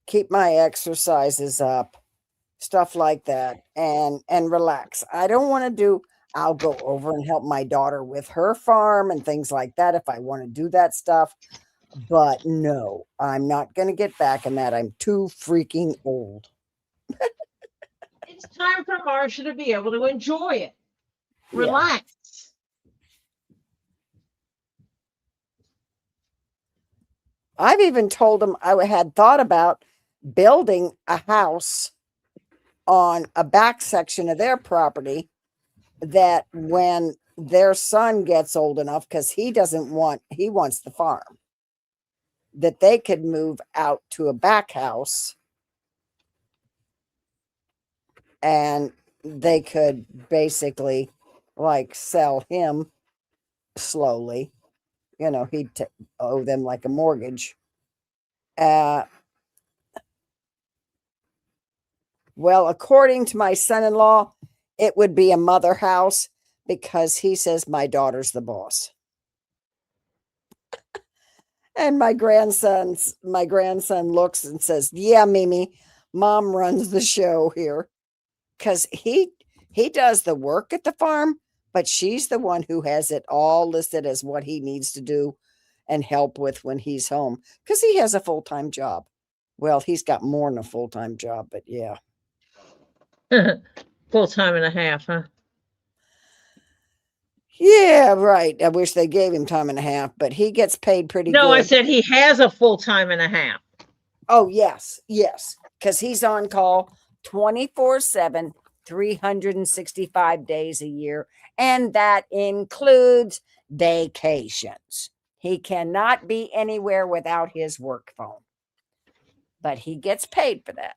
keep my exercises up, stuff like that, and relax. I don't want to do, I'll go over and help my daughter with her farm and things like that if I want to do that stuff. But no, I'm not going to get back in that. I'm too freaking old. It's time for Marcia to be able to enjoy it. Relax. I've even told them I had thought about building a house on a back section of their property that when their son gets old enough, because he wants the farm, that they could move out to a back house and they could basically like sell him slowly. You know, he'd owe them like a mortgage. Well, according to my son-in-law, it would be a mother house because he says my daughter's the boss. And my grandson looks and says, "Yeah, Mimi, mom runs the show here." Because he does the work at the farm, but she's the one who has it all listed as what he needs to do and help with when he's home. Because he has a full-time job. Well, he's got more than a full-time job, but yeah. Full time and a half, huh? Yeah, right. I wish they gave him time and a half, but he gets paid pretty good. No, I said he has a full time and a half. Oh, yes, yes. Because he's on call 24/7, 365 days a year. And that includes vacations. He cannot be anywhere without his work phone. But he gets paid for that.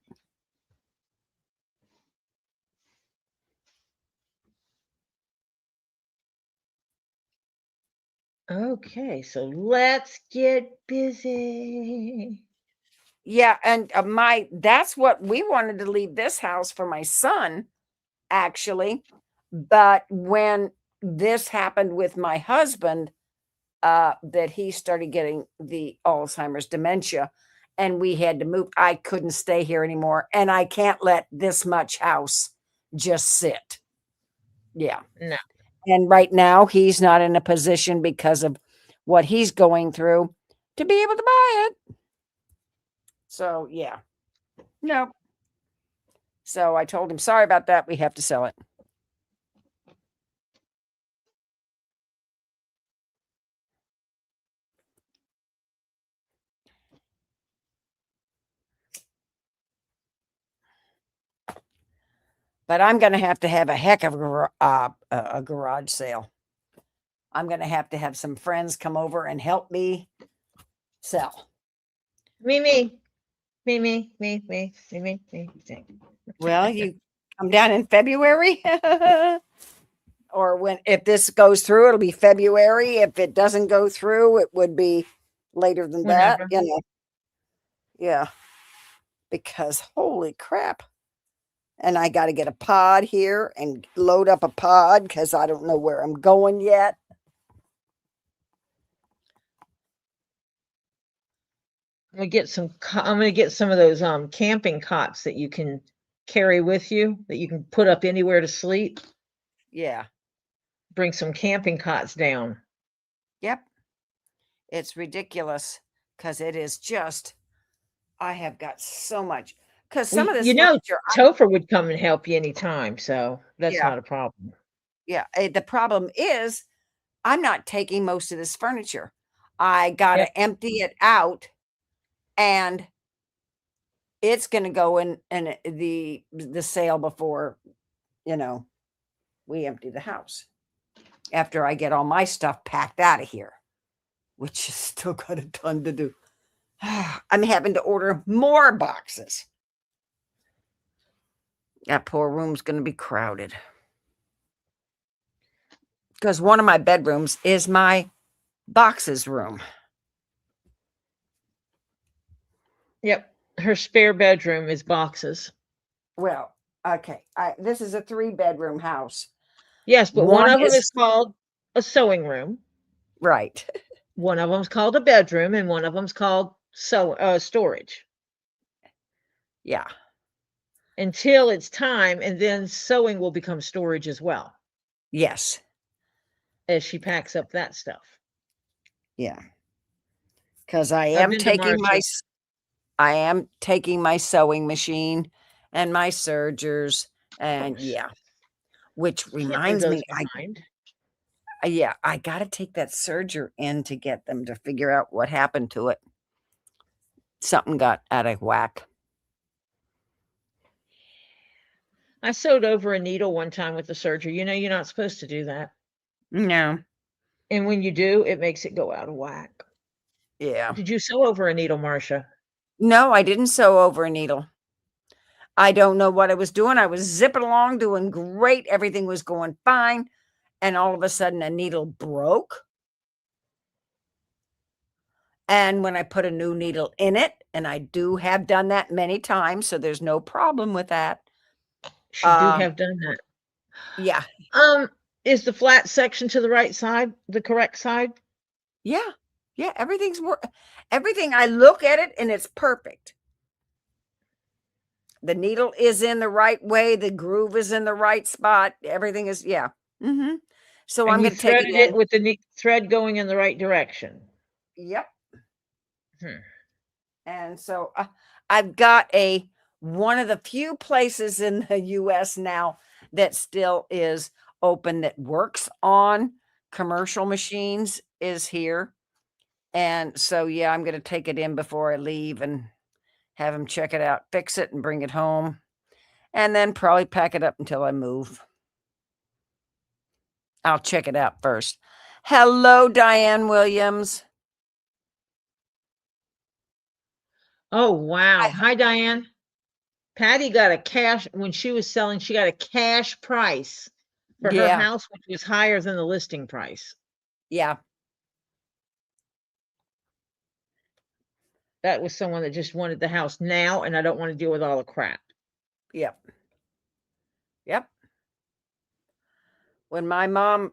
Okay, so let's get busy. Yeah, and that's what we wanted to leave this house for my son, actually. But when this happened with my husband, that he started getting the Alzheimer's dementia and we had to move, I couldn't stay here anymore. And I can't let this much house just sit. Yeah. No. And right now he's not in a position because of what he's going through to be able to buy it. So, yeah. Nope. So I told him, sorry about that. We have to sell it. But I'm going to have a heck of a garage sale. I'm going to have some friends come over and help me sell. Mimi, Me. Well, you come down in February. Or if this goes through, it'll be February. If it doesn't go through, it would be later than that, Whenever. you know. Yeah. Because holy crap. And I got to get a pod here and load up a pod because I don't know where I'm going yet. I'm gonna get some of those camping cots that you can carry with you, that you can put up anywhere to sleep. Yeah. Bring some camping cots down. Yep. It's ridiculous because it is just, I have got so much. Because some of this furniture, Topher would come and help you anytime, so that's Yeah. not a problem. Yeah. The problem is I'm not taking most of this furniture. I got to Yep. empty it out, and it's going to go in the sale before, you know, we empty the house. After I get all my stuff packed out of here, which is still got a ton to do. I'm having to order more boxes. That poor room's going to be crowded. Because one of my bedrooms is my boxes room. Yep. Her spare bedroom is boxes. Well, okay. This is a 3-bedroom house. Yes, but one of them is is called a sewing room. right. One of them's called a bedroom, and one of them's called storage. Yeah. Until it's time, and then sewing will become storage as well. Yes. As she packs up that stuff. Yeah. Because I I've am been to taking my sewing machine and my sergers, and yeah. Which reminds me, I got to take that serger in to get them to figure out what happened to it. Something got out of whack. I sewed over a needle one time with the serger. You know, you're not supposed to do that. No. And when you do, it makes it go out of whack. Yeah. Did you sew over a needle, Marcia? No, I didn't sew over a needle. I don't know what I was doing. I was zipping along, doing great. Everything was going fine. And all of a sudden, a needle broke. And when I put a new needle in it, and I do have done that many times, so there's no problem with that. She do have done that. Yeah. Is the flat section to the right side the correct side? Yeah. Yeah. Everything. I look at it and it's perfect. The needle is in the right way. The groove is in the right spot. Everything is, yeah. Mm-hmm. So I'm going to take it in with the thread going in the right direction. Yep. And so I've got one of the few places in the U.S. now that still is open that works on commercial machines is here. And so, yeah, I'm going to take it in before I leave and have him check it out, fix it, and bring it home. And then probably pack it up until I move. I'll check it out first. Hello, Diane Williams. Oh, wow. Hi, Diane. Patty got when she was selling, she got a cash price for her house, which was higher than the listing price. Yeah. That was someone that just wanted the house now, and I don't want to deal with all the crap. Yep. Yep. When my mom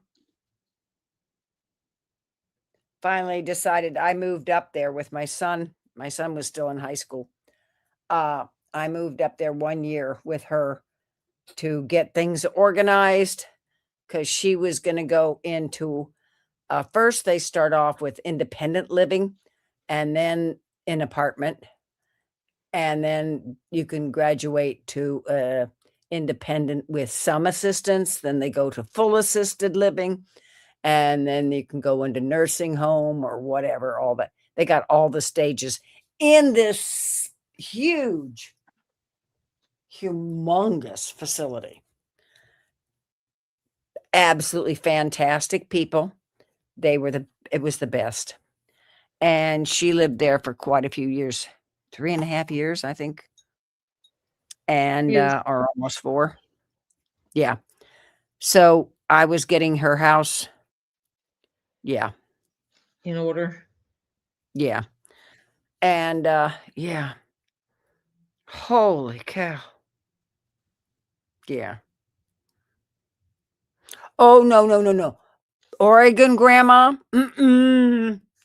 finally decided, I moved up there with my son. My son was still in high school. I moved up there 1 year with her to get things organized because she was going to go into, first they start off with independent living and then an apartment. And then you can graduate to independent with some assistance. Then they go to full assisted living. And then you can go into nursing home or whatever, all that. They got all the stages in this huge, humongous facility. Absolutely fantastic people. It was the best. And she lived there for quite a few years 3.5 years, I think. And Yes. or almost 4. Yeah. So I was getting her house. Yeah. In order. Yeah. And yeah. Holy cow. Yeah. Oh, no. Oregon grandma?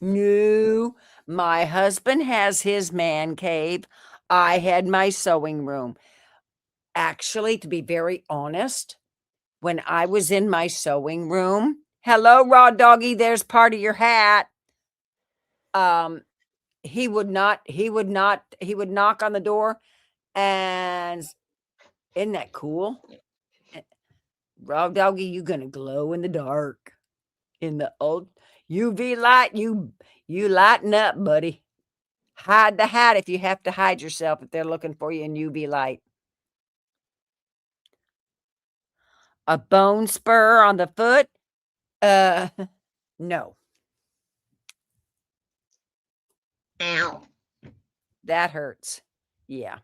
No. My husband has his man cave. I had my sewing room. Actually, to be very honest, when I was in my sewing room, hello, raw doggy, there's part of your hat. He would knock on the door, and isn't that cool? Raw doggy, you gonna glow in the dark. In the old UV light, you lighten up, buddy. Hide the hat if you have to hide yourself if they're looking for you in UV light. A bone spur on the foot? No. Ow. That hurts. Yeah.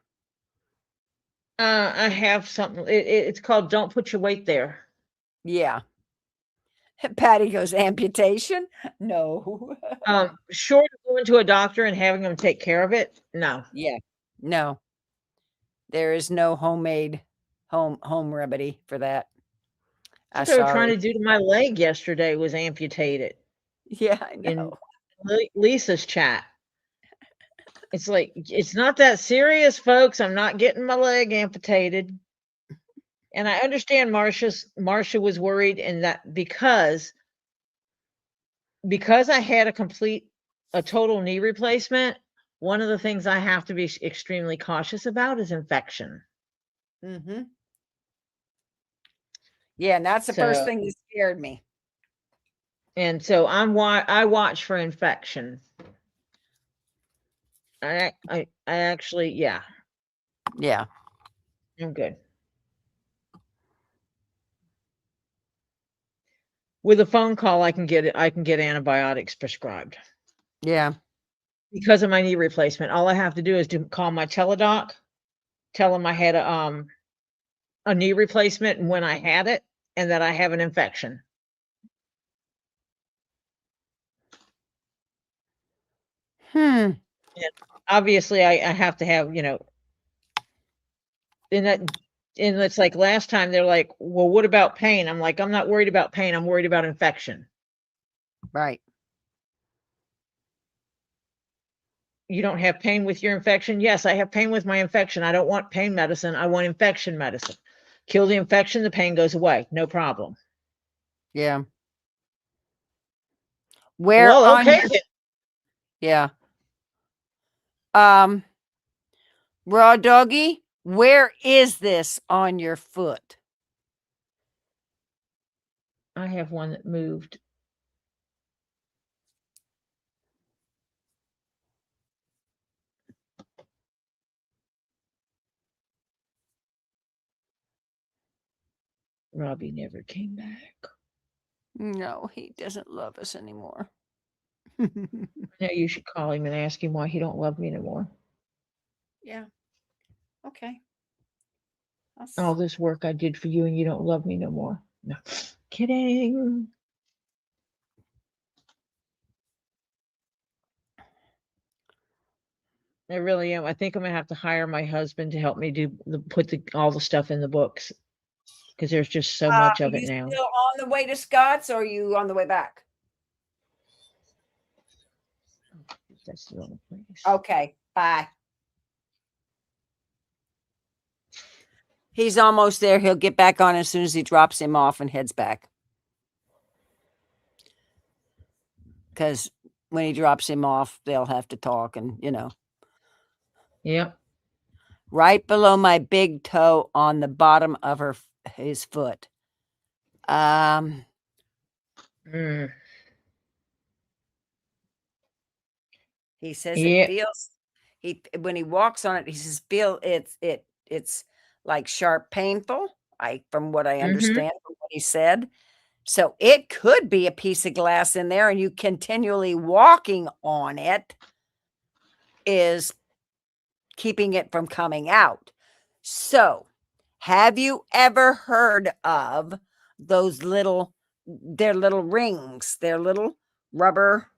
I have something. It's called "Don't Put Your Weight There." Yeah. Patty goes, amputation? No. Short of going to a doctor and having them take care of it. No. Yeah. No. There is no homemade home remedy for that. What they were trying Sorry. to do to my leg yesterday was amputate it Yeah, I in know. Lisa's chat. It's like, it's not that serious, folks. I'm not getting my leg amputated. And I understand Marcia was worried, and that because I had a total knee replacement, one of the things I have to be extremely cautious about is infection. Mm-hmm. Yeah, and that's the first So- thing that scared me. And so I watch for infection. I actually, yeah, Yeah. I'm good. With a phone call, I can get antibiotics prescribed Yeah. because of my knee replacement. All I have to do is call my teledoc, tell him I had a knee replacement and when I had it, and that I have an infection. Obviously, I have to have, and it's like last time they're like, well, what about pain? I'm like, I'm not worried about pain. I'm worried about infection. Right. You don't have pain with your infection? Yes, I have pain with my infection. I don't want pain medicine. I want infection medicine. Kill the infection, the pain goes away. No problem. Yeah. Where Well, on okay. your- Yeah. Raw doggy, where is this on your foot? I have one that moved. Robbie never came back. No, he doesn't love us anymore. Now you should call him and ask him why he don't love me anymore. Yeah. Okay. All this work I did for you and you don't love me no more. No. Kidding. I really am. I think I'm gonna have to hire my husband to help me put all the stuff in the books because there's just so much of Are it you now. still on the way to Scott's or are you on the way back? That's the wrong place. Okay. Bye. He's almost there. He'll get back on as soon as he drops him off and heads back. Because when he drops him off, they'll have to talk and, Yep. Right below my big toe on the bottom of his foot. Mm. He says Yeah. it feels when he walks on it, he says it's like sharp painful. From what I understand from what he said. So it could be a piece of glass in there, and you continually walking on it is keeping it from coming out. So, have you ever heard of those they're little rings, they're little rubber,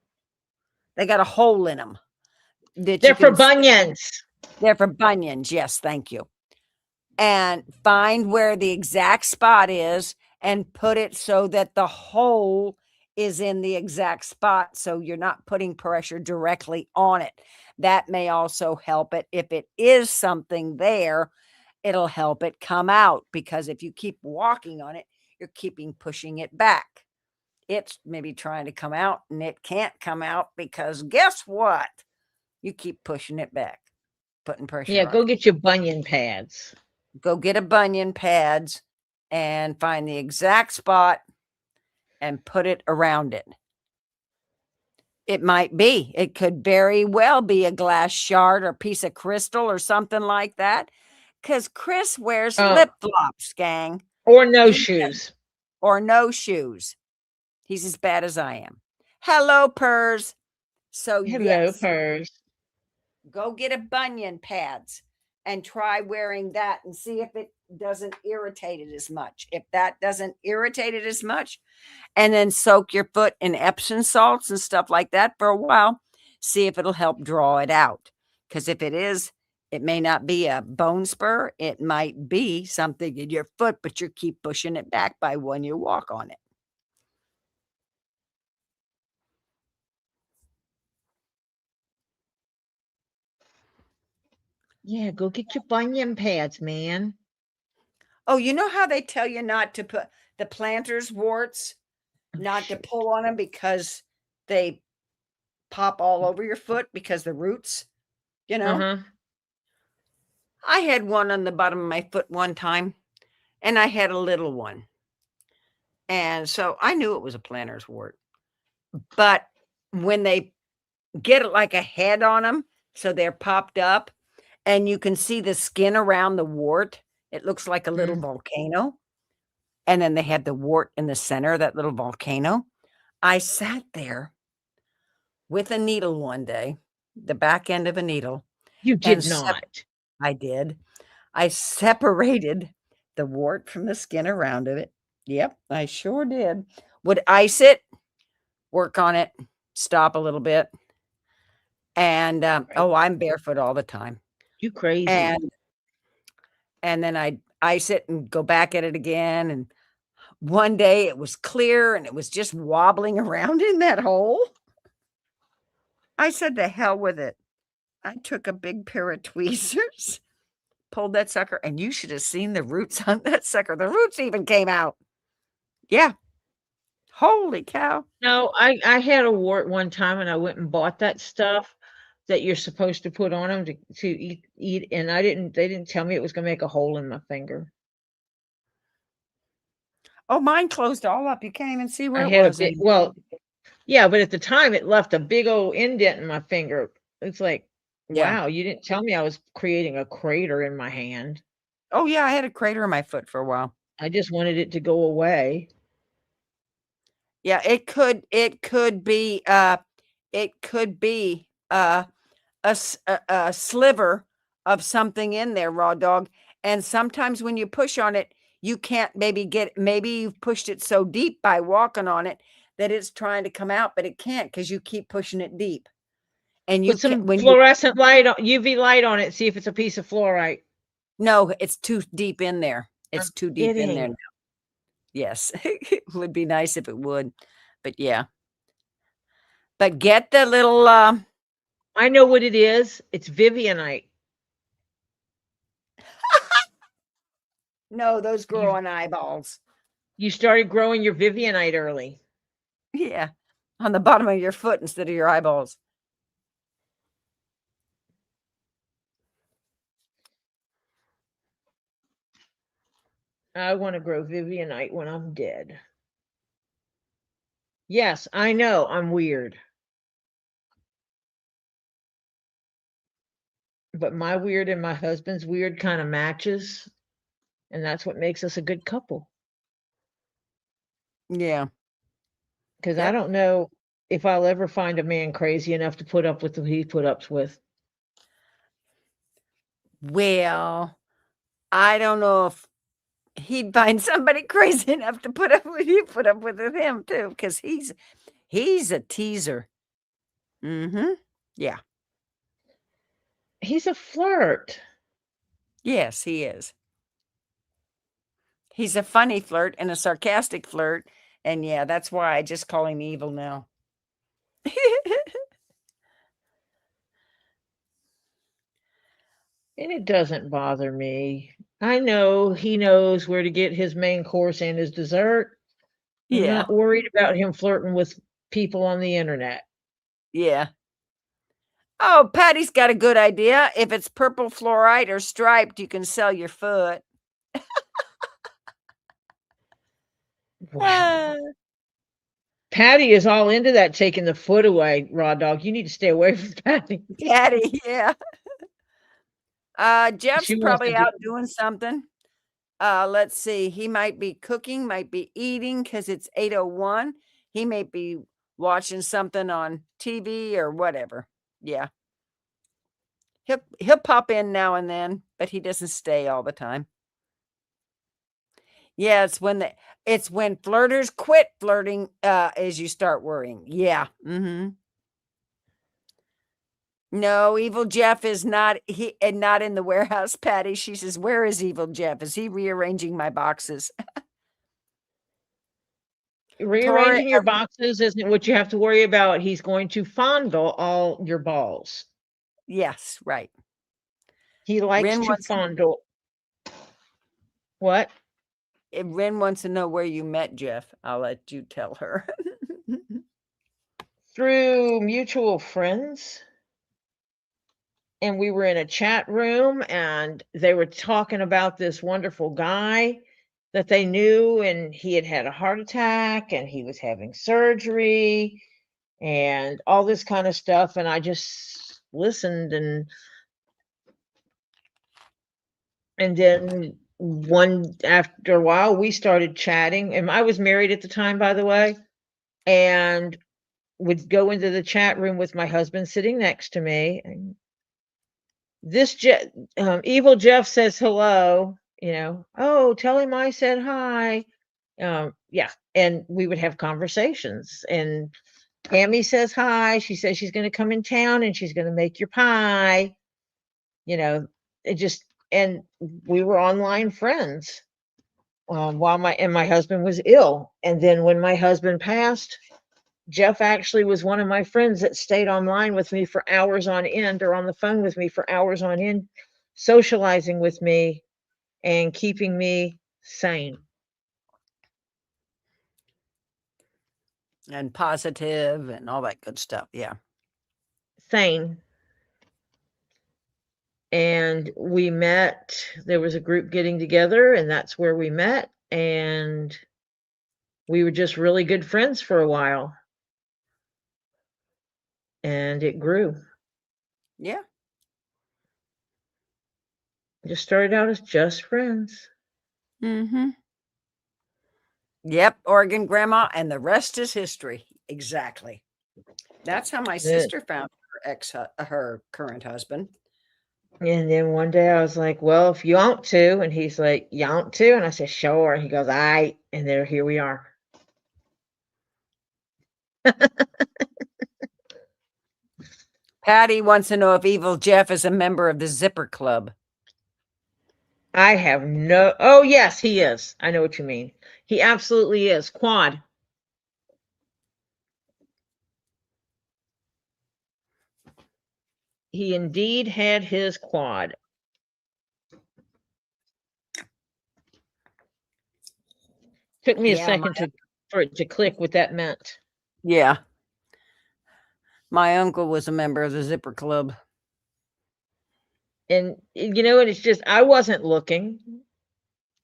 they got a hole in them. They're for bunions. They're for bunions. Yes, thank you. And find where the exact spot is and put it so that the hole is in the exact spot, so you're not putting pressure directly on it. That may also help it. If it is something there, it'll help it come out, because if you keep walking on it, you're pushing it back. It's maybe trying to come out and it can't come out because guess what? You keep pushing it back, putting pressure Yeah, on go it. get your bunion pads. Go get a bunion pads and find the exact spot and put it around it. It could very well be a glass shard or piece of crystal or something like that. Because Chris wears flip-flops, gang. Or no shoes. Or no shoes. He's as bad as I am. Hello, Purrs. So Hello, yes, Purrs. go get a bunion pads and try wearing that and see if it doesn't irritate it as much. If that doesn't irritate it as much, and then soak your foot in Epsom salts and stuff like that for a while, see if it'll help draw it out. Because if it is, it may not be a bone spur. It might be something in your foot, but you keep pushing it back by when you walk on it. Yeah, go get your bunion pads, man. Oh, you know how they tell you not to put the planter's warts, not to pull on them because they pop all over your foot because the roots, you know? Uh-huh. I had one on the bottom of my foot one time, and I had a little one. And so I knew it was a planter's wart. But when they get it like a head on them, so they're popped up, and you can see the skin around the wart, it looks like a little volcano. And then they had the wart in the center of that little volcano. I sat there with a needle one day, the back end of a needle. You did not. I did. I separated the wart from the skin around it. Yep, I sure did. Would ice it, work on it, stop a little bit. And I'm barefoot all the time. You crazy. And then I'd ice it and go back at it again. And one day it was clear and it was just wobbling around in that hole. I said, the hell with it. I took a big pair of tweezers, pulled that sucker, and you should have seen the roots on that sucker. The roots even came out. Yeah. Holy cow. No, I had a wart one time and I went and bought that stuff that you're supposed to put on them to eat, and they didn't tell me it was going to make a hole in my finger. Oh, mine closed all up. You can't even see where I it had was. Yeah, but at the time it left a big old indent in my finger. It's like, Yeah. wow, you didn't tell me I was creating a crater in my hand. Oh yeah, I had a crater in my foot for a while. I just wanted it to go away. Yeah, it could be a sliver of something in there, raw dog. And sometimes when you push on it, you can't maybe you've pushed it so deep by walking on it that it's trying to come out, but it can't because you keep pushing it deep. And you Put some fluorescent light on, UV light on it, see if it's a piece of fluorite. No, it's too deep in there. It's too deep in there now. Yes, it would be nice if it would, but yeah. But get the little. I know what it is. It's Vivianite. No, those grow on eyeballs. You started growing your Vivianite early. Yeah, on the bottom of your foot instead of your eyeballs. I want to grow Vivianite when I'm dead. Yes, I know I'm weird. But my weird and my husband's weird kind of matches. And that's what makes us a good couple. Yeah. Because I don't know if I'll ever find a man crazy enough to put up with what he put up with. Well, I don't know if he'd find somebody crazy enough to put up with you, put up with him too, because he's a teaser. Mm-hmm. Yeah. He's a flirt. Yes, he is. He's a funny flirt and a sarcastic flirt. And yeah, that's why I just call him evil now. And it doesn't bother me. I know he knows where to get his main course and his dessert. I'm Yeah. not worried about him flirting with people on the internet. Yeah. Oh, Patty's got a good idea. If it's purple fluorite or striped, you can sell your foot. Wow. Patty is all into that, taking the foot away, Raw Dog. You need to stay away from Patty. Patty, yeah. Jeff's She wants probably to out doing something. Let's see. He might be cooking, might be eating because it's 8:01. He may be watching something on TV or whatever. Yeah. He'll pop in now and then, but he doesn't stay all the time. Yeah, it's when flirters quit flirting as you start worrying. Yeah. Mm-hmm. No, evil Jeff is not not in the warehouse, Patty. She says, "Where is evil Jeff? Is he rearranging my boxes?" rearranging your boxes isn't what you have to worry about. He's going to fondle all your balls. Yes, right. He likes to fondle. What? If Ren wants to know where you met Jeff, I'll let you tell her. Through mutual friends. And we were in a chat room and they were talking about this wonderful guy that they knew, and he had had a heart attack and he was having surgery and all this kind of stuff. And I just listened, and then after a while we started chatting, and I was married at the time, by the way, and would go into the chat room with my husband sitting next to me, and this evil Jeff says hello, oh, tell him I said hi. Yeah. And we would have conversations, and Tammy says hi. She says she's going to come in town and she's going to make your pie. And we were online friends while my husband was ill. And then when my husband passed, Jeff actually was one of my friends that stayed online with me for hours on end, or on the phone with me for hours on end, socializing with me and keeping me sane. And positive and all that good stuff. Yeah. Sane. And we met, there was a group getting together, and that's where we met. And we were just really good friends for a while. And it grew. Yeah. Just started out as just friends. Mm-hmm. Yep, Oregon grandma, and the rest is history. Exactly. That's how my sister found her current husband. And then one day I was like, well, if you want to, and he's like, you want to? And I said, sure. And he goes, all right. And here we are. Patty wants to know if evil Jeff is a member of the Zipper Club. I have oh yes, he is. I know what you mean. He absolutely is. Quad. He indeed had his quad. Took me a second for it to click what that meant. Yeah. My uncle was a member of the Zipper Club. And and it's just, I wasn't looking.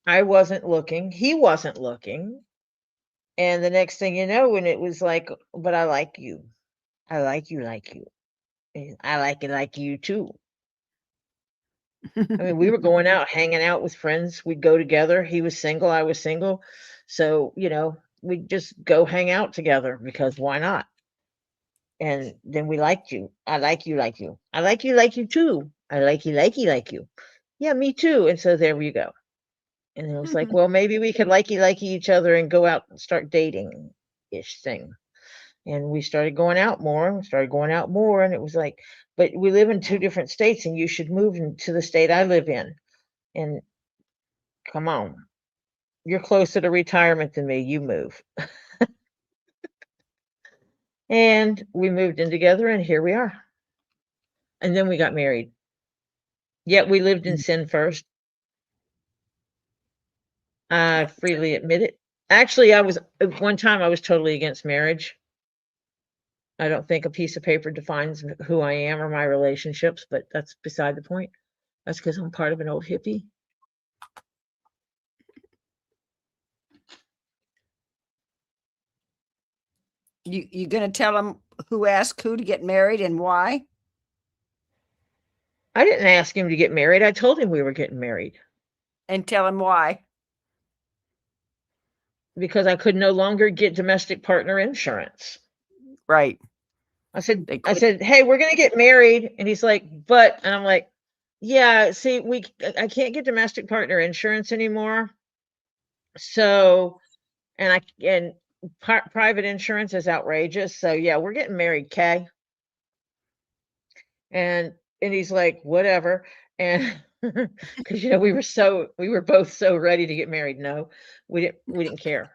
He wasn't looking. And the next thing you know, when it was like, but I like you. I like you. And I like it like you too. I mean, we were going out, hanging out with friends. We'd go together. He was single, I was single. So, we'd just go hang out together, because why not? And then we liked you. I like you like you. I like you too. I like you like you. yeah, me too. And so there we go. And it was like, well, maybe we could likey each other and go out and start dating ish thing. And we started going out more and it was like, but we live in 2 different states and you should move to the state I live in. And come on, you're closer to retirement than me, you move. And we moved in together and here we are. And then we got married. Yet we lived in sin first. I freely admit it. Actually, one time I was totally against marriage. I don't think a piece of paper defines who I am or my relationships, but that's beside the point. That's because I'm part of an old hippie. You gonna tell them who asked who to get married and why? I didn't ask him to get married. I told him we were getting married. And tell him why. Because I could no longer get domestic partner insurance. Right. I said, hey, we're gonna get married. And he's like, and I'm like, yeah, see, I can't get domestic partner insurance anymore. So, and private insurance is outrageous. So yeah, we're getting married, Kay. And he's like, whatever. And because we were both so ready to get married. No, we didn't care.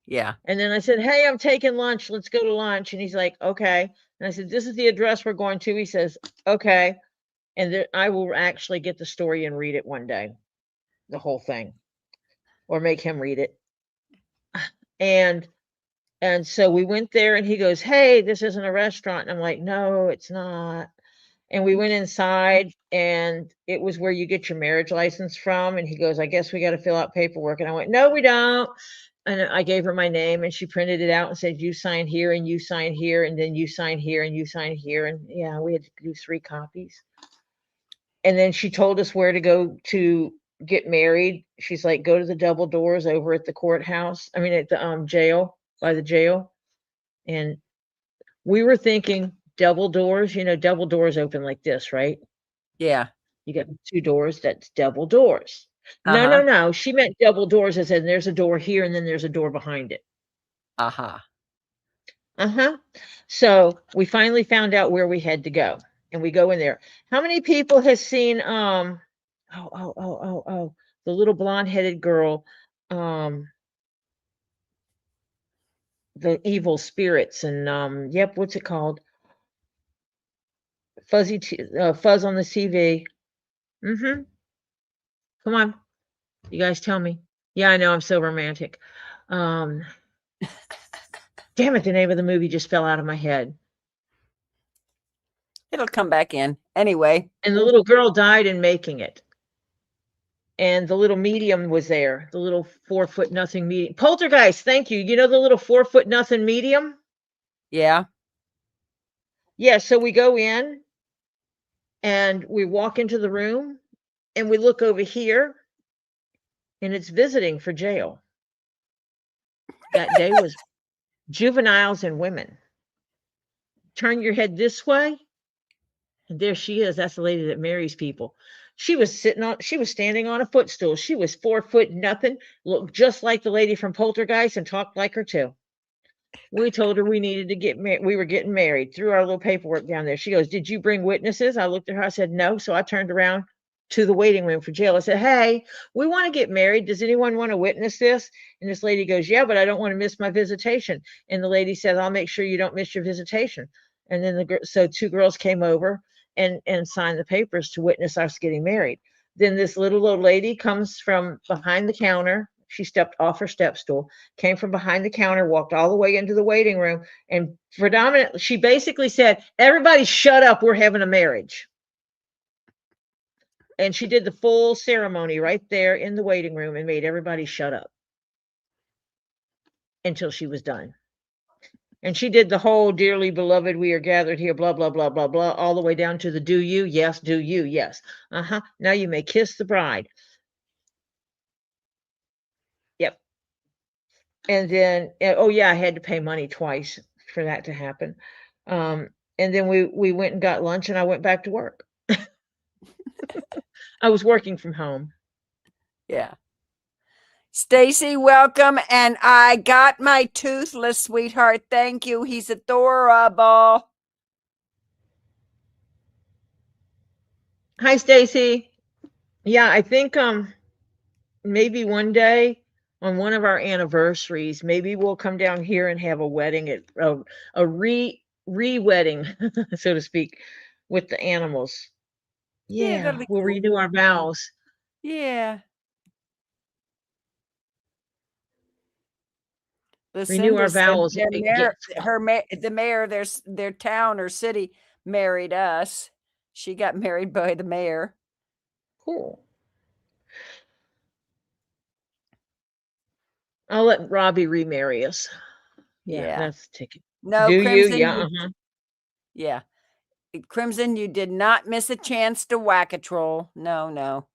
Yeah. And then I said, hey, I'm taking lunch. Let's go to lunch. And he's like, okay. And I said, this is the address we're going to. He says, okay. And I will actually get the story and read it one day, the whole thing, or make him read it. And so we went there and he goes, hey, this isn't a restaurant. And I'm like, no, it's not. And we went inside and it was where you get your marriage license from. And he goes, I guess we got to fill out paperwork. And I went, no, we don't. And I gave her my name and she printed it out and said, you sign here and you sign here. And then you sign here and you sign here. And yeah, we had to do 3 copies. And then she told us where to go to get married. She's like, go to the double doors over at the courthouse. I mean, at the jail, by the jail. And we were thinking double doors, double doors open like this, right? Yeah. You got 2 doors, that's double doors. No. She meant double doors as in there's a door here and then there's a door behind it. So we finally found out where we had to go and we go in there. How many people has seen the little blonde-headed girl, the evil spirits and what's it called? Fuzz on the TV. Come on. You guys tell me. Yeah, I know I'm so romantic. Damn it, the name of the movie just fell out of my head. It'll come back in. Anyway. And the little girl died in making it. And the little medium was there. The little 4 foot nothing medium. Poltergeist, thank you. You know the little 4 foot nothing medium? Yeah. Yeah, so we go in and we walk into the room and we look over here and it's visiting for jail. That day was juveniles and women. Turn your head this way and there she is. That's the lady that marries people. She was standing on a footstool. She was 4 foot nothing, looked just like the lady from Poltergeist and talked like her too. We told her we needed to get married. We were getting married. Threw our little paperwork down there. She goes, did you bring witnesses? I looked at her. I said, no. So I turned around to the waiting room for jail. I said, hey, we want to get married. Does anyone want to witness this? And this lady goes, yeah, but I don't want to miss my visitation. And the lady said, I'll make sure you don't miss your visitation. And then so 2 girls came over and signed the papers to witness us getting married. Then this little old lady comes from behind the counter. She stepped off her step stool, came from behind the counter, walked all the way into the waiting room, and she basically said, everybody shut up, we're having a marriage. And she did the full ceremony right there in the waiting room and made everybody shut up until she was done. And she did the whole dearly beloved, we are gathered here, blah, blah, blah, blah, blah, all the way down to the do you? Yes, do you? Yes. Now you may kiss the bride. Yep. And then, oh yeah, I had to pay money twice for that to happen. And then we went and got lunch and I went back to work. I was working from home. Yeah. Stacy, welcome. And I got my toothless sweetheart. Thank you. He's adorable. Hi, Stacy. Yeah, I think maybe one day on one of our anniversaries, maybe we'll come down here and have a wedding at a re-wedding, so to speak, with the animals. Yeah, that'll Yeah, be we'll cool. renew our vows. Yeah. Renew Lucinda our said vows their and get the mayor of their town or city married us. She got married by the mayor. cool. I'll let Robbie remarry us. Yeah, that's the ticket. No, Do you? Crimson. Yeah, Yeah. Crimson, you did not miss a chance to whack a troll. No, no.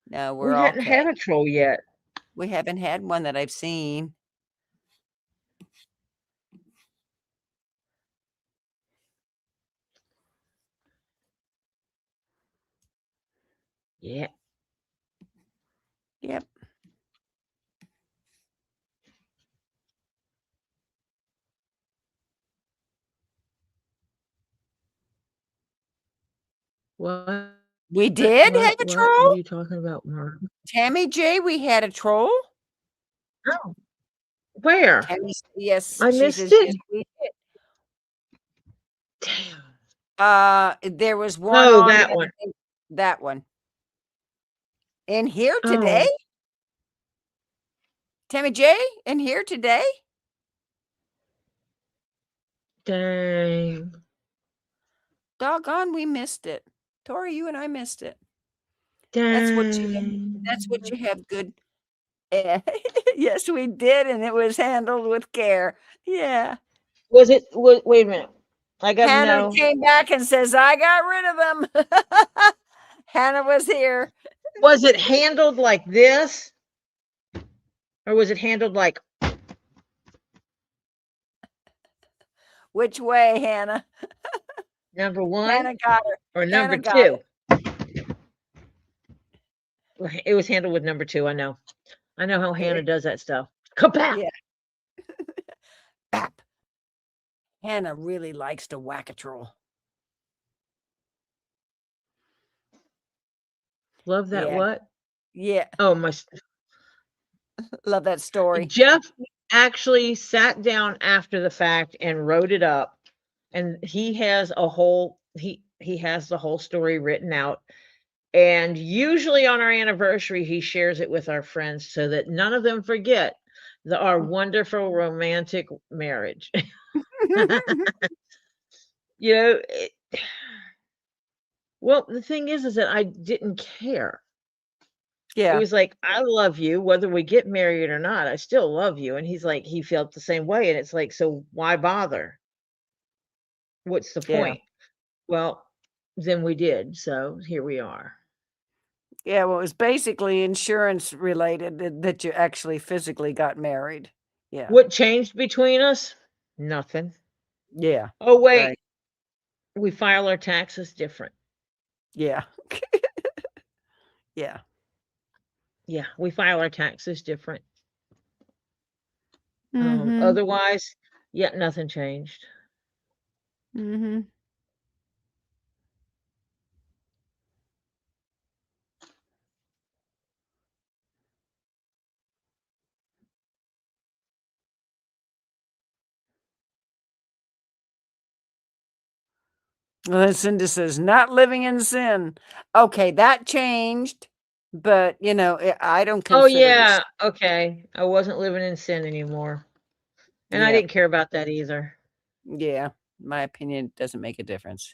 No, we're We hadn't okay. had a troll yet. We haven't had one that I've seen. Yeah. Yep. What? We did have a What are troll? you talking about, Mark? Tammy J, we had a troll? Oh, where? Tammy, yes, I she missed says, yes, it. we did. Damn. There was one Oh, on that one. that one. In here Oh, today? Tammy J, in here today? dang. Doggone, we missed it. Tori, you and I missed it. Dang. That's what you have good. Yes, we did, and it was handled with care. Yeah. Was it? Wait a minute. I got to Hannah know. came back and says, I got rid of them. Hannah was here. Was it handled like this? Or was it handled like, Which way, Hannah? number one Hannah got her. or number Hannah got two? It was handled with number two. I know. I know how Hannah does that stuff. Kabap! Yeah. Bap. Hannah really likes to whack a troll. Love that. Yeah. What? Yeah. Oh, my. Love that story. Jeff actually sat down after the fact and wrote it up, and he has a whole he has the whole story written out. And usually on our anniversary, he shares it with our friends so that none of them forget our wonderful romantic marriage. You know, well, the thing is that I didn't care. It Yeah. was like, I love you, whether we get married or not, I still love you. And he's like, he felt the same way. And it's like, so why bother? What's the Yeah. point? Well, then we did. So here we are. Yeah. Well, it was basically insurance related that you actually physically got married. Yeah. What changed between us? Nothing. Yeah. Oh, wait. Right. We file our taxes different. Yeah. Yeah. Yeah, we file our taxes different. Mm-hmm. Otherwise, yeah, nothing changed. Mm-hmm. Lucinda says, not living in sin. Okay, that changed, but I don't consider Oh, this. yeah. Okay. I wasn't living in sin anymore. And I Yeah. didn't care about that either. Yeah, my opinion doesn't make a difference.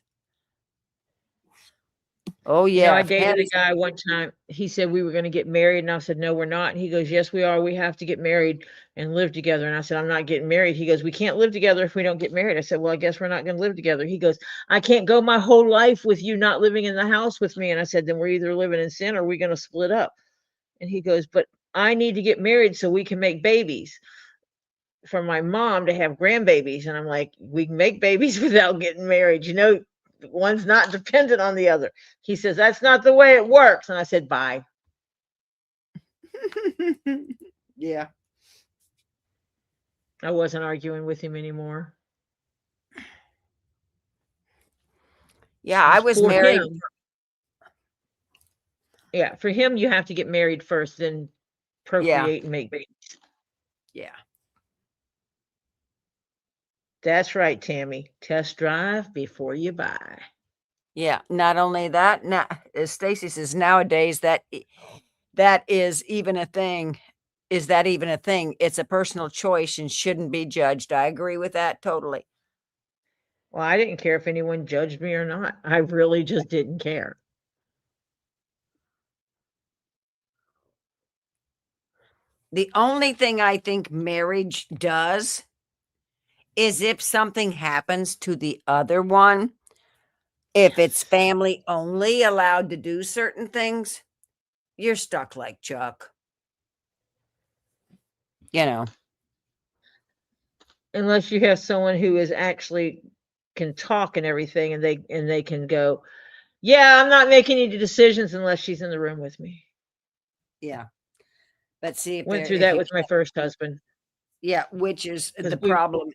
Oh, You know, yeah. I dated a guy one time. He said we were going to get married, and I said, no, we're not. And he goes, yes, we are. We have to get married and live together. And I said, I'm not getting married. He goes, we can't live together if we don't get married. I said, well, I guess we're not going to live together. He goes, I can't go my whole life with you not living in the house with me. And I said, then we're either living in sin or we're going to split up. And he goes, but I need to get married so we can make babies for my mom to have grandbabies. And I'm like, we can make babies without getting married. You know, one's not dependent on the other. He says, that's not the way it works. And I said, bye. Yeah. I wasn't arguing with him anymore. Yeah, I was For married. him, yeah, for him, you have to get married first, then procreate and make babies. Yeah. That's right, Tammy. Test drive before you buy. Yeah. Not only that, now, as Stacy says, nowadays that is even a thing. Is that even a thing? It's a personal choice and shouldn't be judged. I agree with that totally. Well, I didn't care if anyone judged me or not. I really just didn't care. The only thing I think marriage does is if something happens to the other one, if it's family only allowed to do certain things, you're stuck like Chuck. You know. Unless you have someone who is actually can talk and everything, and they can go, yeah, I'm not making any decisions unless she's in the room with me. Yeah. But see, if Went there, through if that you with my first husband. yeah, which is 'Cause the problem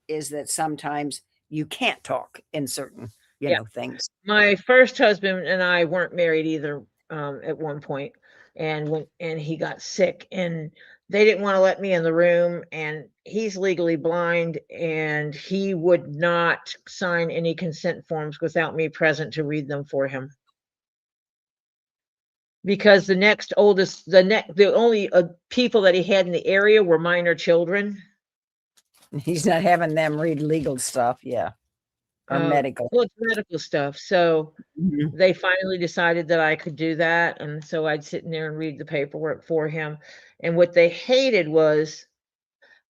is that sometimes you can't talk in certain, you Yeah. know, things. My first husband and I weren't married either at one point, and he got sick, and they didn't want to let me in the room, and he's legally blind, and he would not sign any consent forms without me present to read them for him. Because the next oldest, the only people that he had in the area were minor children. He's not having them read legal stuff, yeah, or medical. Well, it's medical stuff. So Mhm. they finally decided that I could do that. And so I'd sit in there and read the paperwork for him. And what they hated was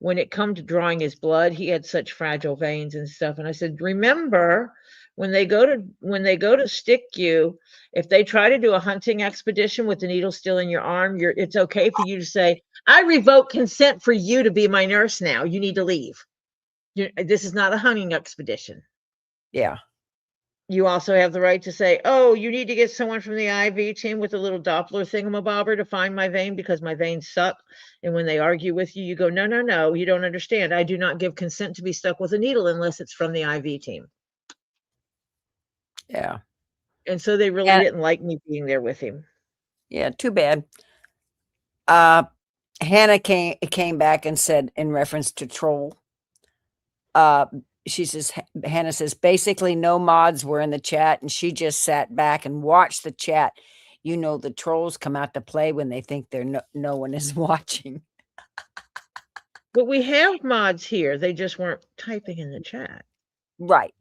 when it come to drawing his blood, he had such fragile veins and stuff. And I said, remember, when they go to stick you, if they try to do a hunting expedition with the needle still in your arm, it's okay for you to say, I revoke consent for you to be my nurse now. You need to leave. This is not a hunting expedition. Yeah. You also have the right to say, oh, you need to get someone from the IV team with a little Doppler thingamabobber to find my vein because my veins suck. And when they argue with you, you go, no, no, no, you don't understand. I do not give consent to be stuck with a needle unless it's from the IV team. Yeah. And so they really didn't like me being there with him. Yeah, too bad. Hannah came back and said in reference to troll, she says, Hannah says, basically no mods were in the chat and she just sat back and watched the chat. You know, the trolls come out to play when they think no one is watching. But we have mods here. They just weren't typing in the chat. Right.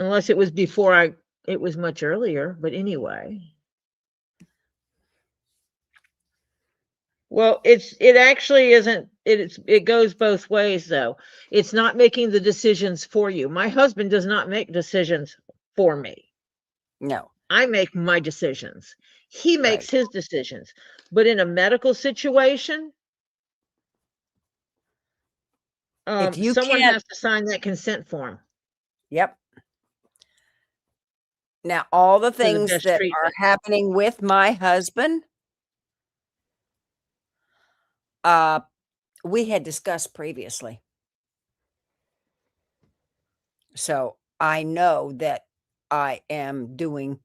Unless it was before it was much earlier, but anyway. Well, it actually isn't, it goes both ways though. It's not making the decisions for you. My husband does not make decisions for me. No. I make my decisions. He makes his decisions. But in a medical situation, If you someone can't, has to sign that consent form. Yep. Now, all the For the things best that are treatment. happening with my husband, we had discussed previously. So I know that I am doing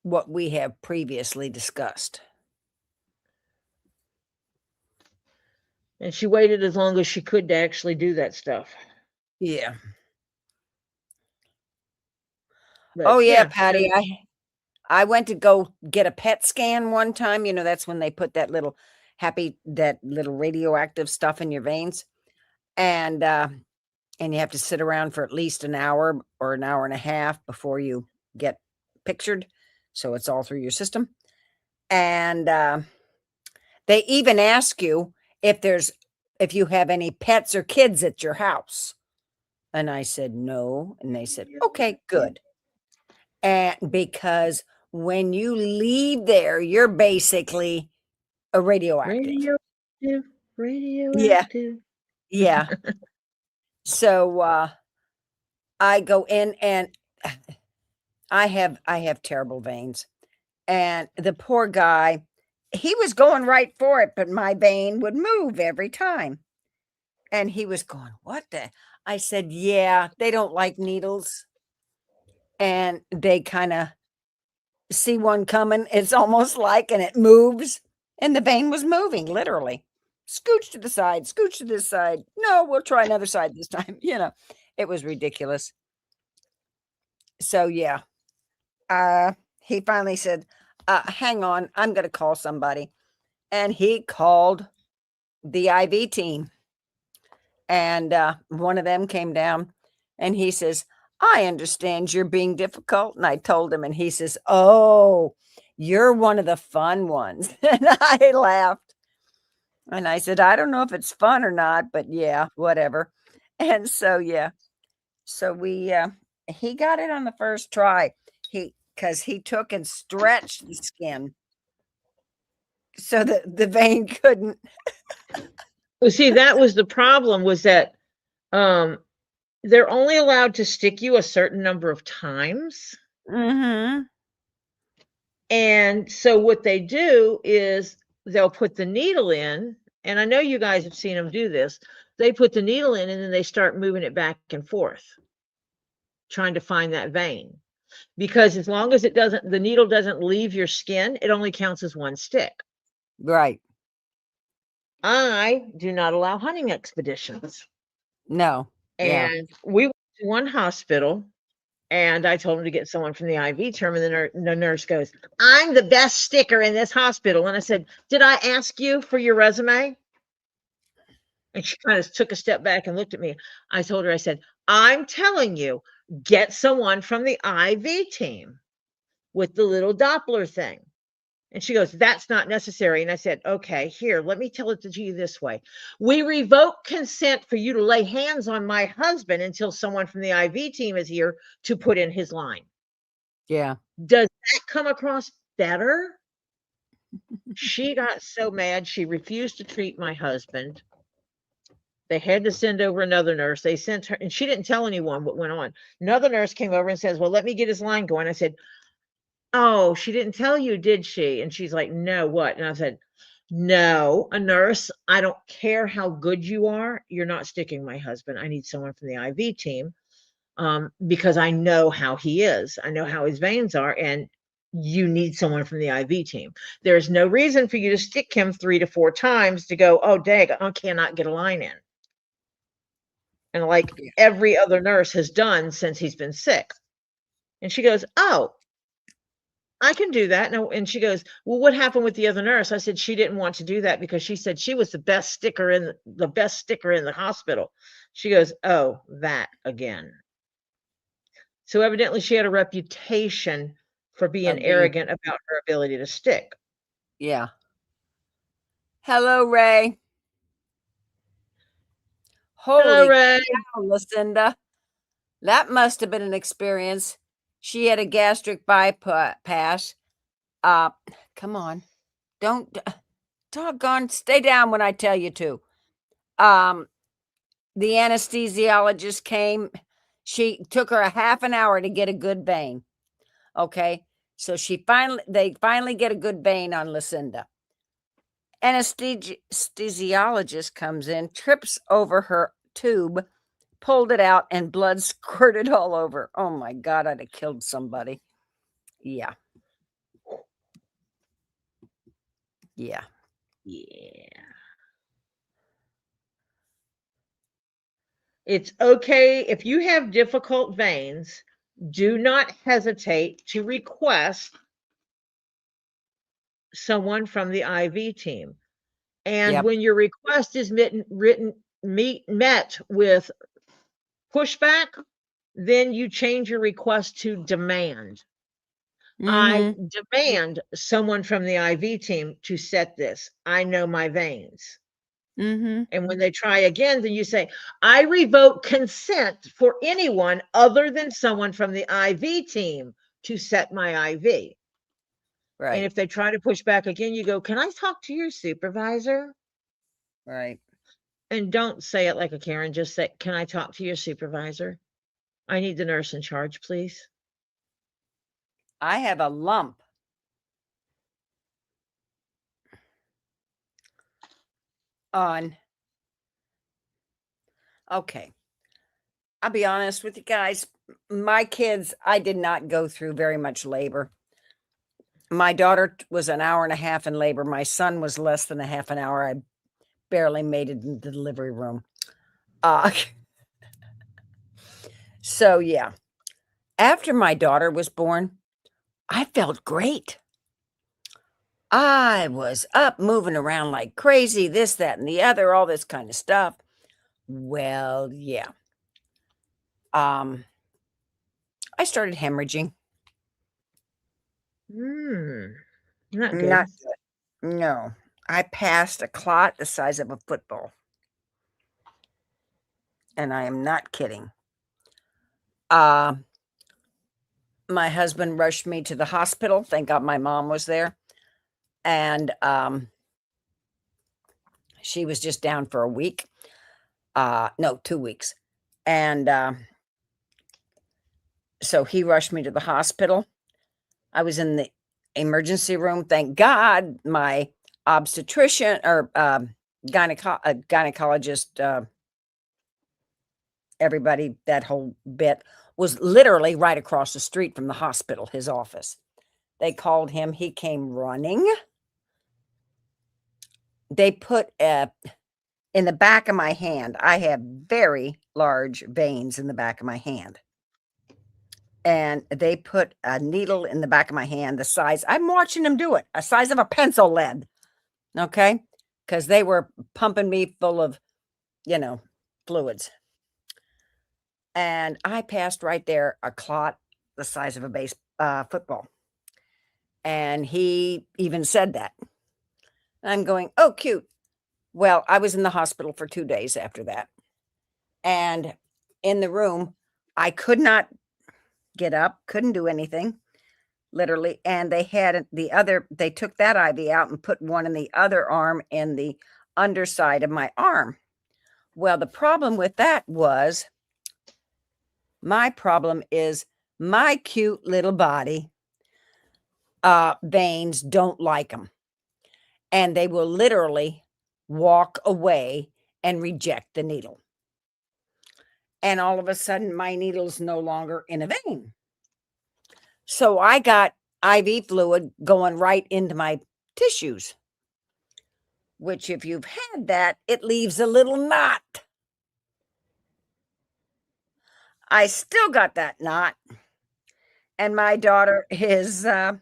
what we have previously discussed. And she waited as long as she could to actually do that stuff. Yeah. But Oh yeah, yeah, Patty. so, I went to go get a PET scan one time. You know, that's when they put that little radioactive stuff in your veins. And you have to sit around for at least an hour or an hour and a half before you get pictured. So it's all through your system. And they even ask you if you have any pets or kids at your house. And I said, no. And they said, okay, good. And because when you leave there, you're basically a radioactive. radioactive. Yeah. So I go in and I have terrible veins. And the poor guy, he was going right for it, but my vein would move every time. And he was going, what the? I said, yeah, they don't like needles. And they kind of see one coming. It's almost like, and it moves. And the vein was moving, literally. Scooch to the side, scooch to this side. No, we'll try another side this time. It was ridiculous. So, yeah. He finally said, hang on, I'm going to call somebody. And he called the IV team. And one of them came down and he says, I understand you're being difficult. And I told him, and he says, oh, you're one of the fun ones. And I laughed. And I said, I don't know if it's fun or not, but yeah, whatever. And so, yeah. So he got it on the first try. Because he took and stretched the skin so that the vein couldn't. Well, see, that was the problem, was that they're only allowed to stick you a certain number of times. Mm-hmm. And so what they do is they'll put the needle in, and I know you guys have seen them do this. They put the needle in and then they start moving it back and forth, trying to find that vein. Because as long as the needle doesn't leave your skin, it only counts as one stick. Right. I do not allow hunting expeditions. No. Yeah. And we went to one hospital, and I told him to get someone from the IV term, and the nurse goes, I'm the best sticker in this hospital. And I said, did I ask you for your resume? And she kind of took a step back and looked at me. I told her, I said, I'm telling you, get someone from the IV team with the little Doppler thing. And she goes, that's not necessary. And I said, okay, here, let me tell it to you this way. We revoke consent for you to lay hands on my husband until someone from the IV team is here to put in his line. Yeah. Does that come across better? She got so mad. She refused to treat my husband. They had to send over another nurse. They sent her, and she didn't tell anyone what went on. Another nurse came over and says, well, let me get his line going. I said, oh, she didn't tell you, did she? And she's like, no, what? And I said, no, a nurse, I don't care how good you are. You're not sticking my husband. I need someone from the IV team because I know how he is. I know how his veins are, and you need someone from the IV team. There's no reason for you to stick him 3 to 4 times to go, oh, dang, I cannot get a line in. And like every other nurse has done since he's been sick. And she goes, oh, I can do that. No, and she goes, well, what happened with the other nurse? I said, she didn't want to do that because she said she was the best sticker in the hospital. She goes, oh, that again. So evidently she had a reputation for being arrogant about her ability to stick. Yeah. Hello, Ray. Holy Ray. cow, Lucinda. That must have been an experience. She had a gastric bypass. Come on. Don't doggone, stay down when I tell you to. The anesthesiologist came. She took her a half an hour to get a good vein. Okay. So they finally get a good vein on Lucinda. Anesthesiologist comes in, trips over her tube, pulled it out, and blood squirted all over. Oh my God, I'd have killed somebody. Yeah. Yeah. Yeah. It's okay if you have difficult veins, do not hesitate to request someone from the IV team. And when your request is met with pushback, then you change your request to demand. I demand someone from the IV team to set this. I know my veins. And when they try again, then you say, I revoke consent for anyone other than someone from the IV team to set my IV. Right. And if they try to push back again, you go, can I talk to your supervisor? Right. And don't say it like a Karen. Just say, can I talk to your supervisor? I need the nurse in charge, please. I have a lump. On. Okay. I'll be honest with you guys. My kids, I did not go through very much labor. My daughter was an hour and a half in labor. My son was less than a half an hour. I barely made it in the delivery room. So yeah, after my daughter was born, I felt great. I was up moving around like crazy, this, that, and the other, all this kind of stuff. Well, yeah. I started hemorrhaging. Not good. Not good. No. I passed a clot the size of a football. And I am not kidding. My husband rushed me to the hospital. Thank God my mom was there. And she was just down for a week. No, 2 weeks. And so he rushed me to the hospital. I was in the emergency room. Thank God my obstetrician or gynecologist, everybody, that whole bit, was literally right across the street from the hospital, his office. They called him. He came running. They put in the back of my hand. I have very large veins in the back of my hand. And they put a needle in the back of my hand, the size, I'm watching them do it, a size of a pencil lead. Okay. Because they were pumping me full of, fluids. And I passed right there a clot the size of a football. And he even said that. I'm going, oh, cute. Well, I was in the hospital for 2 days after that. And in the room, I could not get up, couldn't do anything, literally. And they had they took that IV out and put one in the other arm in the underside of my arm. Well, the problem with that was, my problem is my cute little body veins don't like them. And they will literally walk away and reject the needle. And all of a sudden, my needle's no longer in a vein. So I got IV fluid going right into my tissues, which if you've had that, it leaves a little knot. I still got that knot. And my daughter is, I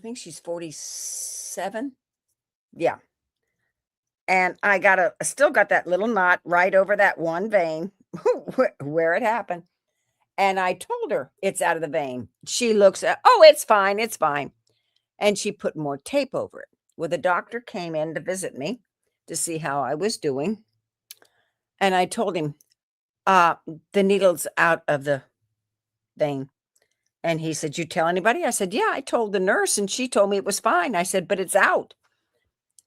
think she's 47. Yeah. And I still got that little knot right over that one vein where it happened. And I told her it's out of the vein. She looks at, oh, it's fine. It's fine. And she put more tape over it. Well, the doctor came in to visit me to see how I was doing. And I told him, the needle's out of the vein. And he said, you tell anybody? I said, yeah, I told the nurse and she told me it was fine. I said, but it's out.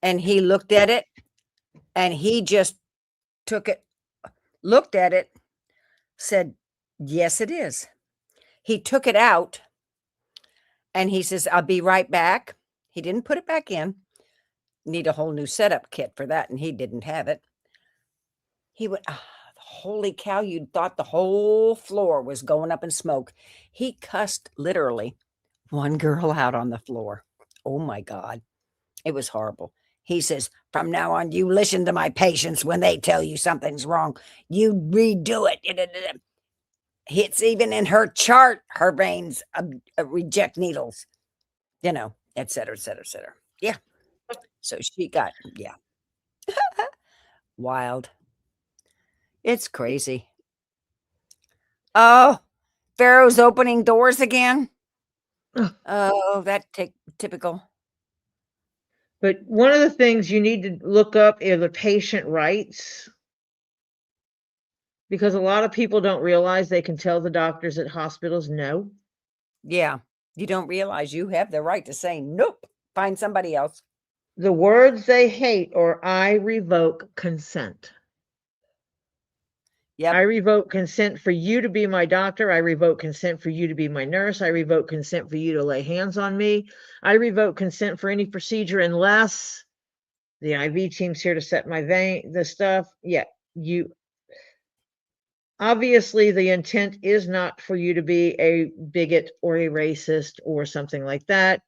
And he looked at it and he just took it, looked at it, said, yes, it is. He took it out and he says, I'll be right back. He didn't put it back in. Need a whole new setup kit for that. And he didn't have it. He went, holy cow, you'd thought the whole floor was going up in smoke. He cussed literally one girl out on the floor. Oh my God. It was horrible. He says, from now on, you listen to my patients when they tell you something's wrong. You redo it. It's even in her chart. Her veins reject needles, et cetera, et cetera, et cetera. Yeah. So she got, yeah. Wild. It's crazy. Oh, Pharaoh's opening doors again. Oh, that typical. But one of the things you need to look up are the patient rights, because a lot of people don't realize they can tell the doctors at hospitals no. Yeah, you don't realize you have the right to say nope. Find somebody else. The words they hate are I revoke consent. Yep. I revoke consent for you to be my doctor. I revoke consent for you to be my nurse. I revoke consent for you to lay hands on me. I revoke consent for any procedure unless the IV team's here to set my vein, the stuff. Yeah, you. Obviously, the intent is not for you to be a bigot or a racist or something like that.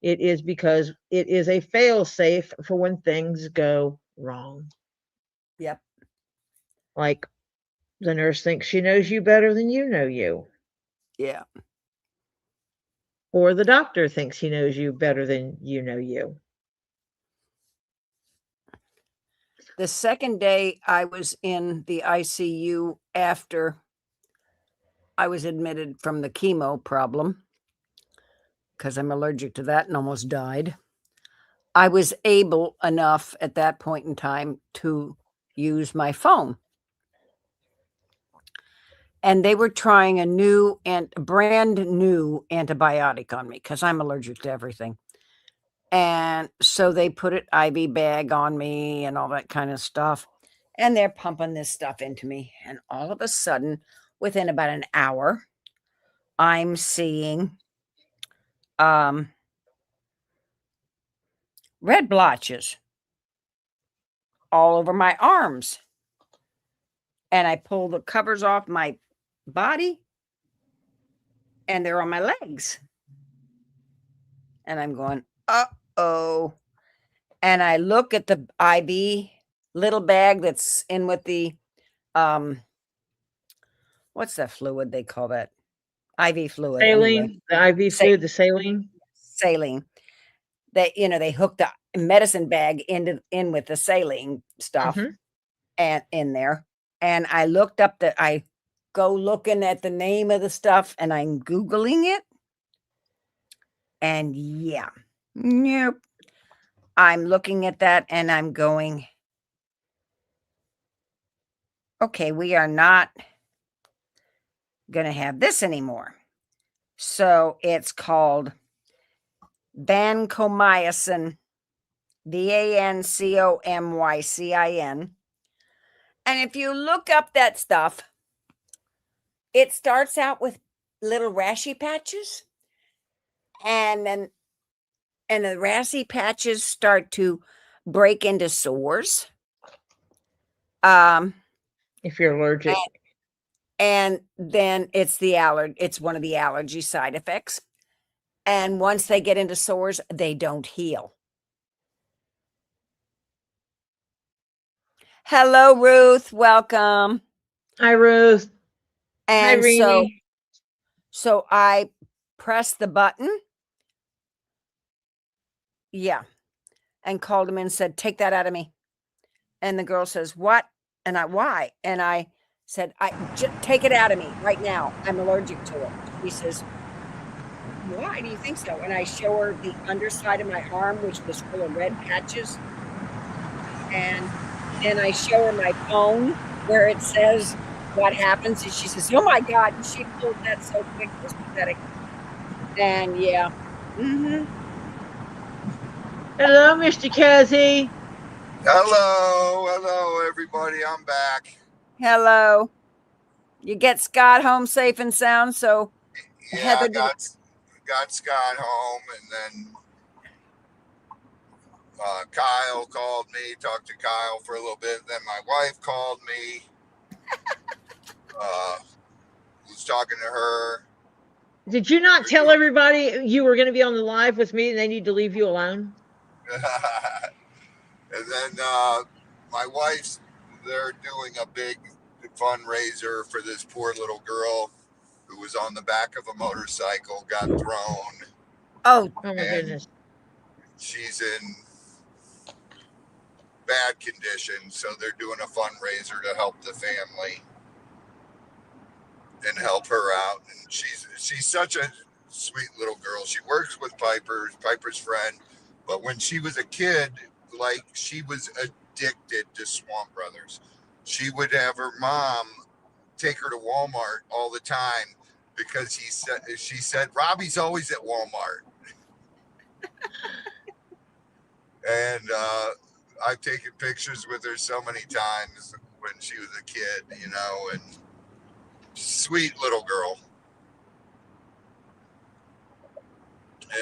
It is because it is a fail safe for when things go wrong. Yep. Like the nurse thinks she knows you better than you know you. Yeah. Or the doctor thinks he knows you better than you know you. The second day I was in the ICU after I was admitted from the chemo problem, because I'm allergic to that and almost died, I was able enough at that point in time to use my phone. And they were trying a new and brand new antibiotic on me because I'm allergic to everything. And so they put an IV bag on me and all that kind of stuff. And they're pumping this stuff into me. And all of a sudden, within about an hour, I'm seeing red blotches all over my arms. And I pull the covers off my body and they're on my legs. And I'm going, uh-oh. And I look at the IV little bag that's in with the, what's that fluid they call that? IV fluid. Saline, Anyway. the IV fluid, the saline. Saline. They, they hooked the medicine bag in with the saline stuff and in there. And I looked up I go looking at the name of the stuff and I'm Googling it. And yeah, nope. I'm looking at that and I'm going, okay, we are not going to have this anymore. So it's called vancomycin, vancomycin. And if you look up that stuff, it starts out with little rashy patches. And then the rashy patches start to break into sores. If you're allergic. And then it's one of the allergy side effects. And once they get into sores, they don't heal. Hello, Ruth. Welcome. Hi, Ruth. And hi, Rini. So I pressed the button. Yeah. And called him and said, take that out of me. And the girl says, what? And why? And I said, take it out of me right now. I'm allergic to it. He says, why do you think so? And I show her the underside of my arm, which was full of red patches. And then I show her my phone where it says what happens. And she says, oh my God. And she pulled that so quick. It was pathetic. And yeah. Hello, Mr. Kazzy. Hello, everybody. I'm back. Hello. You get Scott home safe and sound, so yeah, Heather I got Scott home, and then Kyle called me. Talked to Kyle for a little bit. Then my wife called me. Was talking to her. Did you not tell everybody you were going to be on the live with me and they need to leave you alone? And then my wife's, they're doing a big fundraiser for this poor little girl who was on the back of a motorcycle, got thrown. Oh my goodness. She's in bad condition, so they're doing a fundraiser to help the family and help her out. And she's such a sweet little girl. She works with Piper's friend, but when she was a kid, like, she was addicted to Swamp Brothers. She would have her mom take her to Walmart all the time because she said Robbie's always at Walmart. And I've taken pictures with her so many times. when she was a kid, you know, and sweet little girl.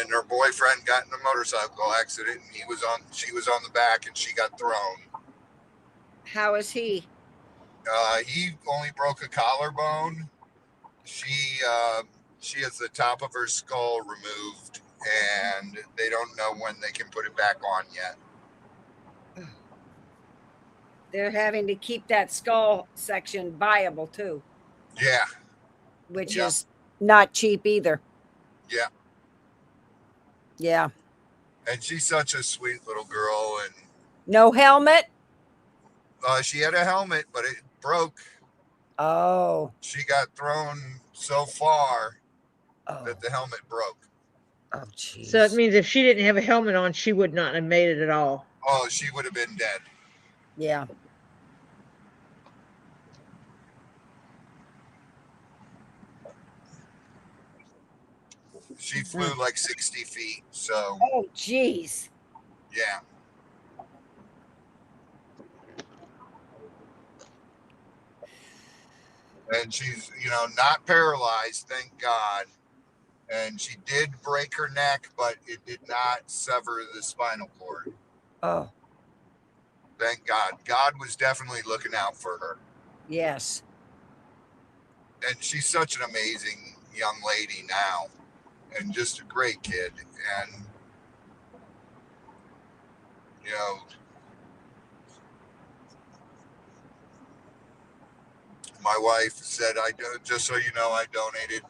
And her boyfriend got in a motorcycle accident, and she was on the back, and she got thrown. How is he? He only broke a collarbone. She has the top of her skull removed, and they don't know when they can put it back on yet. They're having to keep that skull section viable too, Yeah, which Yeah. is not cheap either. yeah. Yeah. And she's such a sweet little girl, and No helmet? she had a helmet, but it broke. Oh. She got thrown so far Oh, that the helmet broke. oh jeez. So it means if she didn't have a helmet on, she would not have made it at all. Oh, she would have been dead. Yeah. She flew like 60 feet. So, Oh jeez. yeah. And she's, you know, not paralyzed, thank God. And she did break her neck, but it did not sever the spinal cord. Oh, Thank God. God was definitely looking out for her. yes. And she's such an amazing young lady now, and just a great kid. And, you know, my wife said, just so you know, I donated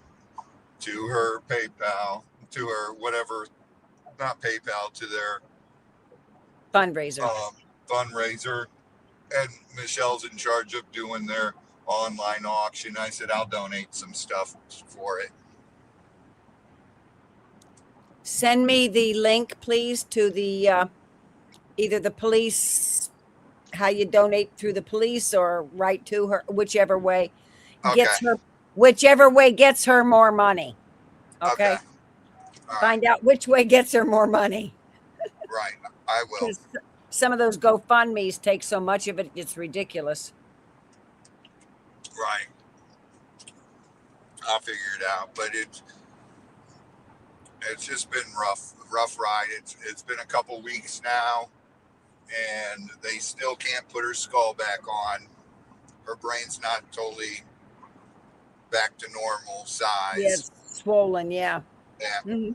to her PayPal, to her whatever, not PayPal, to their Fundraiser. fundraiser. And Michelle's in charge of doing their online auction. I said, I'll donate some stuff for it. Send me the link, please, to the either the police, how you donate through the police, or right to her, whichever way gets Okay. her, whichever way gets her more money. Okay. Okay. All right. Find out which way gets her more money. Right. I will. Because some of those GoFundMe's take so much of it, it's ridiculous. Right. I'll figure it out. But it's just been rough ride. It's been a couple weeks now, and they still can't put her skull back on. Her brain's not totally back to normal size. Yeah, it's swollen. Yeah. Yeah. Mhm.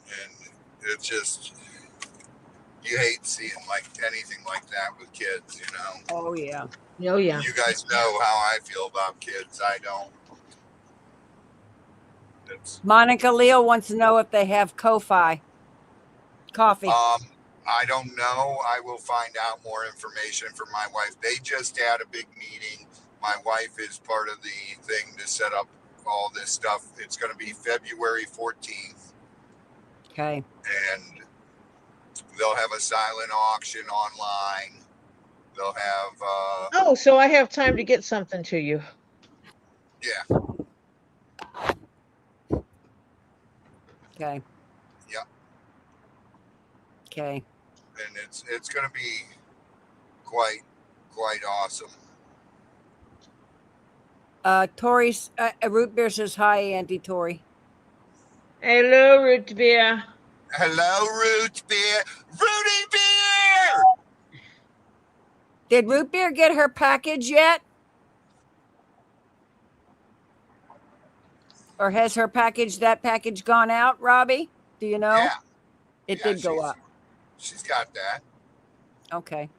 And it's just, you hate seeing like anything like that with kids, you know. Oh yeah. Oh yeah. You guys know how I feel about kids. I don't. It's Monica Leo wants to know if they have Ko-Fi coffee. I don't know. I will find out more information from my wife. They just had a big meeting. My wife is part of the thing to set up all this stuff. It's going to be February 14th, Okay. and they'll have a silent auction online. They'll have, Oh, so I have time to get something to you. yeah, Okay. yeah, Okay. and it's going to be quite awesome. Tori's Root Beer says hi, Auntie Tori. Hello, root beer. Hello, Root Beer. Rooty Beer! Did Root Beer get her package yet? Or has her package, that package gone out, Robbie? Do you know? Yeah. It Yeah, did go up. She's got that. Okay.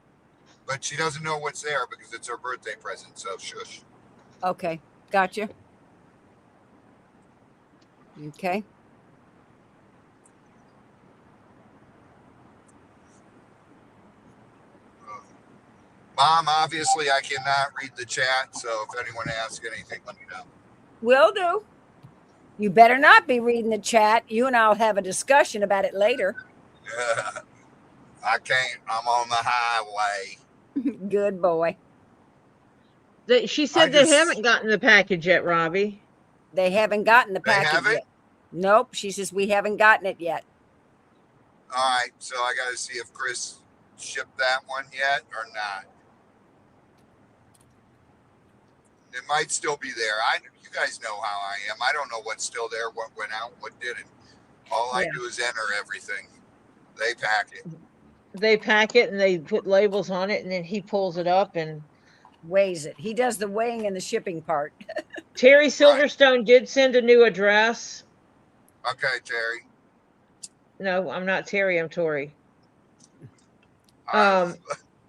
But she doesn't know what's there because it's her birthday present, so shush. Okay. Gotcha. Okay. Mom, obviously I cannot read the chat, so if anyone asks anything, let me know. Will do. You better not be reading the chat. You and I'll have a discussion about it later. I can't. I'm on the highway. Good boy. She said I they just- haven't gotten the package yet, Robbie. They haven't gotten the They package haven't? yet. Nope. She says we haven't gotten it yet. All right, so I got to see if Chris shipped that one yet or not? It might still be there. You guys know how I am. I don't know what's still there, what went out, what didn't. All I Yeah. do is enter everything. They pack it. They pack it and they put labels on it, and then he pulls it up. And Weighs it. He does the weighing and the shipping part. Terry Silverstone did send a new address. Okay, Terry. No, I'm not Terry. I'm Tori. I-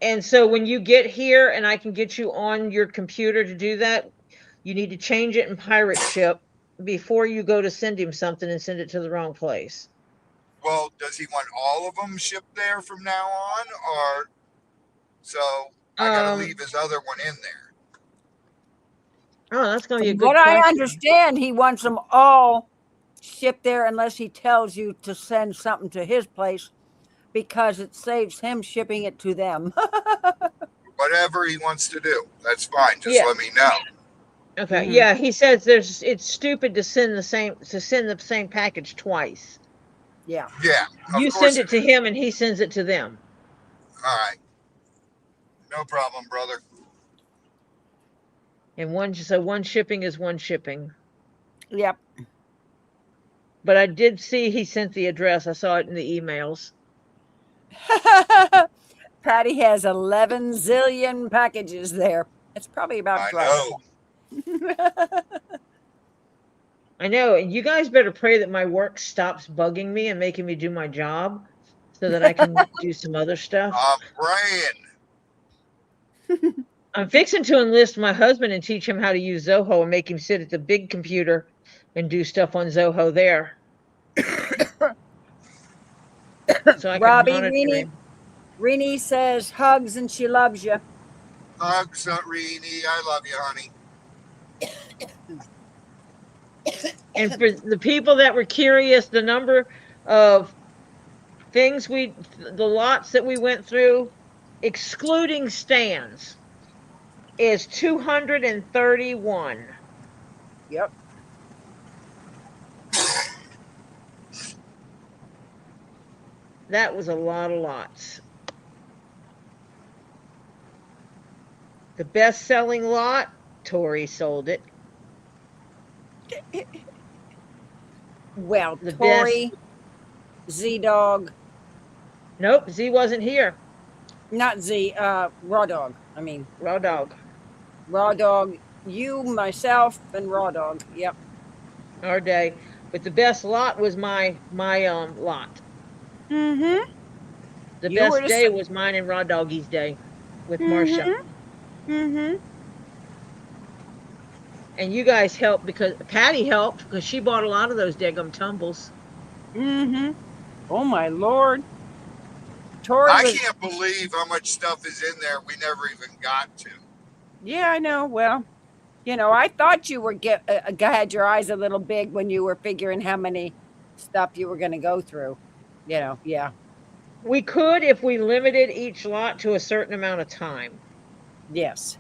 And so when you get here and I can get you on your computer to do that, you need to change it in pirate ship before you go to send him something and send it to the wrong place. well, does he want all of them shipped there from now on, or so I got to leave his other one in there? Oh, that's going to be a From good what question. I understand, he wants them all shipped there unless he tells you to send something to his place because it saves him shipping it to them. Whatever he wants to do, that's fine. Just Yeah. let me know. Okay. Mhm. Yeah, he says it's stupid to send the same package twice. Yeah. Yeah, of You course send it to him and he sends it to them. All right, no problem, brother. And one shipping is one shipping. Yep. But I did see he sent the address. I saw it in the emails. Patty has 11 zillion packages there. It's probably about I right. know. I know, and you guys better pray that my work stops bugging me and making me do my job so that I can do some other stuff. I'm praying. I'm fixing to enlist my husband and teach him how to use Zoho and make him sit at the big computer and do stuff on Zoho there. So I Robbie, can monitor him. Rini says hugs and she loves you. Hugs, Rini. I love you, honey. And for the people that were curious, the number of things the lots that we went through, excluding stands, is 231. Yep. That was a lot of lots. The best-selling lot, Tori sold it. Well, The Tori, Z-Dog, Nope, Z wasn't here. not Z, Raw Dog. I mean, Raw Dog. Raw Dog, you, myself, and Raw Dog. Yep. Our day. But the best lot was my lot. Mm-hmm. The You were best the day was mine and Raw Doggy's day with Marcia. Mm-hmm. And you guys helped because Patty helped because she bought a lot of those daggum tumbles. Mm-hmm. Oh my Lord. Tori I was, can't believe how much stuff is in there we never even got to. yeah, I know. Well, you know, I thought you were had your eyes a little big when you were figuring how many stuff you were going to go through. You know, yeah. We could if we limited each lot to a certain amount of time. Yes.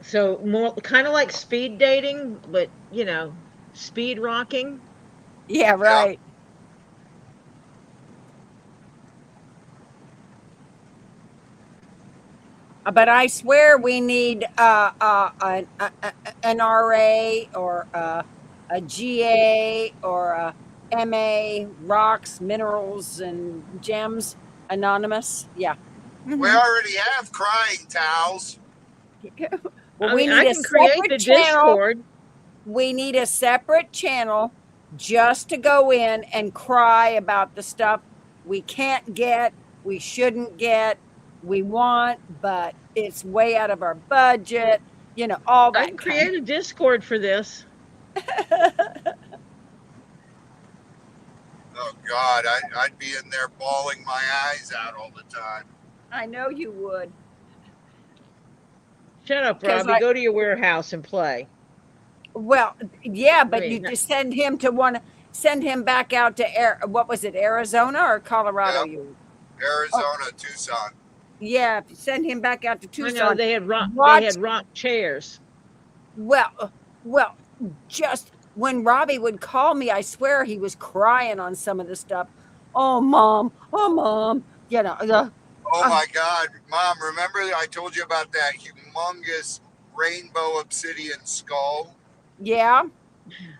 So more kind of like speed dating, but speed rocking. Yeah, right. But I swear we need an RA or a GA or a MA, rocks, minerals, and gems, anonymous. Yeah. We already have crying towels. Well, I can create the Discord. We need a separate channel just to go in and cry about the stuff we can't get, we shouldn't get, we want, but it's way out of our budget. You know, all that. I can create a Discord for this. Oh God, I'd be in there bawling my eyes out all the time. I know you would. Shut up, Robbie. Go to your warehouse and play. Well, yeah, but you just send him back out to what was it, Arizona or Colorado? Yep. Arizona, Tucson. Yeah, send him back out to Tucson. I know they had rock chairs. Well, just when Robbie would call me, I swear he was crying on some of the stuff. Oh, mom. Oh, mom. You know, Oh my God, Mom! Remember I told you about that humongous rainbow obsidian skull? yeah.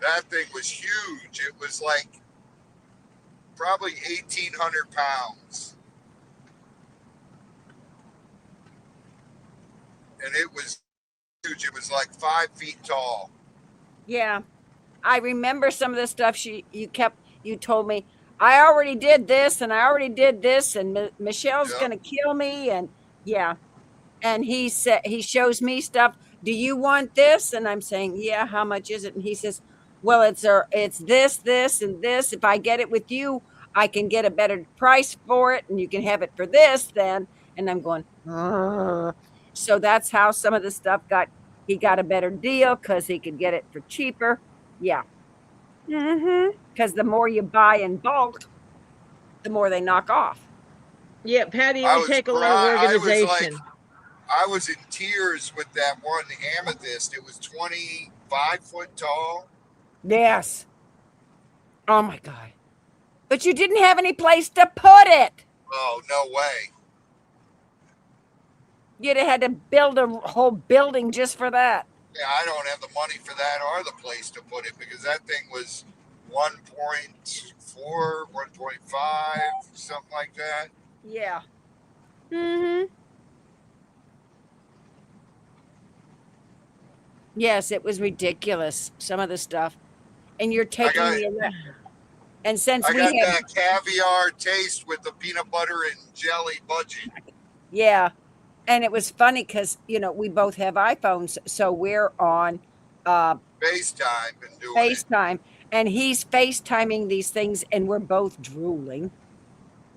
That thing was huge. It was like probably 1,800 pounds, and it was huge. It was like 5 feet tall. Yeah. I remember some of the stuff you told me, I already did this and I already did this and Michelle's Yep. going to kill me. And yeah. And he shows me stuff. Do you want this? And I'm saying, yeah, how much is it? And he says, well, it's this, and this. If I get it with you, I can get a better price for it and you can have it for this then. And I'm going, "Ugh." So that's how some of the stuff he got a better deal because he could get it for cheaper. Yeah. Because the more you buy in bulk, the more they knock off. Yeah, Patty, it I would was take a lot of organization. I was in tears with that one amethyst. It was 25 foot tall. Yes. Oh my God. But you didn't have any place to put it. Oh, no way. You'd have had to build a whole building just for that. Yeah, I don't have the money for that or the place to put it because that thing was 1.4, 1.5, something like that. Yeah. Yes, it was ridiculous, some of the stuff. And you're taking and since I we got have that caviar taste with the peanut butter and jelly budgie. yeah. And it was funny because we both have iPhones, so we're on FaceTime and doing FaceTime, and he's FaceTiming these things, and we're both drooling.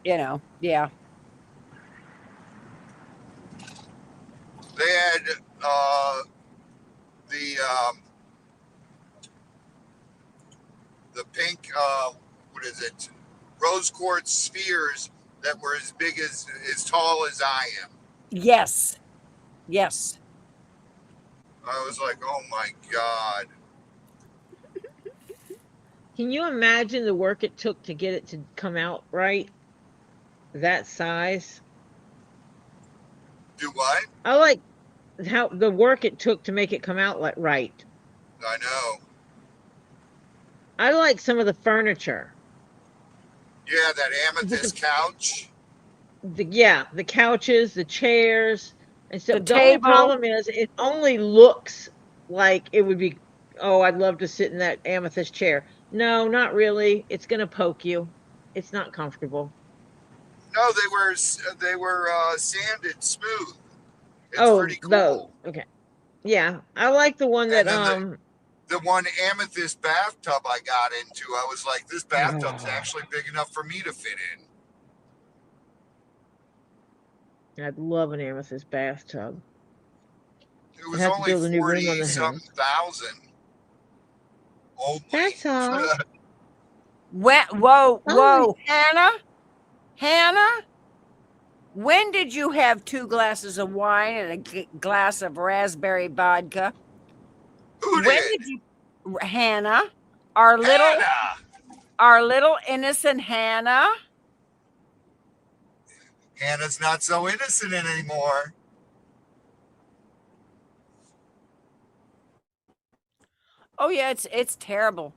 Yeah. They had the pink what is it? Rose quartz spheres that were as tall as I am. Yes. I was like, oh my God. Can you imagine the work it took to get it to come out right? That size. Do what? I like how the work it took to make it come out right. I know. I like some of the furniture. Yeah, that amethyst couch. The couches, the chairs, and so The only table. problem is it only looks like it would be. Oh, I'd love to sit in that amethyst chair. No, not really. It's gonna poke you. It's not comfortable. No, they were sanded smooth. It's pretty cool. Those. Okay. Yeah, I like the one that the one amethyst bathtub I got into. I was like, this bathtub's actually big enough for me to fit in. I'd love an amethyst bathtub. It was only 40-something thousand. Only. That's all. Whoa, Hannah, when did you have 2 glasses of wine and a glass of raspberry vodka? Who did? Hannah, our little innocent Hannah. Hannah's not so innocent anymore. Oh yeah, it's terrible.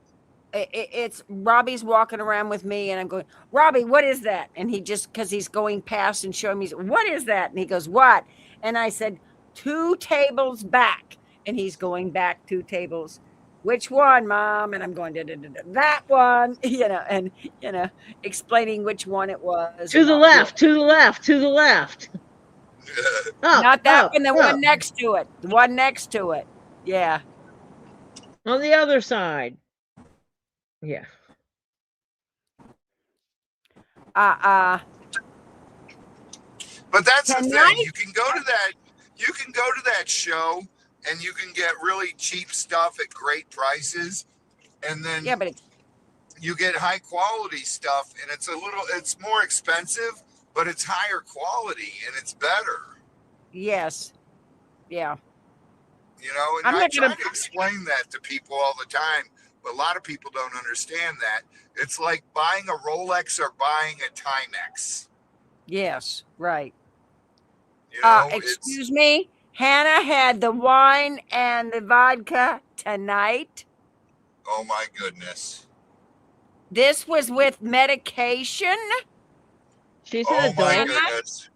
It's Robbie's walking around with me, and I'm going, Robbie, what is that? And he just because he's going past and showing me, what is that? And he goes, what? And I said, 2 tables back, and he's going back 2 tables. Which one, Mom? And I'm going that one, and explaining which one it was. To the left. Not that one. The one next to it. The one next to it. Yeah. On the other side. Yeah. But that's the thing. You can go to that show and you can get really cheap stuff at great prices, and then but you get high quality stuff, and it's more expensive, but it's higher quality and it's better. Yes. Yeah. And I try to explain that to people all the time, a lot of people don't understand that. It's like buying a Rolex or buying a Timex. Yes, right. You know, Excuse me. Hannah had the wine and the vodka tonight. oh my goodness. This was with medication. She's an Oh my adult. goodness.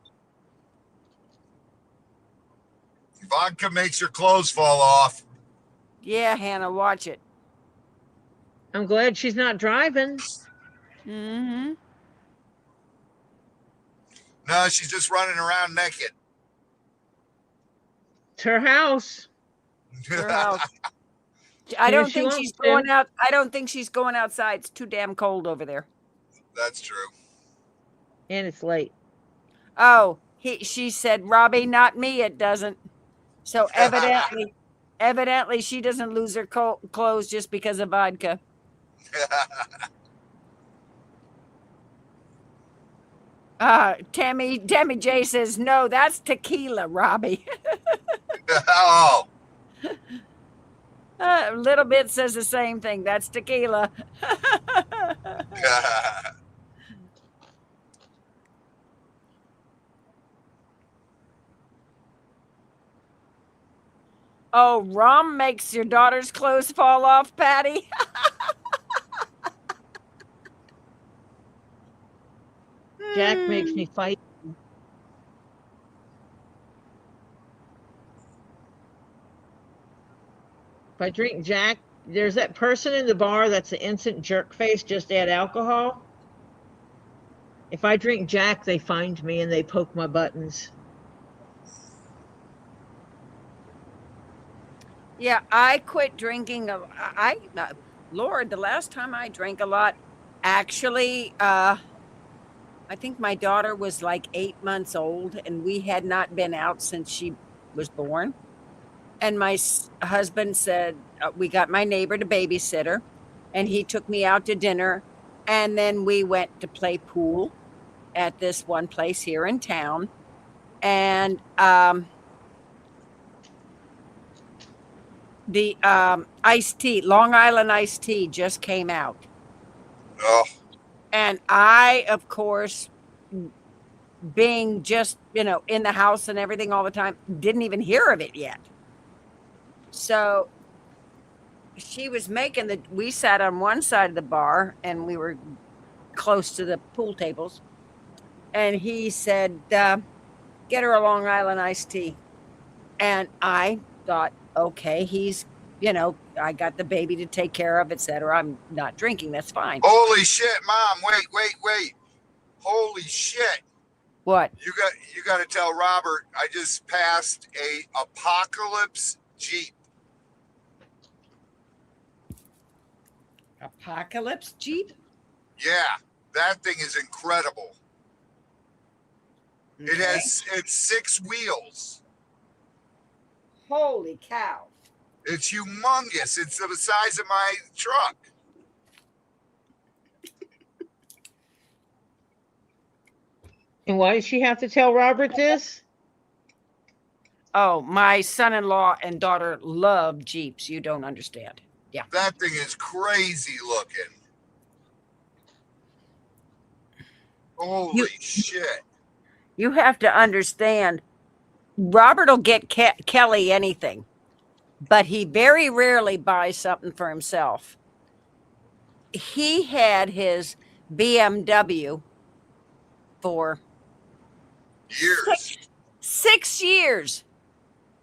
Vodka makes your clothes fall off. Yeah, Hannah, watch it. I'm glad she's not driving. Mm-hmm. No, she's just running around naked. It's her house. Her house. I Do don't she think wants she's to. going out. I don't think she's going outside. It's too damn cold over there. That's true. And it's late. Oh, she said, Robbie, not me, it doesn't. So evidently she doesn't lose her clothes just because of vodka. Tammy J says, no, that's tequila, Robbie. Oh. Little Bit says the same thing. That's tequila. Oh, rum makes your daughter's clothes fall off, Patty. Jack makes me fight. If I drink Jack, there's that person in the bar that's an instant jerk face, just add alcohol. If I drink Jack, they find me and they poke my buttons. Yeah, I quit drinking. Lord, the last time I drank a lot, actually, I think my daughter was like 8 months old and we had not been out since she was born. And my husband said, we got my neighbor to babysit her and he took me out to dinner. And then we went to play pool at this one place here in town. And, the iced tea, Long Island iced tea just came out. Oh. And I, of course, being just, in the house and everything all the time, didn't even hear of it yet. So she was making we sat on one side of the bar and we were close to the pool tables. And he said, get her a Long Island iced tea. And I thought, okay, he's, I got the baby to take care of, etc. I'm not drinking. That's fine. Holy shit, Mom. Wait. Holy shit. What? You got to tell Robert, I just passed a Apocalypse Jeep. Apocalypse Jeep? Yeah, that thing is incredible. Okay. It's 6 wheels. Holy cow. It's humongous. It's the size of my truck. And why does she have to tell Robert this? Oh, my son-in-law and daughter love Jeeps. You don't understand. Yeah. That thing is crazy looking. Holy shit. You have to understand, Robert will get Kelly anything, but he very rarely buys something for himself. He had his BMW for Years. 6 years,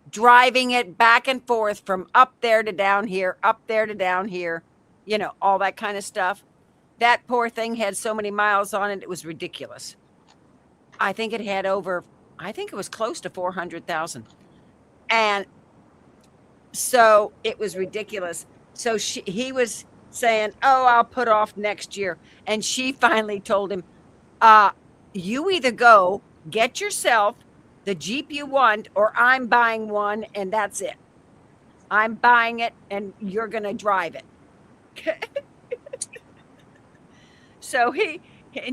driving it back and forth from up there to down here, up there to down here, all that kind of stuff. That poor thing had so many miles on it, it was ridiculous. I think it was close to 400,000. And so it was ridiculous. So he was saying, oh, I'll put off next year. And she finally told him, you either go get yourself the Jeep you want, or I'm buying one and that's it. I'm buying it and you're going to drive it. So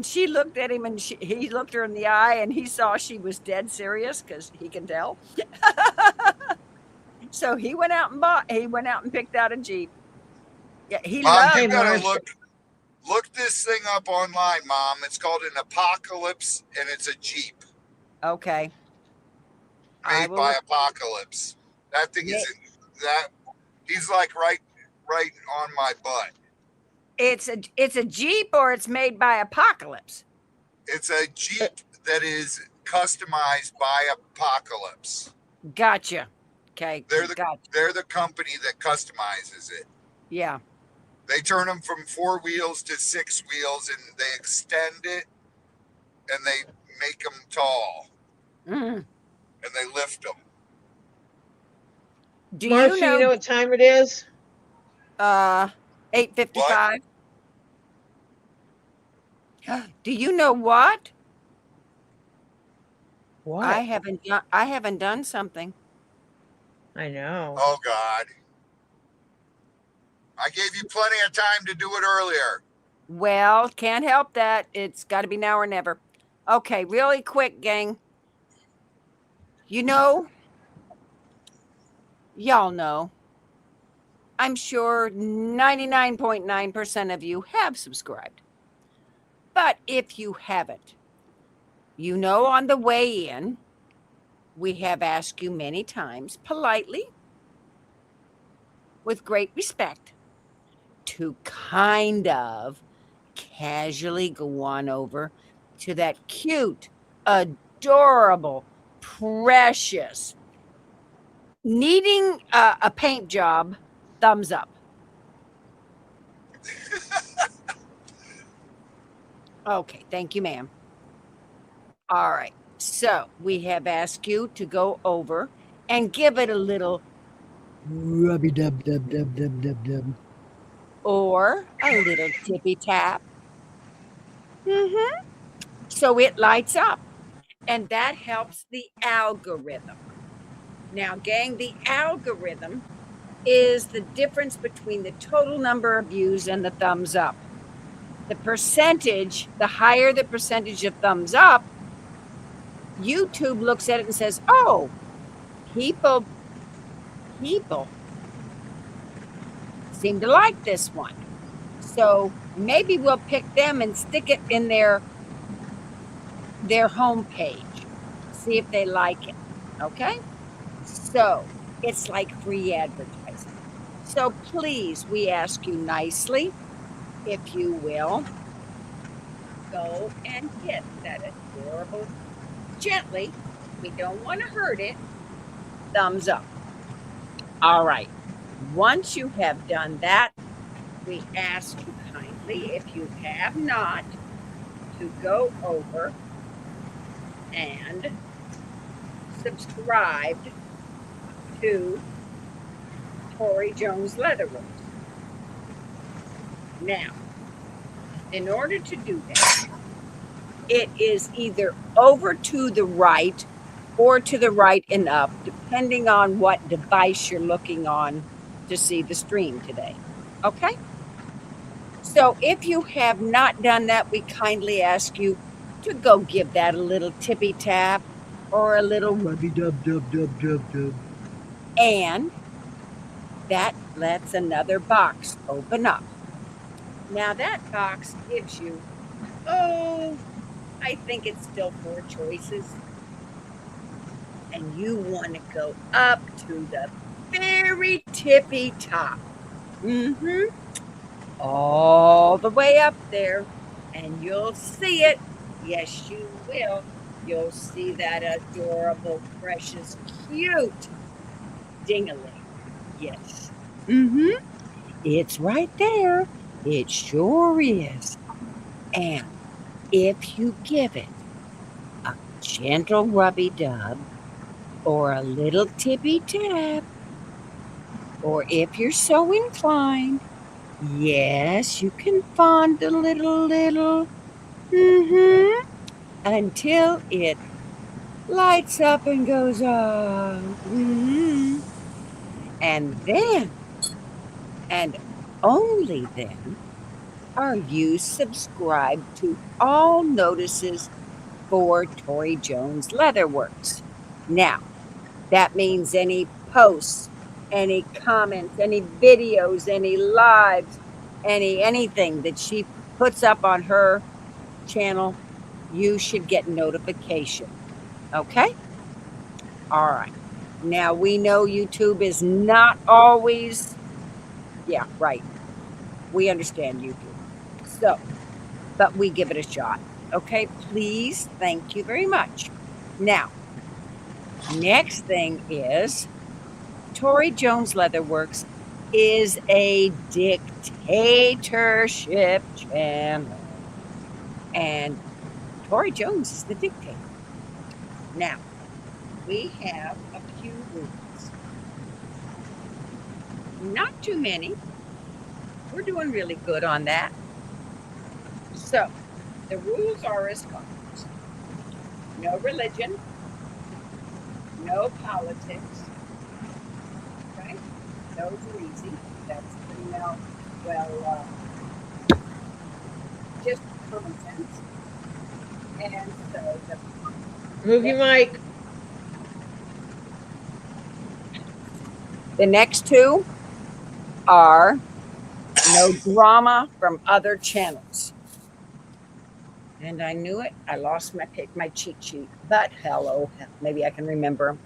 she looked at him and he looked her in the eye and he saw she was dead serious because he can tell. So he went out and picked out a Jeep. Yeah, he Mom, loves. you Hey, gotta Marcia. look this thing up online, Mom. It's called an Apocalypse, and it's a Jeep Okay. I made will. by Look, Apocalypse. That thing yeah, is that he's like right on my butt. it's a Jeep or it's made by Apocalypse. It's a Jeep that is customized by Apocalypse. Gotcha. Okay. They're Gotcha. the company that customizes it. Yeah. They turn them from 4 wheels to 6 wheels, and they extend it, and they make them tall, Mm. and they lift them. Do Marcia, you know what time it is? 8:55? Do you know what? What? I haven't done something. I know. Oh God! I gave you plenty of time to do it earlier. Well, can't help that. It's got to be now or never. Okay, really quick, gang. You know, y'all know. I'm sure 99.9% of you have subscribed. But if you haven't, you know, on the way in, we have asked you many times, politely, with great respect, to kind of casually go on over to that cute, adorable, precious, needing a paint job, thumbs up. Okay, thank you, ma'am. All right, so we have asked you to go over and give it a little rubby dub dub dub dub dub dub, or a little tippy tap. So it lights up, and that helps the algorithm. Now, gang, the algorithm is the difference between the total number of views and the thumbs up. The percentage, the higher the percentage of thumbs up, YouTube looks at it and says, oh, people seem to like this one. So maybe we'll pick them and stick it in their homepage, see if they like it. Okay? So it's like free advertising. So please, we ask you nicely, if you will, go and hit that adorable, gently, we don't want to hurt it, thumbs up. All right. Once you have done that, we ask you kindly, if you have not, to go over and subscribe to LadyToriJones Leatherwork. Now, in order to do that, it is either over to the right or to the right and up, depending on what device you're looking on to see the stream today. Okay? So if you have not done that, we kindly ask you to go give that a little tippy tap or a little rubby dub dub dub dub dub. And that lets another box open up. Now that box gives you, I think it's still 4 choices. And you want to go up to the very tippy top. All the way up there. And you'll see it. Yes, you will. You'll see that adorable, precious, cute ding-a-ling. Yes. It's right there. It sure is. And if you give it a gentle rubby dub or a little tippy tap, or if you're so inclined, yes, you can fondle it a little, until it lights up and goes on. And then, and only then, are you subscribed to all notices for LadyToriJones Leatherworks. Now, that means any posts, any comments, any videos, any lives, anything that she puts up on her channel, you should get notification. Okay? All right. Now we know YouTube is not always, yeah, right. We understand YouTube. So, but we give it a shot. Okay, please. Thank you very much. Now, next thing is ToriJones Leatherworks is a dictatorship channel. And ToriJones is the dictator. Now, we have a few rules. Not too many. We're doing really good on that. So, the rules are as follows: no religion, no politics. Okay? Those are easy. That's pretty well, just common sense. And so, Move your mic. the next two are no drama from other channels. And I knew it. I lost my cheat sheet. But hello, maybe I can remember.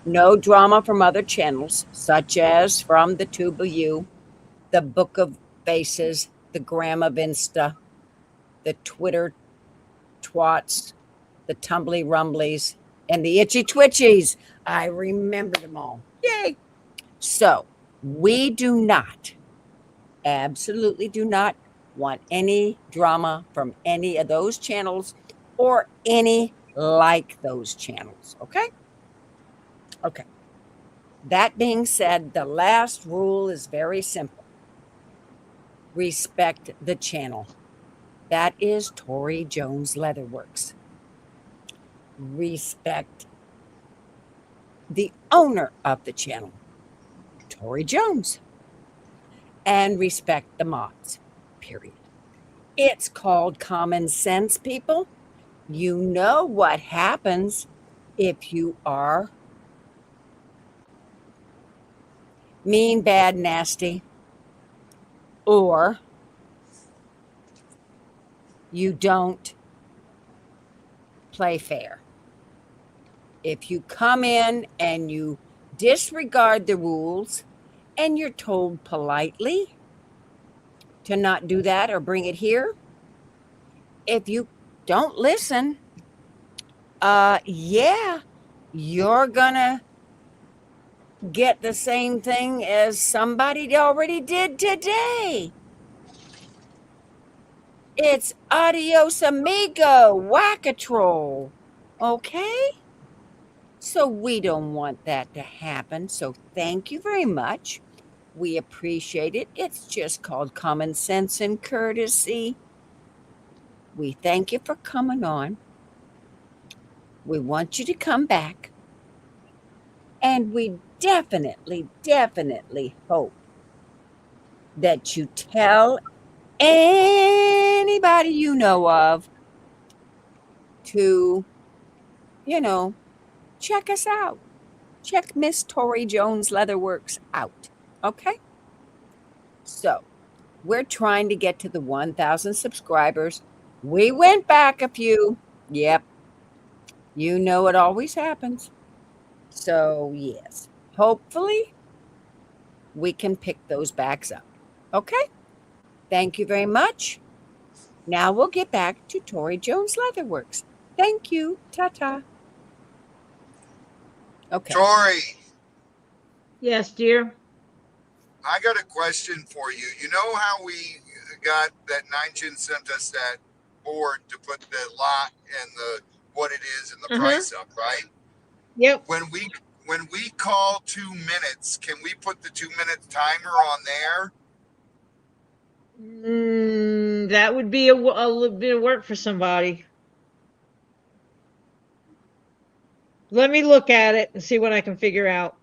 No drama from other channels, such as from the Tube of You, the Book of Faces, the Gram of Insta, the Twitter Twats, the Tumbly Rumblies, and the Itchy Twitchies. I remember them all. Yay! So we do not, absolutely do not want any drama from any of those channels or any like those channels. Okay? Okay. That being said, the last rule is very simple. Respect the channel. That is ToriJones Leatherworks. Respect the owner of the channel, ToriJones. And respect the mods, period. It's called common sense, people. You know what happens if you are mean, bad, nasty, or you don't play fair. If you come in and you disregard the rules and you're told politely to not do that or bring it here, if you don't listen, yeah, you're gonna get the same thing as somebody already did today. It's adios amigo, whack-a-troll. Okay? So we don't want that to happen. So thank you very much. We appreciate it. It's just called common sense and courtesy. We thank you for coming on. We want you to come back. And we definitely hope that you tell anybody you know of to, check us out. Check Miss ToriJones Leatherworks out. Okay? So, we're trying to get to the 1,000 subscribers. We went back a few. Yep. You know it always happens. So, yes. Hopefully, we can pick those backs up. Okay? Thank you very much. Now we'll get back to ToriJones Leatherworks. Thank you. Ta-ta. Okay. Tori, Yes, dear. I got a question for you. You know how we got that 9chin sent us that board to put the lot and the what it is and the price up, right? Yep. When we call 2 minutes, can we put the 2-minute timer on there? That would be a little bit of work for somebody. Let me look at it and see what I can figure out.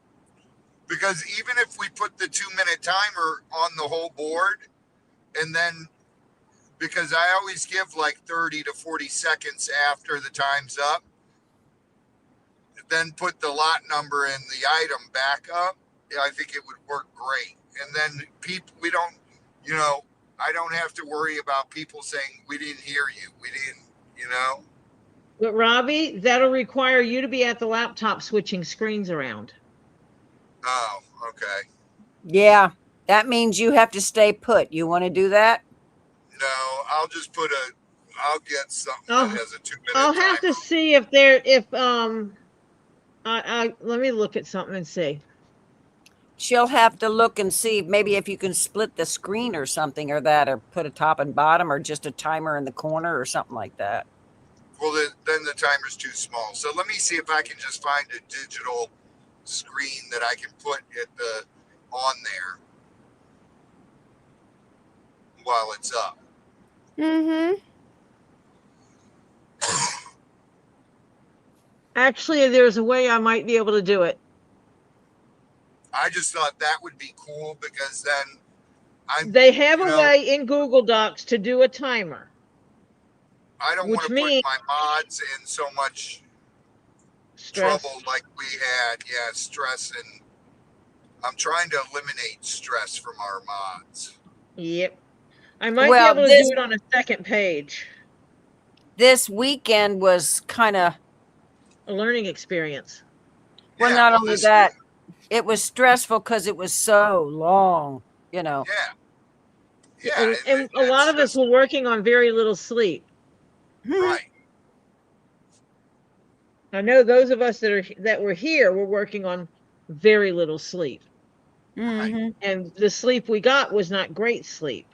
Because even if we put the 2-minute timer on the whole board, and then because I always give like 30 to 40 seconds after the time's up, then put the lot number and the item back up, I think it would work great. And then people, we don't, you know, I don't have to worry about people saying, we didn't hear you. We didn't, you know. But Robbie, that'll require you to be at the laptop switching screens around. Oh, okay. Yeah, that means you have to stay put. You want to do that? No, I'll just I'll get something Oh, that has a 2-minute I'll have to timer. see if I let me look at something and see. She'll have to look and see maybe if you can split the screen or something or that, or put a top and bottom or just a timer in the corner or something like that. Well, then the timer's too small. So let me see if I can just find a digital screen that I can put on there while it's up. Mm-hmm. Actually, there's a way I might be able to do it. I just thought that would be cool because then They have a way in Google Docs to do a timer. I don't want to put my mods in so much stress. Trouble like we had. Yeah, stress, and I'm trying to eliminate stress from our mods. Yep. I might be able to do it on a second page. This weekend was kind of a learning experience. Well, not only that, it was stressful because it was so long, you know. Yeah. Yeah. And a lot of us were working on very little sleep. Right. I know those of us that were here were working on very little sleep. Mm-hmm. And the sleep we got was not great sleep.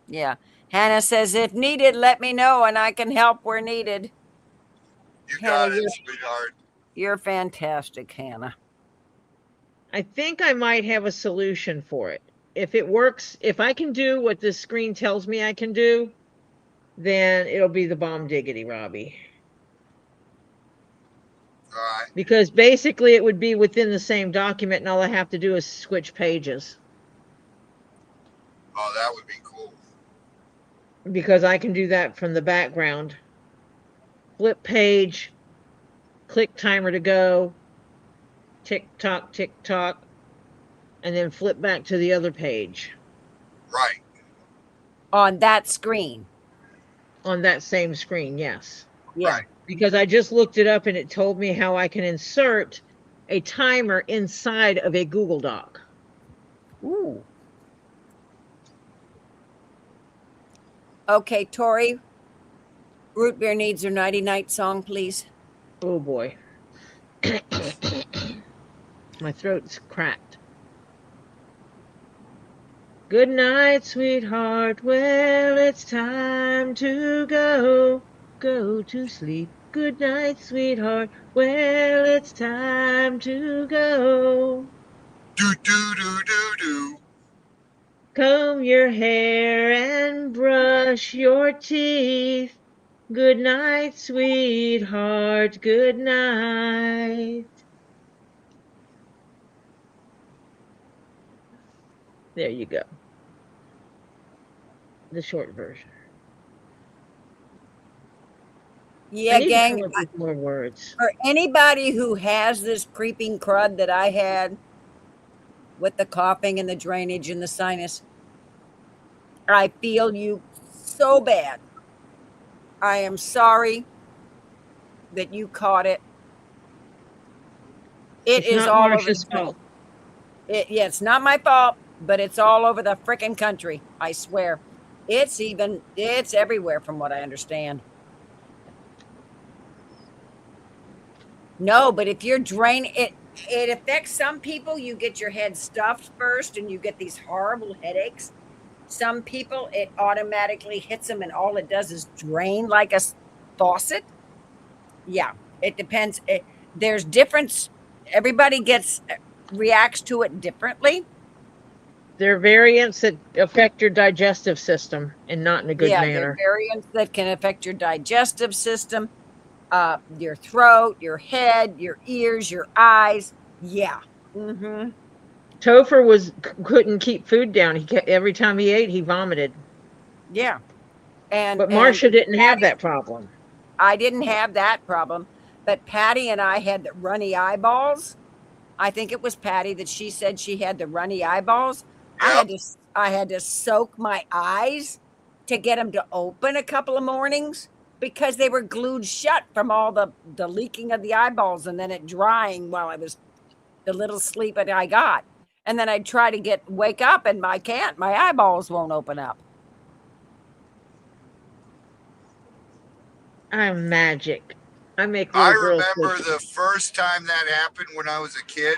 Yeah. Hannah says, if needed, let me know and I can help where needed. You got it, sweetheart. You're fantastic, Hannah. I think I might have a solution for it. If it works, if I can do what this screen tells me I can do, then it'll be the bomb diggity, Robbie. All right. Because basically it would be within the same document and all I have to do is switch pages. Oh, that would be cool. Because I can do that from the background. Flip page, click timer to go, tick tock, and then flip back to the other page. Right. On that screen. On that same screen, yes. Yeah. Right. Because I just looked it up and it told me how I can insert a timer inside of a Google Doc. Ooh. Okay, Tori, Root Beer needs her Nighty Night song, please. Oh boy. My throat's cracked. Good night, sweetheart. Well, it's time to go to sleep. Good night, sweetheart. Well, it's time to go. Do, do, do, do, do. Comb your hair and brush your teeth. Good night, sweetheart. Good night. There you go. The short version. Yeah, gang. Come up with more words. For anybody who has this creeping crud that I had with the coughing and the drainage and the sinus, I feel you so bad. I am sorry that you caught it. It is all over the fault. Yeah, it's not my fault, but it's all over the frickin' country. I swear. It's everywhere from what I understand. No, but if you're draining it affects some people. You get your head stuffed first and you get these horrible headaches. Some people, it automatically hits them and all it does is drain like a faucet. Yeah, it depends. There's difference. Everybody reacts to it differently. There are variants that affect your digestive system and not in a good manner. There are variants that can affect your digestive system, your throat, your head, your ears, your eyes. Yeah. Mm-hmm. Topher couldn't keep food down. Every time he ate, he vomited. Yeah. But Marcia didn't have that problem. I didn't have that problem. but Patty and I had the runny eyeballs. I think it was Patty that she said she had the runny eyeballs. Yep. I had to soak my eyes to get them to open a couple of mornings because they were glued shut from all the leaking of the eyeballs and then it drying while I was the little sleep that I got. And then I'd try to wake up and I can't. My eyeballs won't open up. I'm magic. I make I little girls remember sleep. the first time that happened when I was a kid.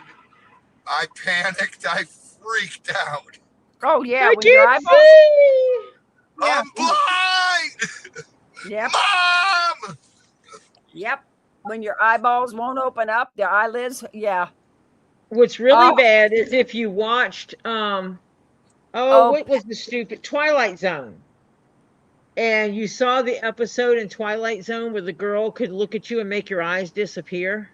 I panicked. I freaked out. Oh yeah, I when your can't eyeballs. see. Yeah. I'm blind. Yep. Mom. Yep. When your eyeballs won't open up, the eyelids. Yeah. What's really Oh. bad is if you watched what was the stupid Twilight Zone? And you saw the episode in Twilight Zone where the girl could look at you and make your eyes disappear.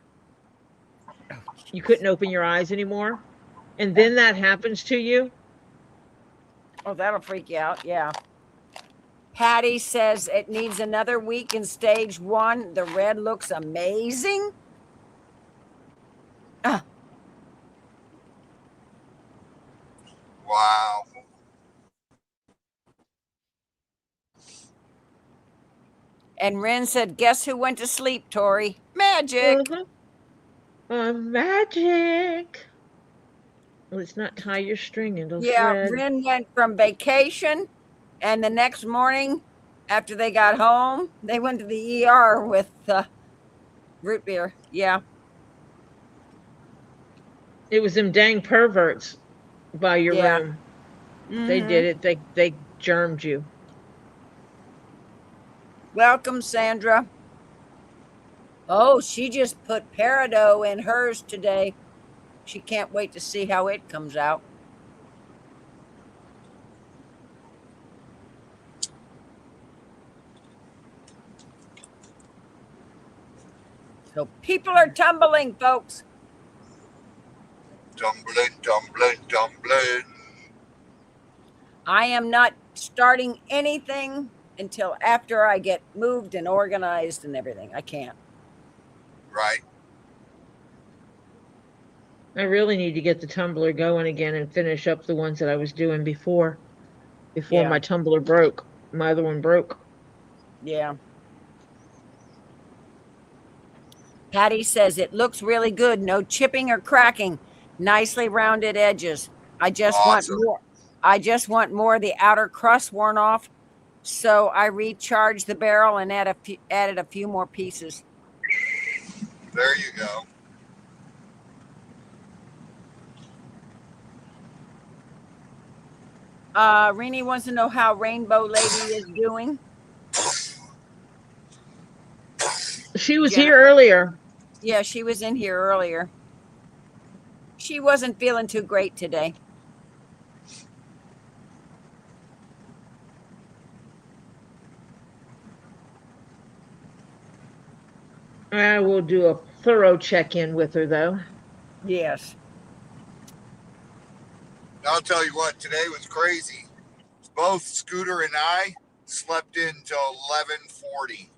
You couldn't open your eyes anymore. And then that happens to you. Oh, that'll freak you out. Yeah. Patty says it needs another week in stage 1. The red looks amazing. Wow. And Ren said, guess who went to sleep, Tori? Magic. Magic. Let's not tie your string into Yeah, thread. Ren went from vacation, and the next morning, after they got home, they went to the ER with root beer. Yeah. It was them dang perverts by your room. Mm-hmm. They did it. They germed you. Welcome, Sandra. Oh, she just put peridot in hers today. She can't wait to see how it comes out. So people are tumbling, folks. Tumbling, tumbling, tumbling. I am not starting anything until after I get moved and organized and everything. I can't. Right. I really need to get the tumbler going again and finish up the ones that I was doing before my tumbler broke. My other one broke. Yeah. Patty says it looks really good. No chipping or cracking. Nicely rounded edges. I just want more. I just want more of the outer crust worn off. So I recharged the barrel and added a few more pieces. There you go. Rini wants to know how Rainbow Lady is doing. She was here earlier. Yeah, she was in here earlier. She wasn't feeling too great today. I will do a thorough check-in with her, though. Yes. I'll tell you what, today was crazy. Both Scooter and I slept in till 11:40.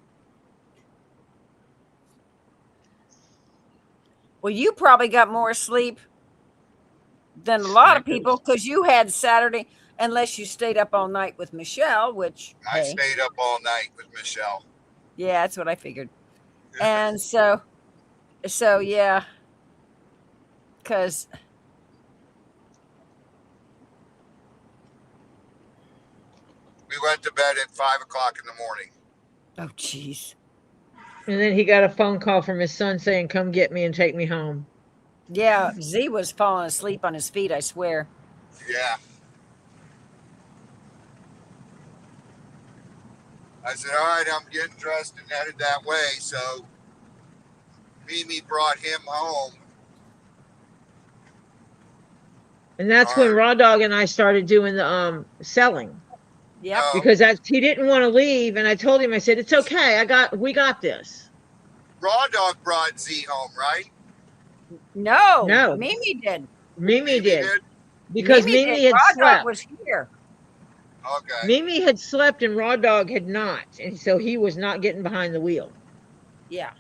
Well, you probably got more sleep than a lot of people because you had Saturday, unless you stayed up all night with Michelle, which I stayed up all night with Michelle. Yeah, that's what I figured. And so yeah, because we went to bed at 5 o'clock in the morning. Oh, jeez. And then he got a phone call from his son saying, come get me and take me home. Yeah, Z was falling asleep on his feet, I swear. Yeah. I said, all right, I'm getting dressed and headed that way. So Mimi brought him home. And that's when Raw Dog and I started doing the selling. Yeah. Because he didn't want to leave, and I told him, I said, it's okay, we got this. Raw Dog brought Z home, right? No. No. Mimi did. Mimi did. Because Mimi had Raw slept. Dog was here. Okay. Mimi had slept and Raw Dog had not. And so he was not getting behind the wheel. Yeah.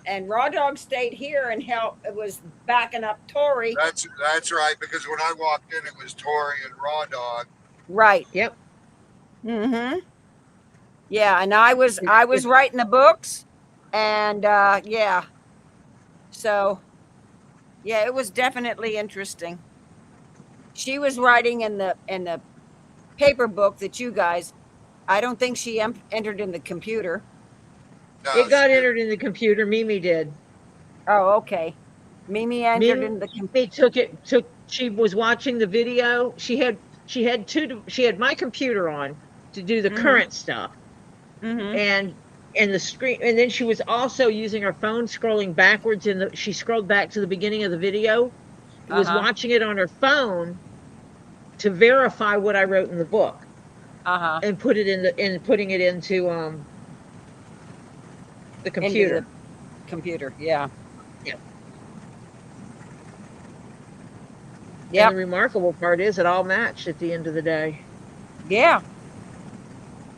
and Raw Dog stayed here and helped. It was backing up Tori. That's right, because when I walked in, it was Tori and Raw Dog. Right. Yep. Mm-hmm. Yeah, and I was writing the books, and yeah. So yeah, it was definitely interesting. She was writing in the paper book that you guys. I don't think she entered in the computer. No, It got she didn't. entered in the computer. Mimi did. Oh, okay. Mimi entered in the Mimi she was watching the video. She had my computer on to do the current stuff. And the screen, and then she was also using her phone scrolling backwards she scrolled back to the beginning of the video. It was watching it on her phone to verify what I wrote in the book. And put it putting it into the computer. Into the computer, yeah. And the remarkable part is it all matched at the end of the day. Yeah.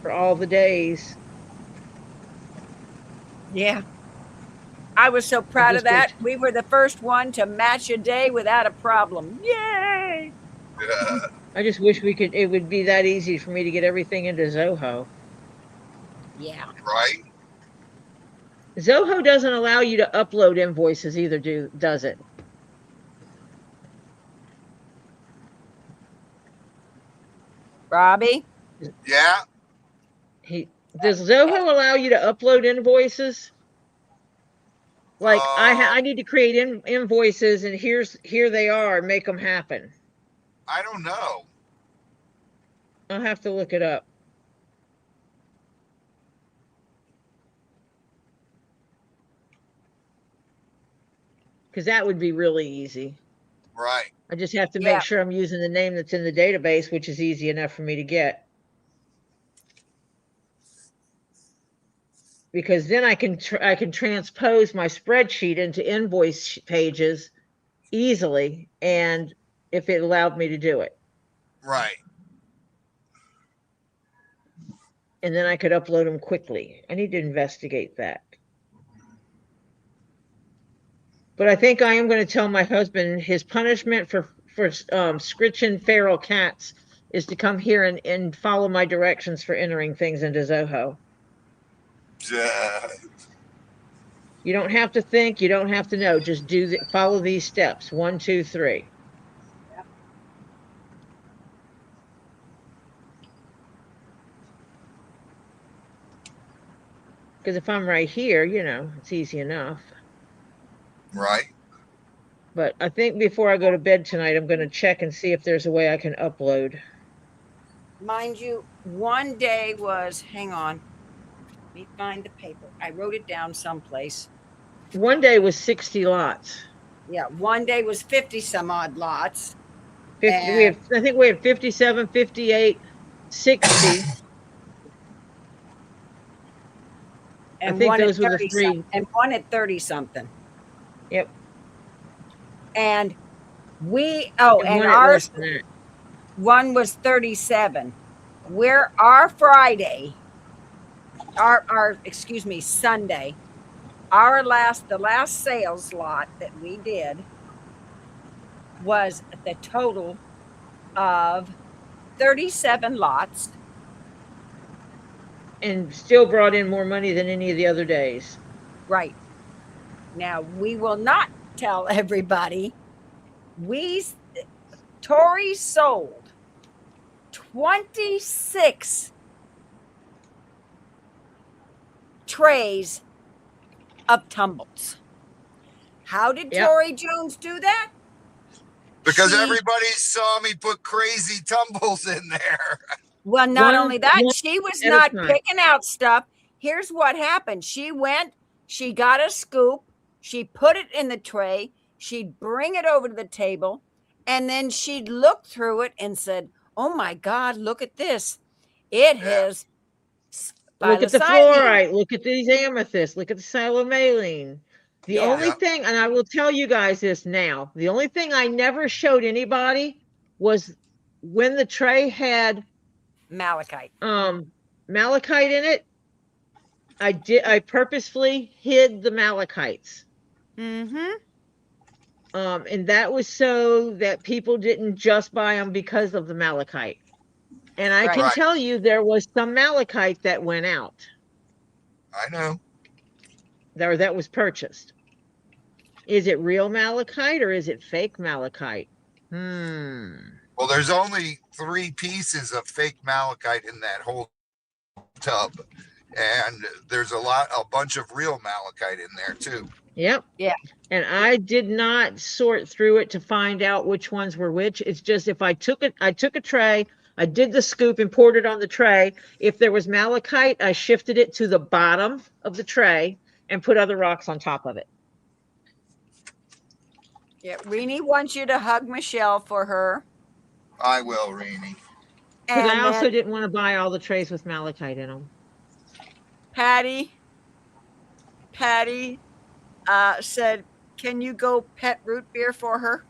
For all the days. Yeah. I was so proud of that. We were the first one to match a day without a problem. Yay! Yeah. I just wish it would be that easy for me to get everything into Zoho. Yeah. Right. Zoho doesn't allow you to upload invoices either, does it? Robbie? Yeah. Does Zoho allow you to upload invoices? Like I need to create invoices, and here they are. Make them happen. I don't know. I'll have to look it up. Because that would be really easy. Right. I just have to make sure I'm using the name that's in the database, which is easy enough for me to get. Because then I can transpose my spreadsheet into invoice pages easily, and if it allowed me to do it. Right. And then I could upload them quickly. I need to investigate that. But I think I am going to tell my husband his punishment for scritching feral cats is to come here and follow my directions for entering things into Zoho. You don't have to think. You don't have to know. Just follow these steps. 1, 2, 3. Because if I'm right here, it's easy enough. Right. But I think before I go to bed tonight, I'm going to check and see if there's a way I can upload. Mind you, one day was, hang on, let me find the paper. I wrote it down someplace. One day was 60 lots. Yeah, one day was 50 some odd lots. 50, I think we had 57, 58, 60. And I think one those at were the 3. And one at 30 something. Yep. And and ours, one was 37. Our Friday, Sunday, the last sales lot that we did was the total of 37 lots. And still brought in more money than any of the other days. Right. Now, we will not tell everybody. Tori sold 26 trays of tumbles. How did ToriJones do that? Because everybody saw me put crazy tumbles in there. Well, not only that, she was not picking out stuff. Here's what happened. She went, she got a scoop, she put it in the tray, she'd bring it over to the table, and then she'd look through it and said, oh my God, look at this. It has look at the fluorite, look at these amethysts, look at the silomaline. The only thing, and I will tell you guys this now, the only thing I never showed anybody was when the tray had malachite. Malachite in it. I purposefully hid the malachites. Mm-hmm. And that was so that people didn't just buy them because of the malachite. And I Right. can Right. tell you there was some malachite that went out, I know. or that was purchased. Is it real malachite or is it fake malachite? Well, there's only 3 pieces of fake malachite in that whole tub, and there's a bunch of real malachite in there too. Yep. Yeah. And I did not sort through it to find out which ones were which. It's just if I took a tray, I did the scoop and poured it on the tray. If there was malachite, I shifted it to the bottom of the tray and put other rocks on top of it. Yeah. Renee wants you to hug Michelle for her. I will, Reenie. Because I And also then didn't want to buy all the trays with malachite in them. Patty said, can you go pet root beer for her?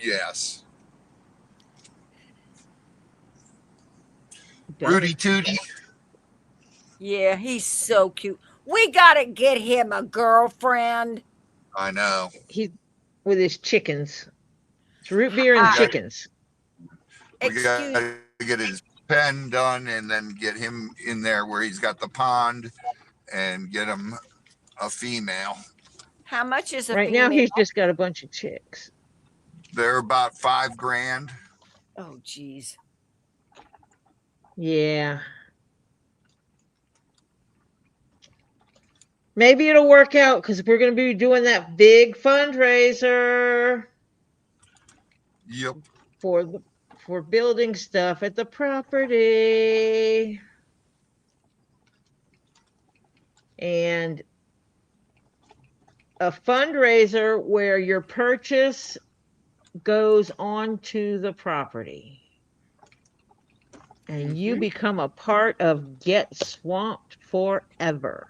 Yes. Done. Rudy Tooty. Yeah, he's so cute. We got to get him a girlfriend. I know. He's with his chickens. It's root beer and Ah. chickens. We Excuse got to get his pen done and then get him in there where he's got the pond and get him a female. How much is a Right female? now, he's just got a bunch of chicks. They're about $5,000. Oh, geez. Yeah. Maybe it'll work out because we're going to be doing that big fundraiser Yep. for building stuff at the property. And a fundraiser where your purchase goes onto the property. And you become a part of Get Swamped Forever.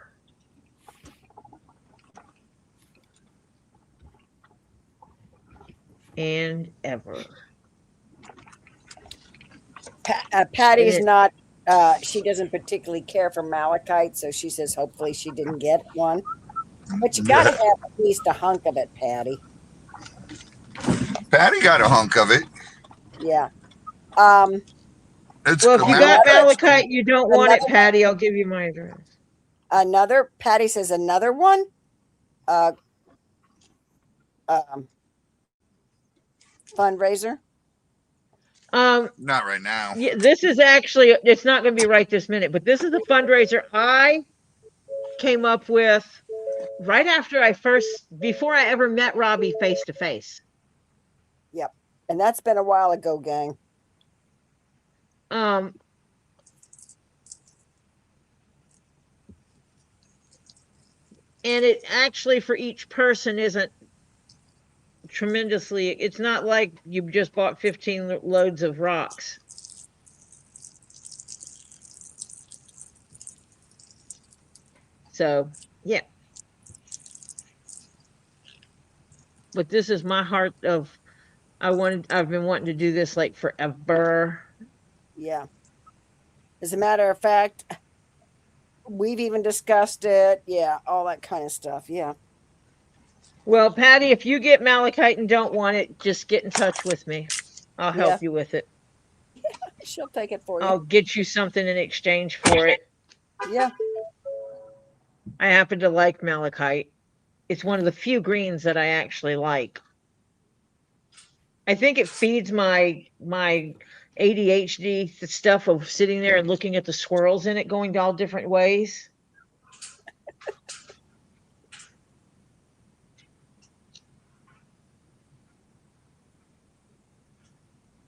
And ever. Patty's not, she doesn't particularly care for malachite, so she says hopefully she didn't get one. But you got to have at least a hunk of it, Patty. Patty got a hunk of it. Yeah. It's Well, if you got malachite, you don't want it, Another Patty. I'll give you my address. Patty says another one. Fundraiser. Not right now. Yeah, this is actually, it's not going to be right this minute, but this is a fundraiser I came up with right after before I ever met Robbie face to face. Yep. And that's been a while ago, gang. And it actually for each person isn't tremendously, it's not like you just bought 15 loads of rocks. So, yeah. But this is my heart of, I've been wanting to do this like forever. Yeah. As a matter of fact, we've even discussed it. Yeah. All that kind of stuff. Yeah. Well, Patty, if you get malachite and don't want it, just get in touch with me. I'll help you with it. She'll take it for you. I'll get you something in exchange for it. Yeah. I happen to like malachite. It's one of the few greens that I actually like. I think it feeds my ADHD, the stuff of sitting there and looking at the swirls in it going all different ways.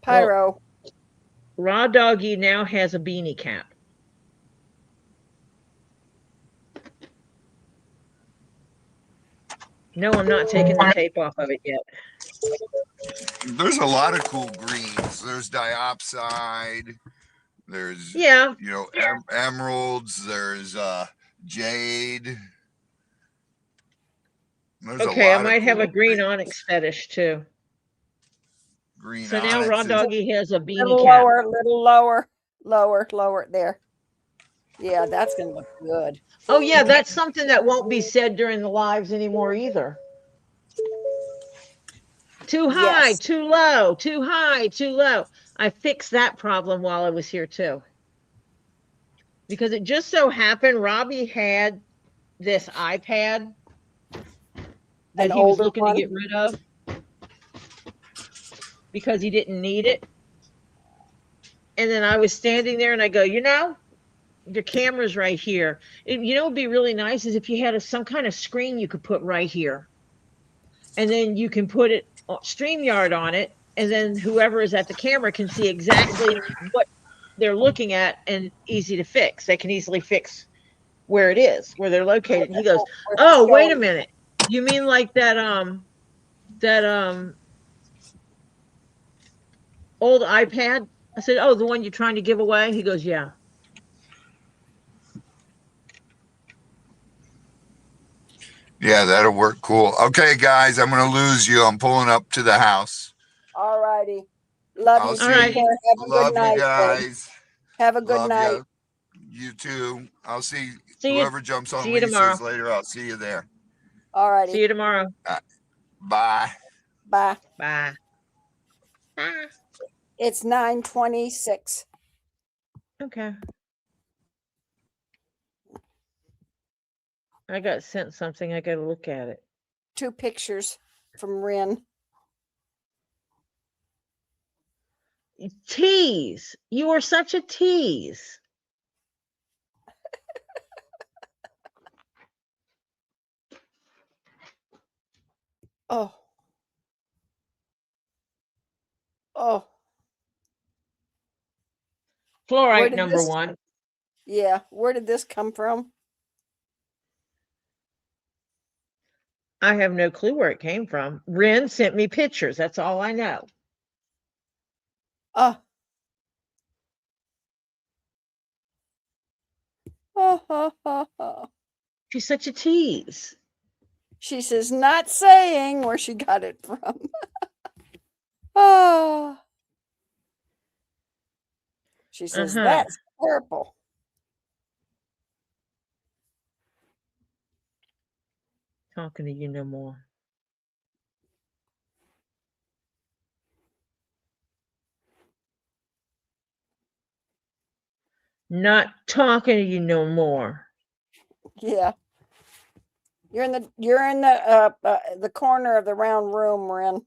Pyro. Well, Raw Doggy now has a beanie cap. No, I'm not taking the tape off of it yet. There's a lot of cool greens. There's diopside. There's emeralds. There's jade. There's okay, I might have a green onyx fetish too. Green so now Raw Doggy has a beanie little cap. Lower, little lower, lower there. Yeah, that's gonna look good. Oh yeah, that's something that won't be said during the lives anymore either. Too high, Yes. too low, too high, too low. I fixed that problem while I was here too. Because it just so happened Robbie had this iPad that An he was older looking to one. get rid of because he didn't need it. And then I was standing there and I go, you know, the camera's right here. You know, it'd be really nice is if you had some kind of screen you could put right here. And then you can put it StreamYard on it. And then whoever is at the camera can see exactly what they're looking at and easy to fix. They can easily fix where it is, where they're located. And he goes, Where he's oh, wait a going. minute. You mean like that old iPad? I said, oh, the one you're trying to give away? He goes, yeah. Yeah, that'll work cool. Okay, guys, I'm gonna lose you. I'm pulling up to the house. All righty. Love I'll you. All see. right. Take care. Have a good Love you night, babe. guys. Have a good Love night. you. You too. I'll see See you. whoever jumps on See you tomorrow. Lisa's later. I'll see you there. All righty. See you tomorrow. Bye. Bye. Bye. Bye. It's 9:26. Okay. I got sent something. I got to look at it. 2 pictures from Rin. Tease. You are such a tease. Oh. Oh. Fluorite number 1. Yeah. Where did this come from? I have no clue where it came from. Ren sent me pictures. That's all I know. Oh. Oh. She's such a tease. She says, not saying where she got it from. Oh. She says, that's purple. Talking to you no more. Not talking to you no more. Yeah. You're in the corner of the round room, Ren.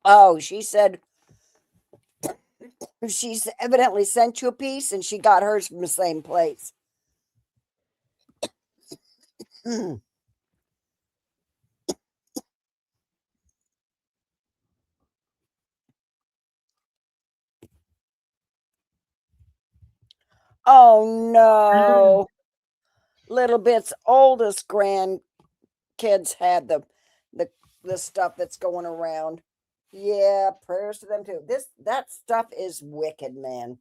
Oh, she said she's evidently sent you a piece and she got hers from the same place. Oh no. Little Bit's oldest grandkids had the stuff that's going around. Yeah, prayers to them too. That stuff is wicked, man.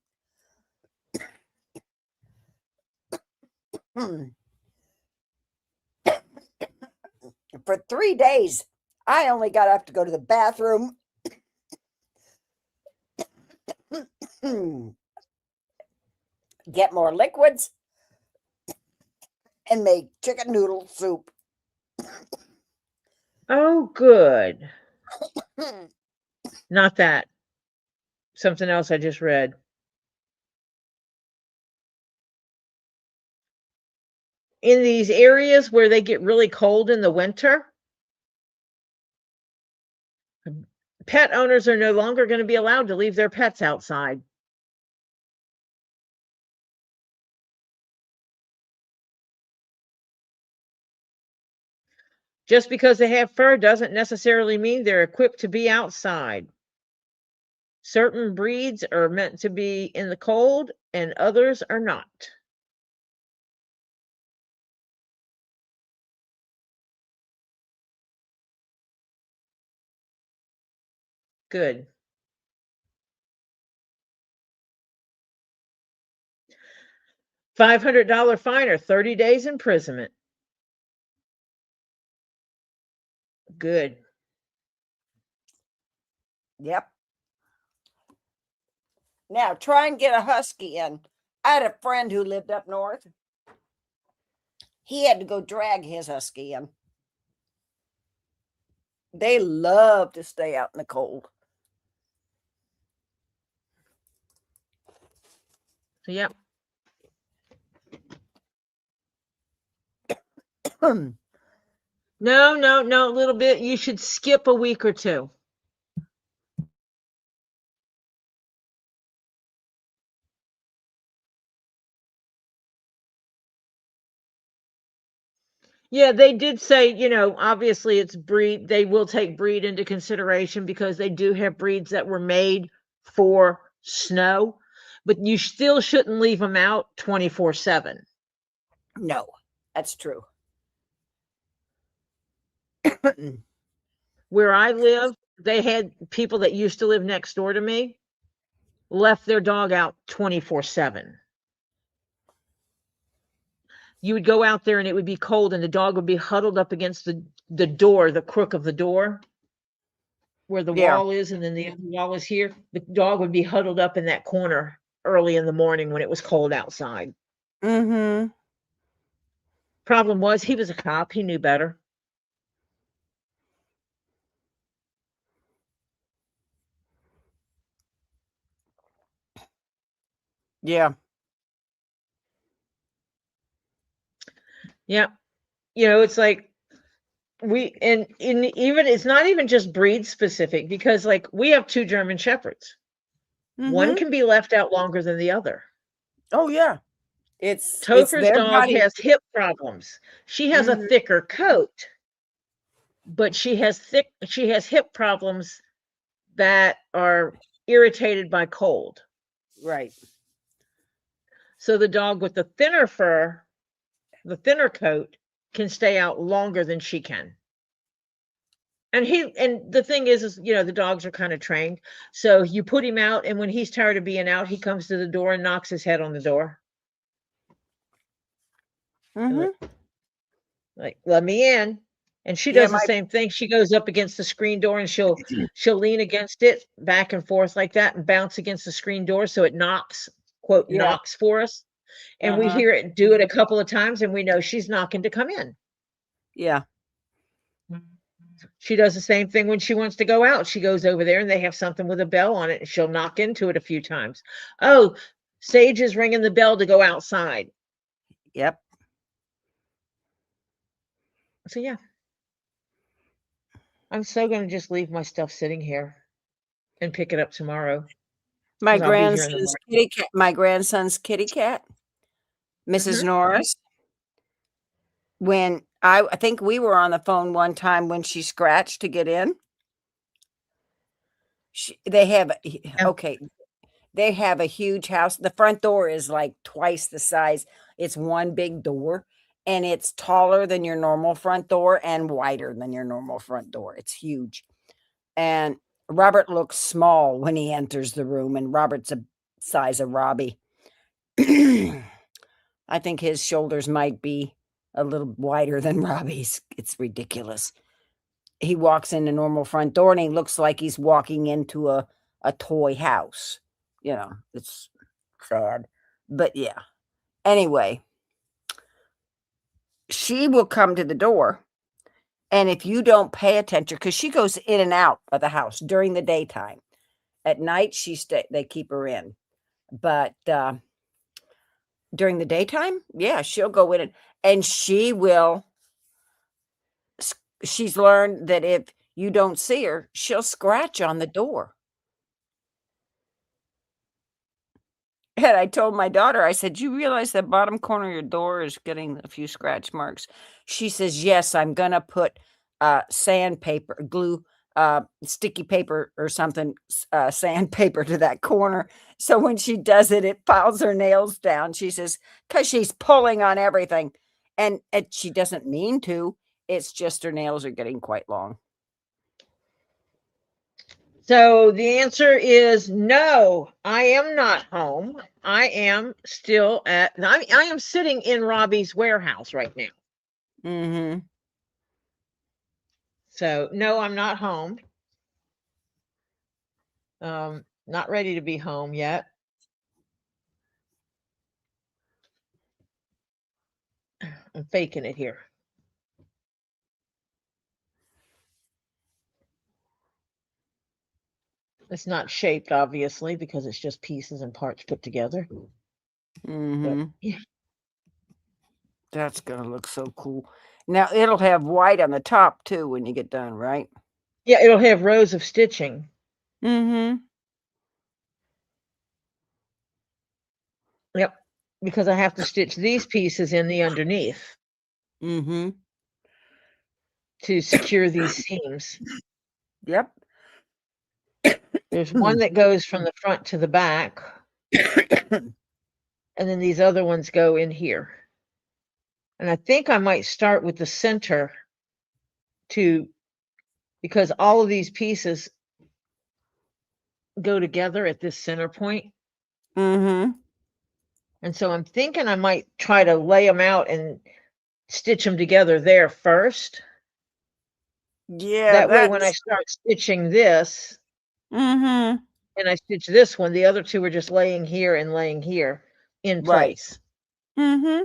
For 3 days, I only got up to go to the bathroom. Get more liquids and make chicken noodle soup. Oh, good. Not that. Something else I just read. In these areas where they get really cold in the winter, pet owners are no longer going to be allowed to leave their pets outside. Just because they have fur doesn't necessarily mean they're equipped to be outside. Certain breeds are meant to be in the cold and others are not. Good. $500 fine or 30 days imprisonment. Good. Yep. Now try and get a husky in. I had a friend who lived up north. He had to go drag his husky in. They love to stay out in the cold. Yep. No, a little bit. You should skip a week or two. Yeah, they did say, obviously it's breed. They will take breed into consideration because they do have breeds that were made for snow, but you still shouldn't leave them out 24/7. No, that's true. Where I live, they had people that used to live next door to me left their dog out 24/7. You would go out there and it would be cold and the dog would be huddled up against the door, the crook of the door where the Yeah. wall is, and then the other wall is here. The dog would be huddled up in that corner early in the morning when it was cold outside. Mm-hmm. Problem was he was a cop. He knew better. Yeah. Yeah. It's like even it's not even just breed specific because like we have 2 German Shepherds. One Mm-hmm. can be left out longer than the other. Oh yeah. It's Topher's their dog body. has hip problems. She has a Mhm. thicker coat, but she has hip problems that are irritated by cold. Right. So the dog with the thinner fur, the thinner coat, can stay out longer than she can. And the thing is, the dogs are kind of trained. So you put him out, and when he's tired of being out, he comes to the door and knocks his head on the door. Mm-hmm. Like, let me in. And she Yeah, does the same thing. She goes up against the screen door and she'll lean against it back and forth like that and bounce against the screen door so it knocks, quote, Yeah. knocks for us. And we hear it do it a couple of times and we know she's knocking to come in. Yeah. She does the same thing when she wants to go out. She goes over there and they have something with a bell on it and she'll knock into it a few times. Oh, Sage is ringing the bell to go outside. Yep. So yeah. I'm so going to just leave my stuff sitting here and pick it up tomorrow. My 'cause I'll be here in the grandson's morning. kitty cat. My grandson's kitty cat, Mrs. Norris. When I think we were on the phone one time when she scratched to get in. They have a huge house. The front door is like twice the size. It's one big door, and it's taller than your normal front door and wider than your normal front door. It's huge. And Robert looks small when he enters the room, and Robert's a size of Robbie. I think his shoulders might be a little wider than Robbie's. It's ridiculous. He walks in the normal front door and he looks like he's walking into a toy house. It's sad. But yeah. Anyway, she will come to the door. And if you don't pay attention, because she goes in and out of the house during the daytime. At night, they keep her in. But during the daytime, yeah, she'll go in and she will. She's learned that if you don't see her, she'll scratch on the door. And I told my daughter, I said, you realize that bottom corner of your door is getting a few scratch marks? She says, yes, I'm going to put sandpaper, glue, sticky paper or something, sandpaper to that corner. So when she does it, it files her nails down. She says, because she's pulling on everything. And she doesn't mean to. It's just her nails are getting quite long. So the answer is no, I am not home. I am still I am sitting in Robbie's warehouse right now. Mm-hmm. So no, I'm not home. Not ready to be home yet. I'm faking it here. It's not shaped, obviously, because it's just pieces and parts put together. Mm-hmm. Yeah. That's gonna look so cool. Now it'll have white on the top too when you get done, right? Yeah, it'll have rows of stitching. Mm-hmm. Yep, because I have to stitch these pieces in the underneath Mm-hmm. to secure these seams. Yep. There's one that goes from the front to the back, and then these other ones go in here. And I think I might start with the center because all of these pieces go together at this center point. Mm-hmm. And so I'm thinking I might try to lay them out and stitch them together there first. Yeah. That way, when I start stitching this Mm-hmm. and I stitch this one, the other two are just laying here and laying here in Right. place. Mm-hmm.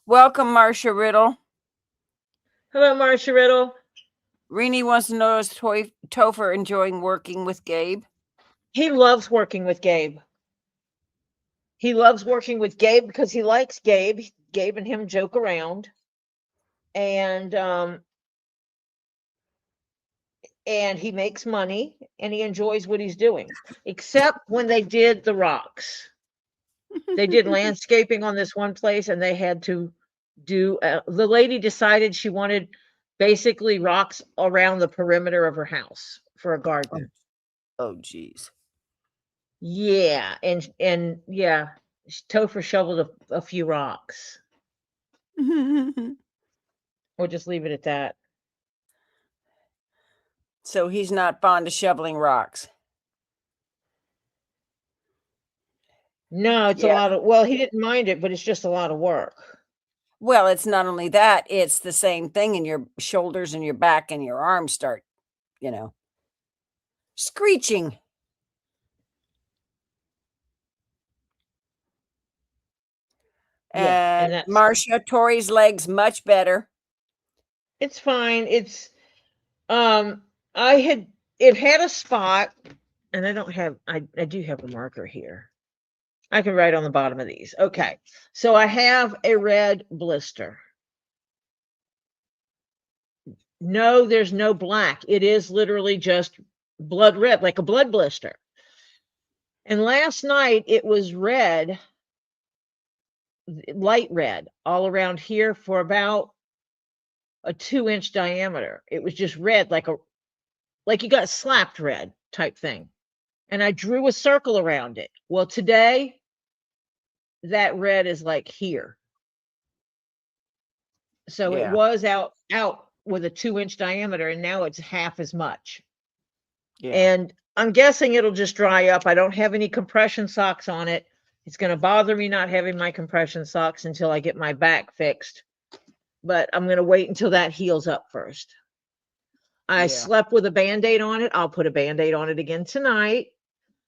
Welcome, Marcia Riddle. Hello, Marcia Riddle. Rini wants to know, is Topher enjoying working with Gabe? He loves working with Gabe. He loves working with Gabe because he likes Gabe. Gabe and him joke around. And he makes money and he enjoys what he's doing, except when they did the rocks. They did landscaping on this one place and they had to do, the lady decided she wanted basically rocks around the perimeter of her house for a garden. Oh, geez. Yeah. And yeah, Topher shoveled a few rocks. We'll just leave it at that. So he's not fond of shoveling rocks. No, it's a lot of, well, he didn't mind it, but it's just a lot of work. Well, it's not only that, it's the same thing, and your shoulders and your back and your arms start, screeching. Yeah, And Marcia, Tori's legs much better. It's fine. It's it had a spot, and I don't have I do have a marker here. I can write on the bottom of these. Okay. So I have a red blister. No, there's no black. It is literally just blood red, like a blood blister. And last night it was red, light red, all around here for about a 2-inch diameter. It was just red, like you got slapped red type thing. And I drew a circle around it. Well, today that red is like here. So it was out with a 2-inch diameter, and now it's half as much. Yeah. And I'm guessing it'll just dry up. I don't have any compression socks on it. It's going to bother me not having my compression socks until I get my back fixed. But I'm going to wait until that heals up first. I slept with a Band-Aid on it. I'll put a Band-Aid on it again tonight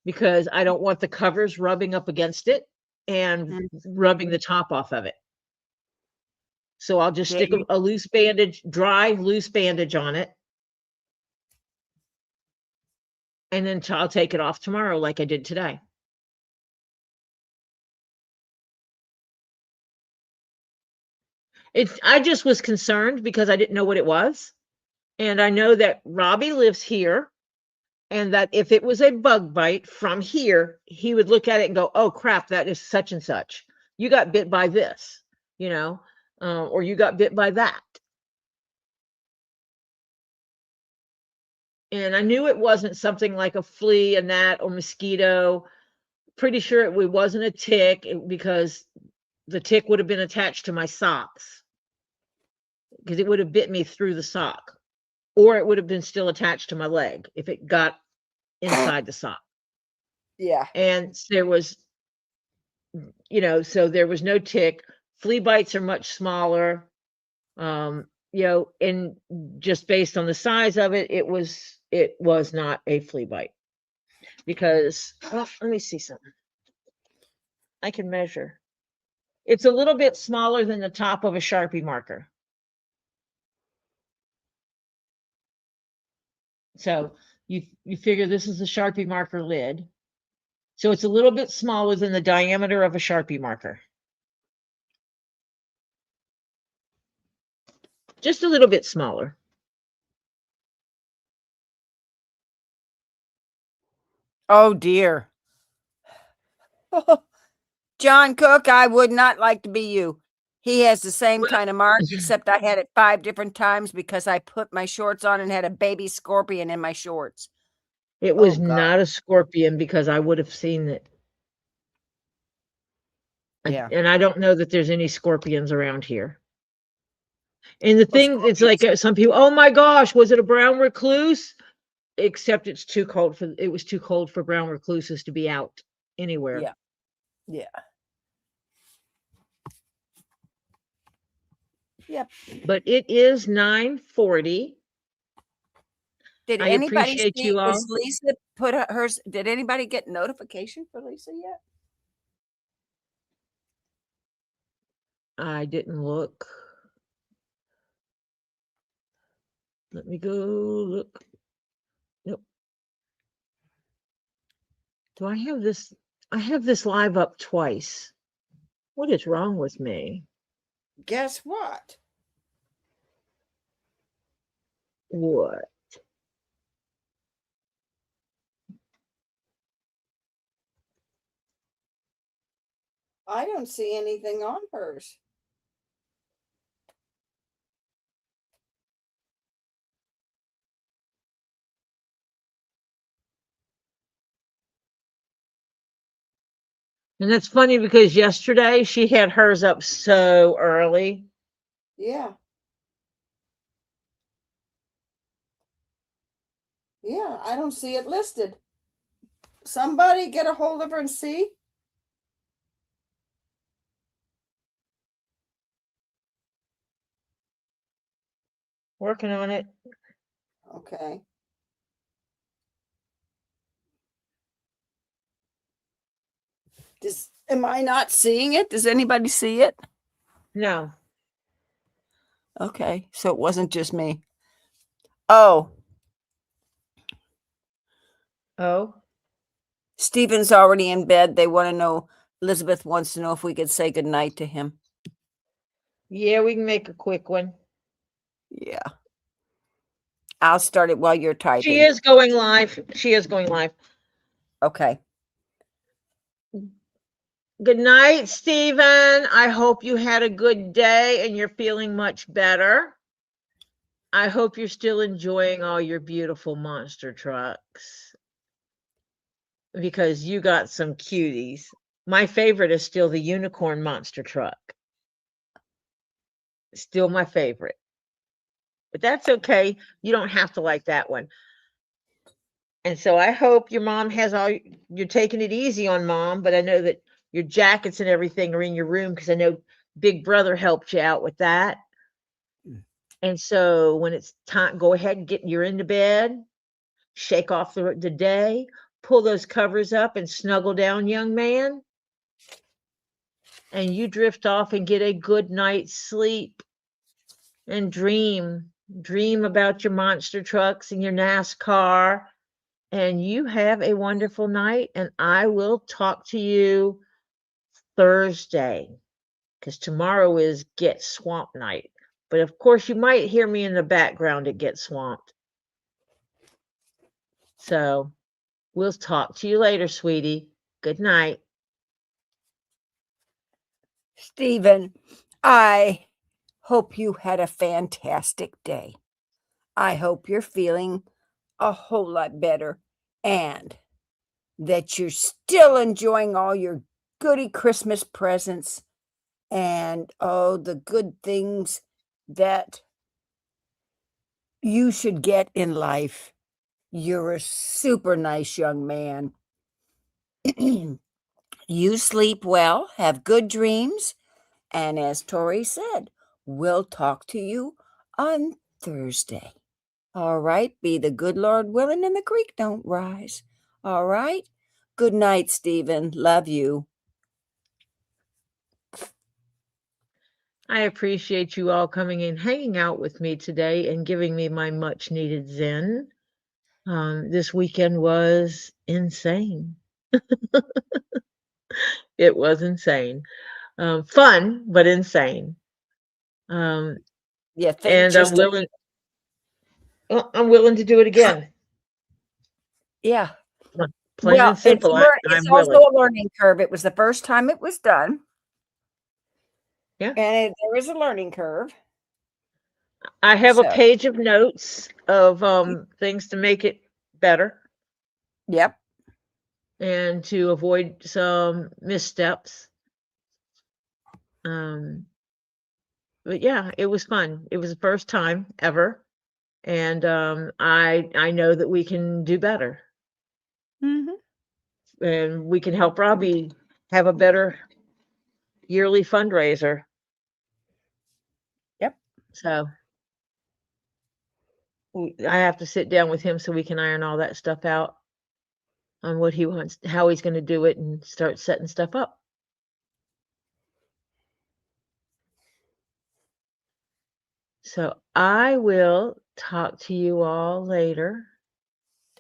because I don't want the covers rubbing up against it and rubbing the top off of it. So I'll just stick a loose bandage, dry loose bandage on it. And then I'll take it off tomorrow like I did today. I just was concerned because I didn't know what it was. And I know that Robbie lives here, and that if it was a bug bite from here, he would look at it and go, oh crap, that is such and such. You got bit by this, or you got bit by that. And I knew it wasn't something like a flea, a gnat, or mosquito. Pretty sure it wasn't a tick because the tick would have been attached to my socks because it would have bit me through the sock, or it would have been still attached to my leg if it got inside the sock. Yeah. And there was, so there was no tick. Flea bites are much smaller. and just based on the size of it, it was not a flea bite because, let me see something. I can measure. It's a little bit smaller than the top of a Sharpie marker. So you figure this is a Sharpie marker lid. So it's a little bit smaller than the diameter of a Sharpie marker. Just a little bit smaller. Oh dear. John Cook, I would not like to be you. He has the same kind of mark, except I had it 5 different times because I put my shorts on and had a baby scorpion in my shorts. It Oh, was God. not a scorpion because I would have seen it. Yeah. And I don't know that there's any scorpions around here. And the Well, thing, it's like some people, oh my gosh, was it a brown recluse? Except it was too cold for brown recluses to be out anywhere. Yeah. Yeah. Yep. But it is 9:40. Did I anybody appreciate see, you all. is Lisa put hers? Did anybody get notification for Lisa yet? I didn't look. Let me go look. Nope. Do I have this? I have this live up twice. What is wrong with me? Guess what? What? I don't see anything on hers. And that's funny because yesterday she had hers up so early. Yeah. Yeah, I don't see it listed. Somebody get a hold of her and see. Working on it. Okay. Am I not seeing it? Does anybody see it? No. Okay, so it wasn't just me. Oh, Oh. Stephen's already in bed. They want to know, Elizabeth wants to know if we could say goodnight to him. Yeah, we can make a quick one. Yeah. I'll start it while you're typing. She is going live. She is going live. Okay. Good night, Stephen. I hope you had a good day and you're feeling much better. I hope you're still enjoying all your beautiful monster trucks because you got some cuties. My favorite is still the unicorn monster truck. Still my favorite. But that's okay. You don't have to like that one. And so I hope your mom has you're taking it easy on mom, but I know that your jackets and everything are in your room because I know Big Brother helped you out with that. And so when it's time, go ahead and you're into bed, shake off the day, pull those covers up and snuggle down, young man. And you drift off and get a good night's sleep and dream about your monster trucks and your NASCAR. And you have a wonderful night. And I will talk to you Thursday because tomorrow is Get Swamp Night. But of course, you might hear me in the background at Get Swamped. So we'll talk to you later, sweetie. Good night. Stephen, I hope you had a fantastic day. I hope you're feeling a whole lot better and that you're still enjoying all your goody Christmas presents and the good things that you should get in life. You're a super nice young man. You sleep well, have good dreams, and as Tori said, we'll talk to you on Thursday. All right. Be the good Lord willing and the creek don't rise. All right. Good night, Stephen. Love you. I appreciate you all coming in, hanging out with me today and giving me my much needed zen. This weekend was insane. It was insane. Fun, but insane. Yeah. And I'm willing to do it again. Yeah. Plain and simple. It's I'm also willing. a learning curve. It was the first time it was done. Yeah. And there is a learning curve. I have a So- page of notes of things to make it better Yep. and to avoid some missteps. But yeah, it was fun. It was the first time ever. And I know that we can do better. Mm-hmm. And we can help Robbie have a better yearly fundraiser. Yep. So I have to sit down with him so we can iron all that stuff out on what he wants, how he's going to do it, and start setting stuff up. So I will talk to you all later.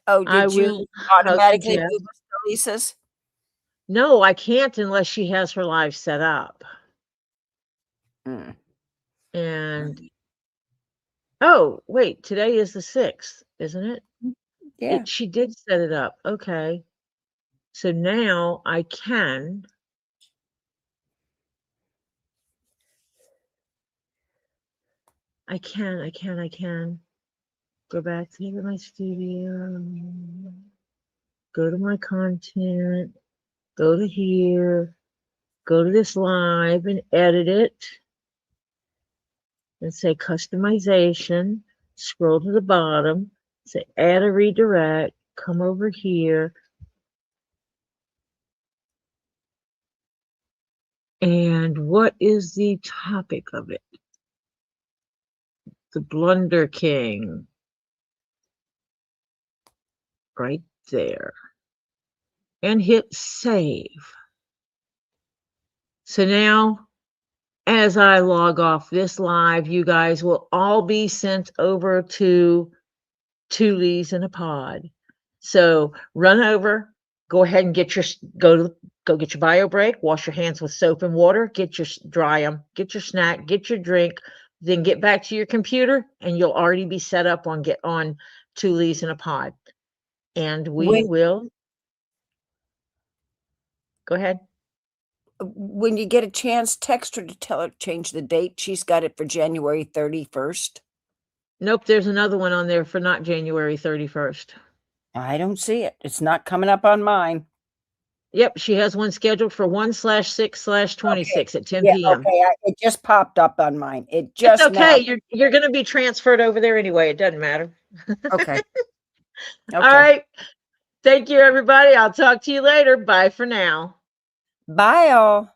Oh, I did you will automatically hug move us to Lisa's? No, I can't unless she has her live set up. Mm. And oh, wait, today is the 6th, isn't it? Yeah. She did set it up. Okay. So now I can. I can go back to my studio, go to my content, go to here, go to this live and edit it and say customization, scroll to the bottom, say add a redirect, come over here. And what is the topic of it? The Blunder King. Right there. And hit save. So now, as I log off this live, you guys will all be sent over to Two Leaves in a Pod. So run over, go ahead and get your go get your bio break, wash your hands with soap and water, dry them, get your snack, get your drink, then get back to your computer, and you'll already be set up on Two Leaves in a Pod. And we will go ahead. When you get a chance, text her to tell her to change the date. She's got it for January 31st. Nope, there's another one on there for not January 31st. I don't see it. It's not coming up on mine. Yep, she has one scheduled for 1/6/26 at 10 p.m. Okay, it just popped up on mine. It just It's okay. now. You're going to be transferred over there anyway. It doesn't matter. Okay. All right. Thank you, everybody. I'll talk to you later. Bye for now. Bye, all.